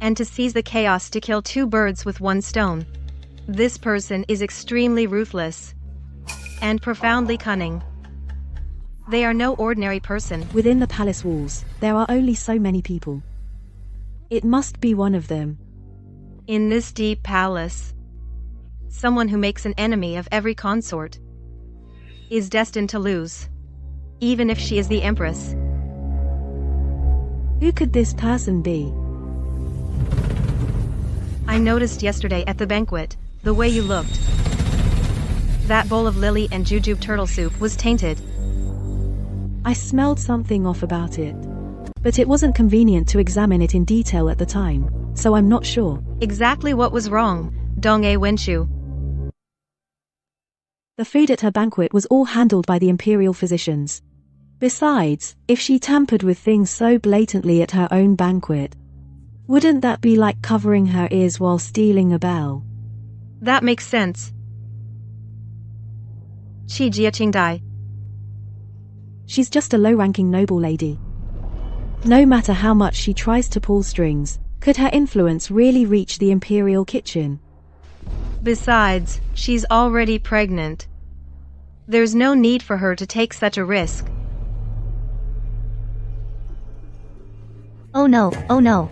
And to seize the chaos to kill 2 birds with 1 stone. This person is extremely ruthless. And profoundly cunning. They are no ordinary person. Within the palace walls, there are only so many people. It must be one of them. In this deep palace, someone who makes an enemy of every consort is destined to lose. Even if she is the Empress. Who could this person be? I noticed yesterday at the banquet, The way you looked. That bowl of lily and jujube turtle soup was tainted. I smelled something off about it. But it wasn't convenient to examine it in detail at the time, so I'm not sure. Exactly what was wrong, Dong-A Wenshu. The food at her banquet was all handled by the imperial physicians. Besides, if she tampered with things so blatantly at her own banquet, wouldn't that be like covering her ears while stealing a bell? That makes sense. Qi Jiaqingdai. She's just a low-ranking noble lady. No matter how much she tries to pull strings, could her influence really reach the imperial kitchen? Besides, she's already pregnant. There's no need for her to take such a risk. Oh no, oh no.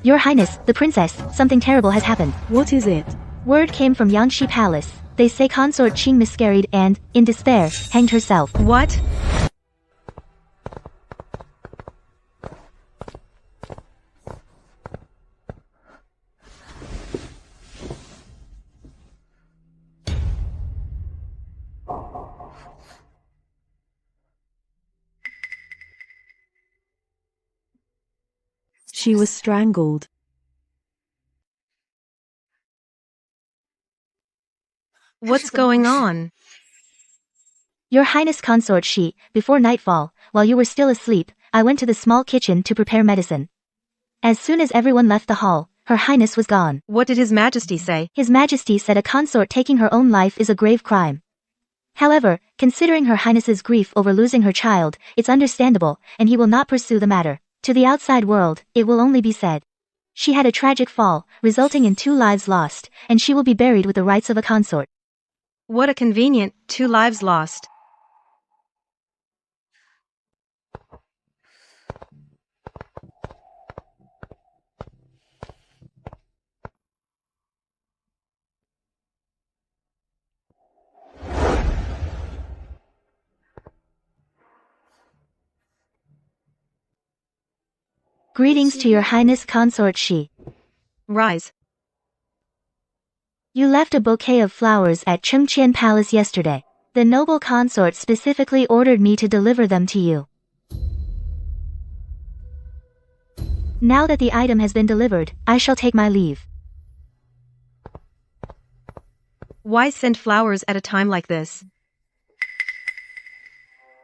Your Highness, the princess, something terrible has happened. What is it? Word came from Yangshi Palace. They say Consort Qing miscarried and, in despair, hanged herself. What? She was strangled. What's going on? Your Highness Consort Shi, before nightfall, while you were still asleep, I went to the small kitchen to prepare medicine. As soon as everyone left the hall, Her Highness was gone. What did His Majesty say? His Majesty said a consort taking her own life is a grave crime. However, considering Her Highness's grief over losing her child, it's understandable, and he will not pursue the matter. To the outside world, it will only be said. She had a tragic fall, resulting in 2 lives lost, and she will be buried with the rights of a consort. What a convenient 2 lives lost. Greetings to Your Highness Consort Shi. Rise. You left a bouquet of flowers at Chengqian Palace yesterday. The noble consort specifically ordered me to deliver them to you. Now that the item has been delivered, I shall take my leave. Why send flowers at a time like this?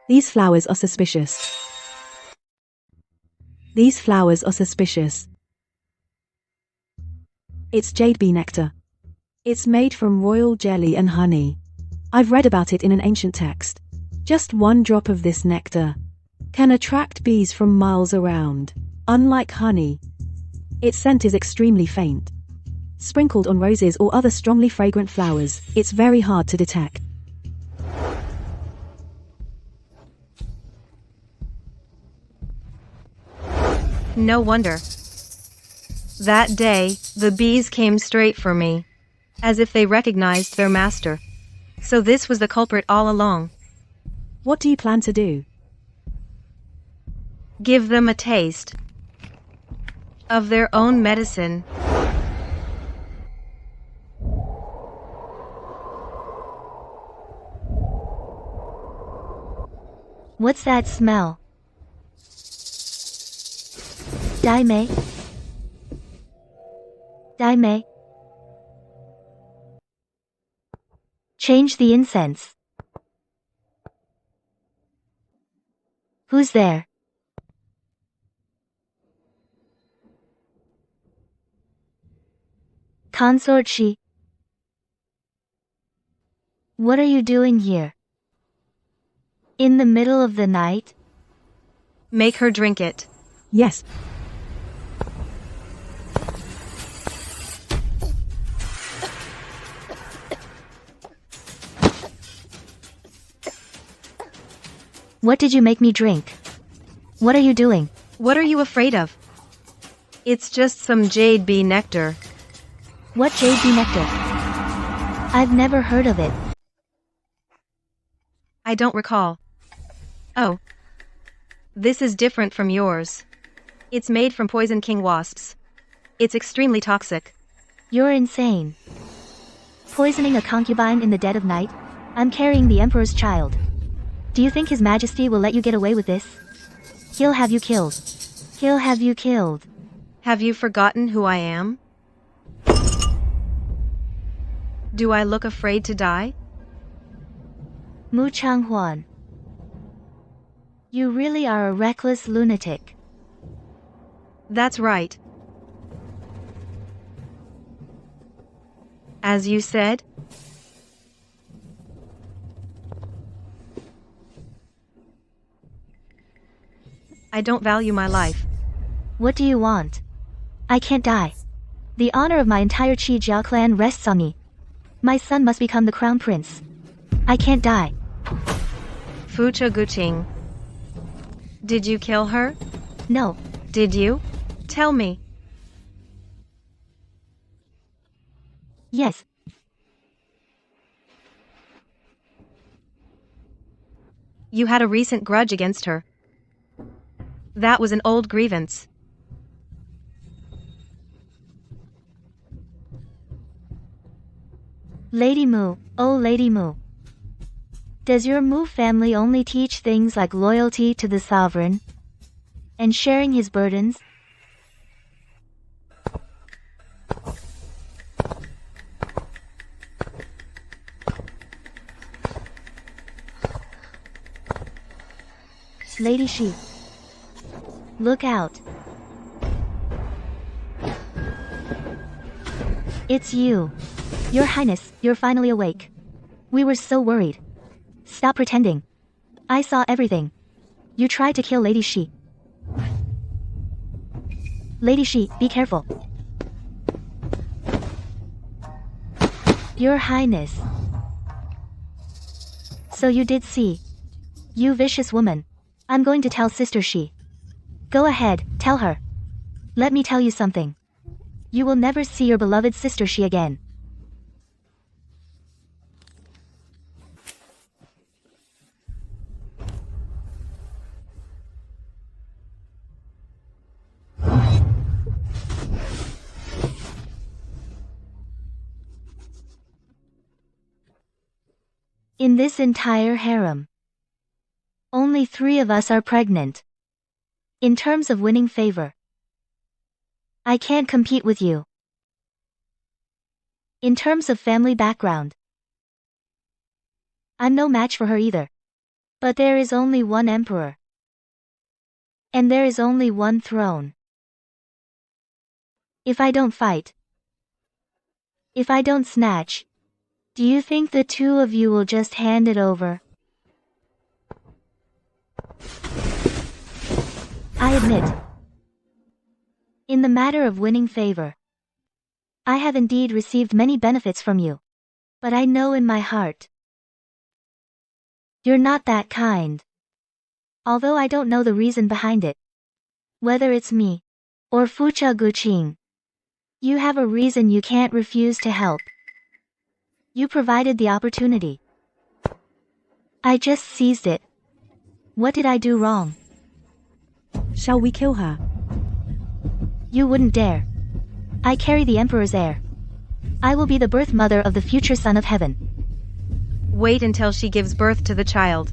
These flowers are suspicious. These flowers are suspicious. It's jade bee nectar. It's made from royal jelly and honey. I've read about it in an ancient text. Just 1 drop of this nectar can attract bees from miles around. Unlike honey, its scent is extremely faint. Sprinkled on roses or other strongly fragrant flowers, it's very hard to detect. No wonder. That day, the bees came straight for me, as if they recognized their master. So this was the culprit all along. What do you plan to do? Give them a taste of their own medicine. What's that smell? Daimei? Daimei? Change the incense. Who's there? Consort Shi. What are you doing here? In the middle of the night? Make her drink it. Yes. What did you make me drink? What are you doing? What are you afraid of? It's just some jade bee nectar. What jade bee nectar? I've never heard of it. I don't recall. Oh. This is different from yours. It's made from poison king wasps. It's extremely toxic. You're insane. poisoning a concubine in the dead of night? I'm carrying the Emperor's child. Do you think His Majesty will let you get away with this? He'll have you killed. He'll have you killed. Have you forgotten who I am? Do I look afraid to die? Mu Changhuan. You really are a reckless lunatic. That's right. As you said? I don't value my life. What do you want? I can't die. The honor of my entire Qi Jiao clan rests on me. My son must become the crown prince. I can't die. Fucha Guqing. Did you kill her? No. Did you? Tell me. Yes. You had a recent grudge against her. That was an old grievance. Lady Mu, oh Lady Mu. Does your Mu family only teach things like loyalty to the sovereign and sharing his burdens? Lady Shi. Look out. It's you. Your Highness, you're finally awake. We were so worried. Stop pretending. I saw everything. You tried to kill Lady Shi. Lady Shi, be careful. Your Highness. So you did see. You vicious woman. I'm going to tell Sister Shi. Go ahead, tell her. Let me tell you something. You will never see your beloved Sister Shi again. In this entire harem, only 3 of us are pregnant. In terms of winning favor, I can't compete with you. In terms of family background, I'm no match for her either. But there is only one emperor. And there is only one throne. If I don't fight, if I don't snatch, do you think the 2 of you will just hand it over? I admit, in the matter of winning favor, I have indeed received many benefits from you. But I know in my heart, you're not that kind. Although I don't know the reason behind it. Whether it's me, or Fucha Guqing, you have a reason you can't refuse to help. You provided the opportunity. I just seized it. What did I do wrong? Shall we kill her? You wouldn't dare. I carry the Emperor's heir. I will be the birth mother of the future son of heaven. Wait until she gives birth to the child.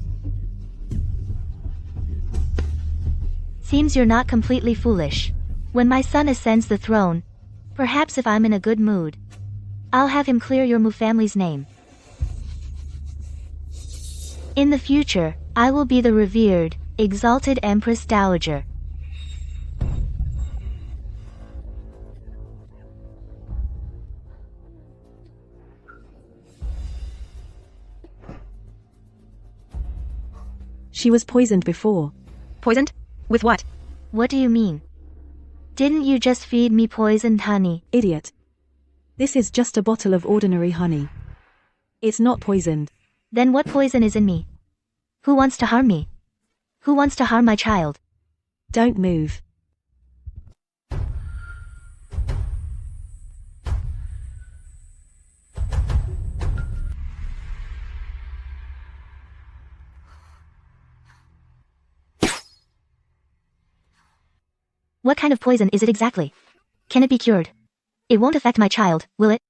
Seems you're not completely foolish. When my son ascends the throne, perhaps if I'm in a good mood, I'll have him clear your Mu family's name. In the future, I will be the revered, exalted Empress Dowager. She was poisoned before. Poisoned? With what? What do you mean? Didn't you just feed me poisoned honey? Idiot. This is just a bottle of ordinary honey. It's not poisoned. Then what poison is in me? Who wants to harm me? Who wants to harm my child? Don't move. What kind of poison is it exactly? Can it be cured? It won't affect my child, will it?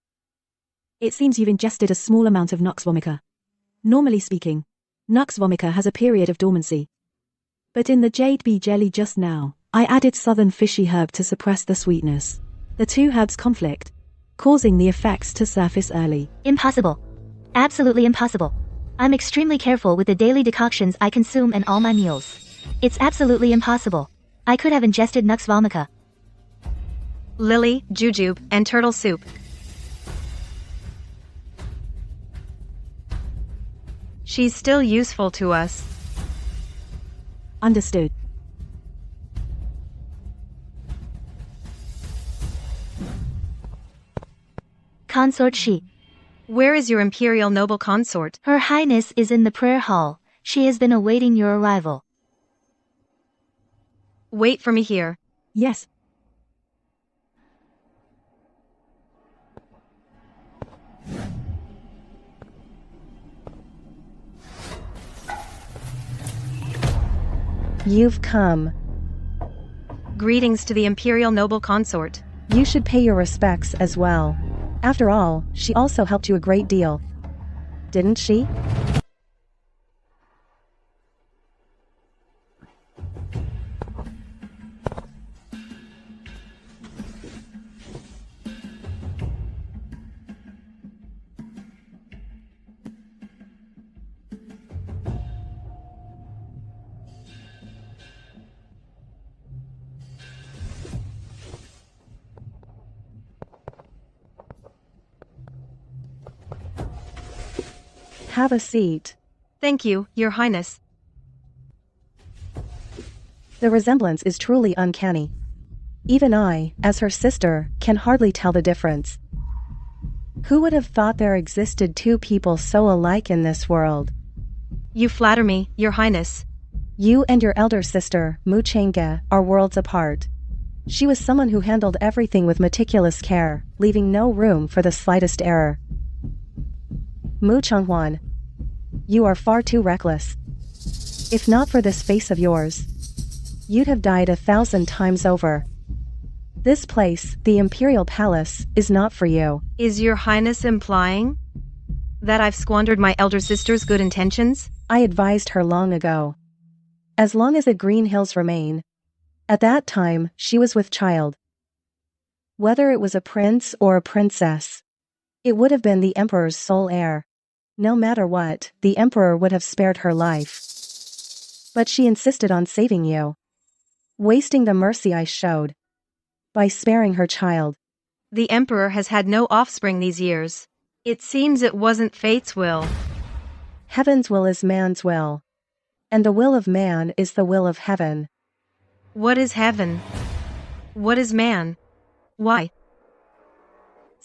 It seems you've ingested a small amount of Nux vomica. Normally speaking, Nux vomica has a period of dormancy. But in the jade bee jelly just now, I added southern fishy herb to suppress the sweetness. The two herbs conflict, causing the effects to surface early. Impossible. Absolutely impossible. I'm extremely careful with the daily decoctions I consume and all my meals. It's absolutely impossible. I could have ingested Nux vomica. Lily, jujube, and turtle soup. She's still useful to us. Understood. Consort she. Where is your imperial noble consort? Her Highness is in the prayer hall. She has been awaiting your arrival. Wait for me here. Yes. You've come. Greetings to the imperial noble consort. You should pay your respects as well. After all, she also helped you a great deal. Didn't she? Have a seat. Thank you, Your Highness. The resemblance is truly uncanny. Even I, as her sister, can hardly tell the difference. Who would have thought there existed two people so alike in this world? You flatter me, Your Highness. You and your elder sister, Mu Changge, are worlds apart. She was someone who handled everything with meticulous care, leaving no room for the slightest error. Mu Changhuan, you are far too reckless. If not for this face of yours, you'd have died 1,000 times over. This place, the Imperial Palace, is not for you. Is Your Highness implying that I've squandered my elder sister's good intentions? I advised her long ago. As long as the Green Hills remain, at that time she was with child. Whether it was a prince or a princess, it would have been the Emperor's sole heir. No matter what, the Emperor would have spared her life. But she insisted on saving you, wasting the mercy I showed by sparing her child. The Emperor has had no offspring these years. It seems it wasn't fate's will. Heaven's will is man's will, and the will of man is the will of heaven. What is heaven? What is man? Why?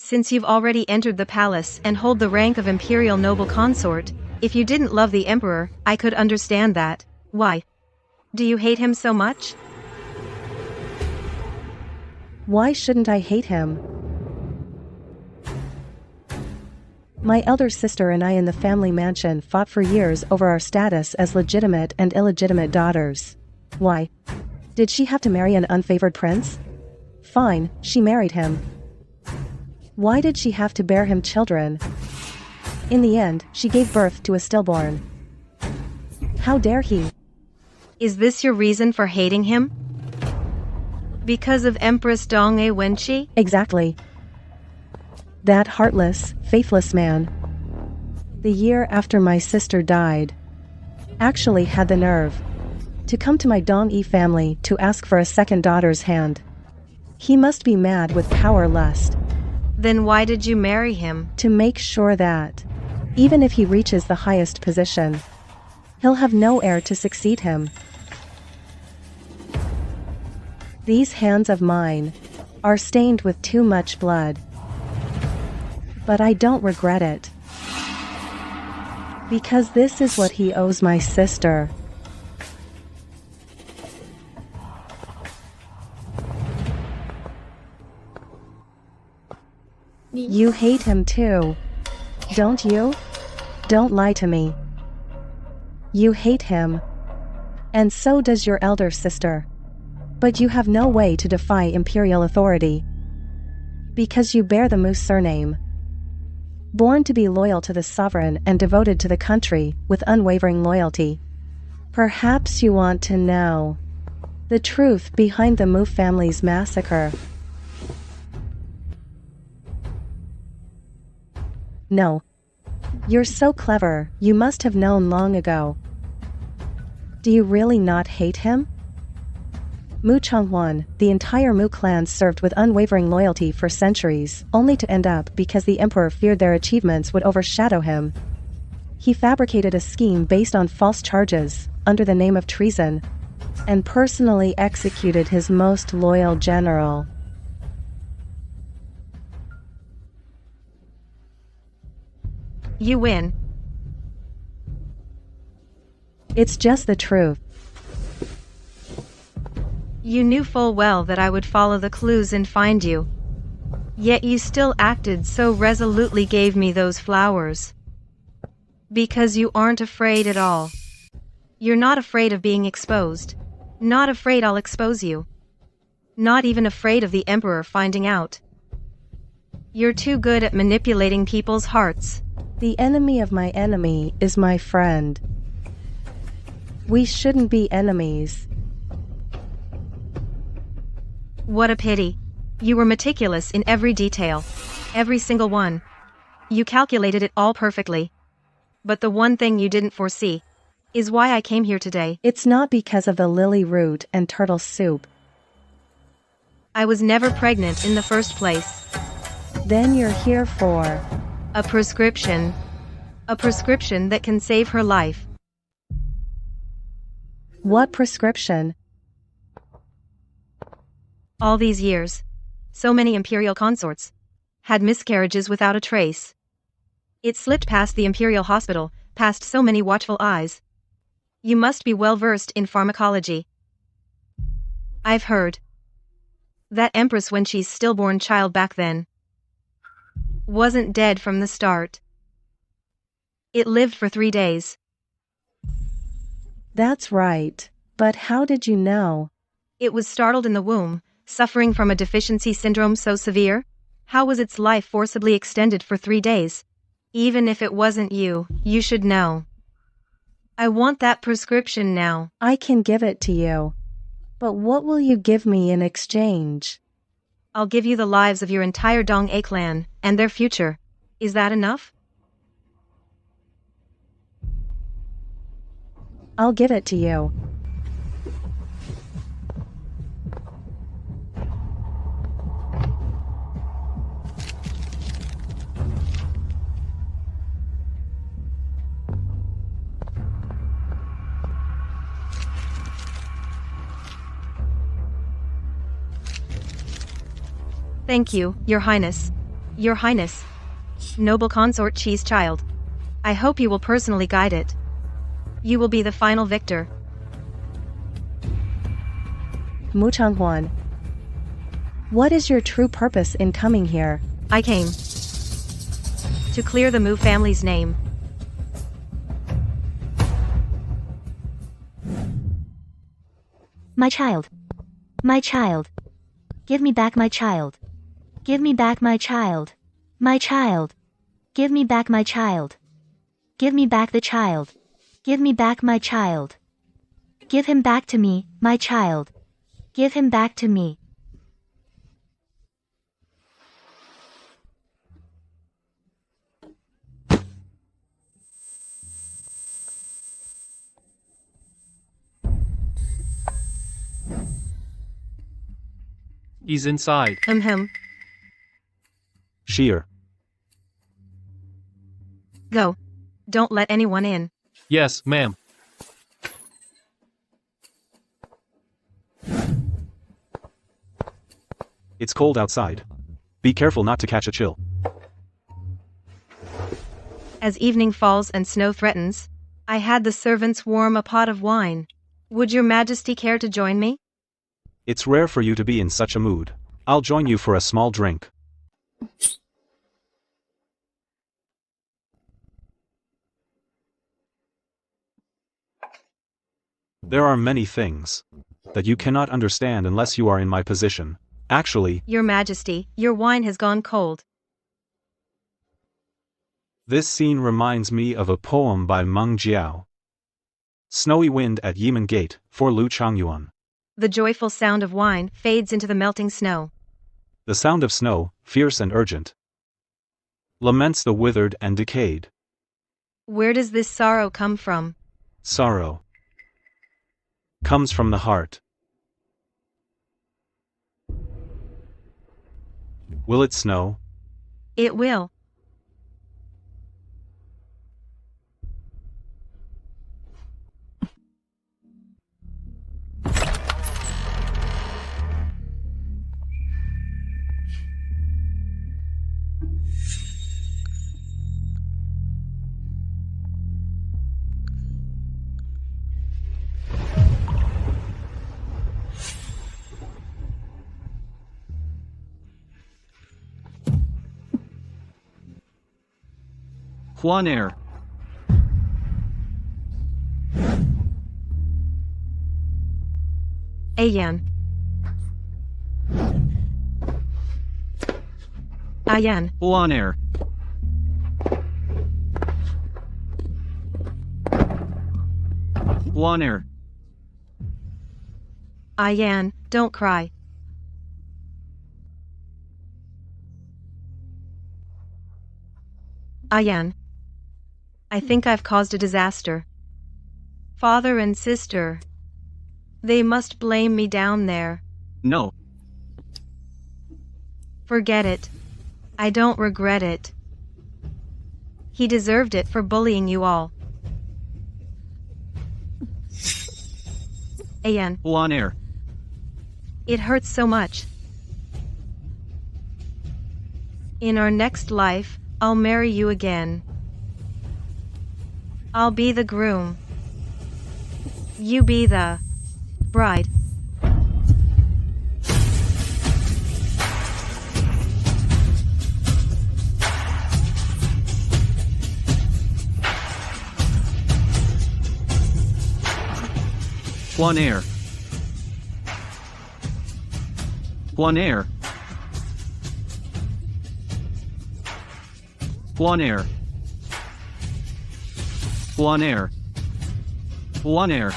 Since you've already entered the palace and hold the rank of imperial noble consort, if you didn't love the Emperor, I could understand that. Why? Do you hate him so much? Why shouldn't I hate him? My elder sister and I in the family mansion fought for years over our status as legitimate and illegitimate daughters. Why? Did she have to marry an unfavored prince? Fine, she married him. Why did she have to bear him children? In the end, she gave birth to a stillborn. How dare he? Is this your reason for hating him? Because of Empress Dong-e Wenqi? Exactly. That heartless, faithless man, the year after my sister died, actually had the nerve to come to my Dong-e family to ask for a second daughter's hand. He must be mad with power lust. Then why did you marry him? To make sure that, even if he reaches the highest position, he'll have no heir to succeed him. These hands of mine are stained with too much blood. But I don't regret it. Because this is what he owes my sister. You hate him too, don't you? Don't lie to me. You hate him. And so does your elder sister. But you have no way to defy imperial authority. Because you bear the Mu surname. Born to be loyal to the sovereign and devoted to the country with unwavering loyalty. Perhaps you want to know the truth behind the Mu family's massacre. No. You're so clever, you must have known long ago. Do you really not hate him? Mu Changwan, the entire Mu clan served with unwavering loyalty for centuries, only to end up because the emperor feared their achievements would overshadow him. He fabricated a scheme based on false charges, under the name of treason, and personally executed his most loyal general. You win. It's just the truth. You knew full well that I would follow the clues and find you. Yet you still acted so resolutely, gave me those flowers. Because you aren't afraid at all. You're not afraid of being exposed. Not afraid I'll expose you. Not even afraid of the Emperor finding out. You're too good at manipulating people's hearts. The enemy of my enemy is my friend. We shouldn't be enemies. What a pity. You were meticulous in every detail. Every single one. You calculated it all perfectly. But the one thing you didn't foresee is why I came here today. It's not because of the lily root and turtle soup. I was never pregnant in the first place. Then you're here for a prescription. A prescription that can save her life. What prescription? All these years, so many imperial consorts had miscarriages without a trace. It slipped past the imperial hospital, past so many watchful eyes. You must be well versed in pharmacology. I've heard that Empress, when she's stillborn child back then, wasn't dead from the start. It lived for 3 days. That's right. But how did you know? It was startled in the womb, suffering from a deficiency syndrome so severe. How was its life forcibly extended for 3 days? Even if it wasn't you, you should know. I want that prescription now. I can give it to you. But what will you give me in exchange? I'll give you the lives of your entire Dong-A clan, and their future. Is that enough? I'll give it to you. Thank you, Your Highness. Your Highness. Noble consort Chi's child. I hope you will personally guide it. You will be the final victor. Mu Changhuan. What is your true purpose in coming here? I came to clear the Mu family's name. My child. My child. Give me back my child. Give me back my child. My child. Give me back my child. Give me back the child. Give me back my child. Give him back to me, my child. Give him back to me. He's inside. Sheer. Go. Don't let anyone in. Yes, ma'am. It's cold outside. Be careful not to catch a chill. As evening falls and snow threatens, I had the servants warm a pot of wine. Would your majesty care to join me? It's rare for you to be in such a mood. I'll join you for a small drink. There are many things that you cannot understand unless you are in my position. Actually, Your majesty, your wine has gone cold. This scene reminds me of a poem by Meng Jiao. Snowy wind at Yimen Gate, for Lu Changyuan. The joyful sound of wine fades into the melting snow. The sound of snow, fierce and urgent, laments the withered and decayed. Where does this sorrow come from? Sorrow comes from the heart. Will it snow? It will. Huan Air. Ayan. Ayan. Huan Air. Huan Air. Ayan, don't cry. Ayan. I think I've caused a disaster. Father and sister. They must blame me down there. No. Forget it. I don't regret it. He deserved it for bullying you all. Ayan. Huan Air. It hurts so much. In our next life, I'll marry you again. I'll be the groom. You be the bride. Huan Air. Huan Air. Huan Air. Huan Air. Huan Air.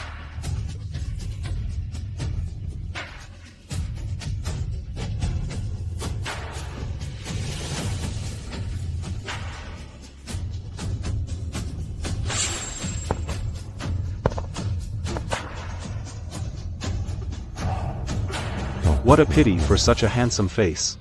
What a pity for such a handsome face.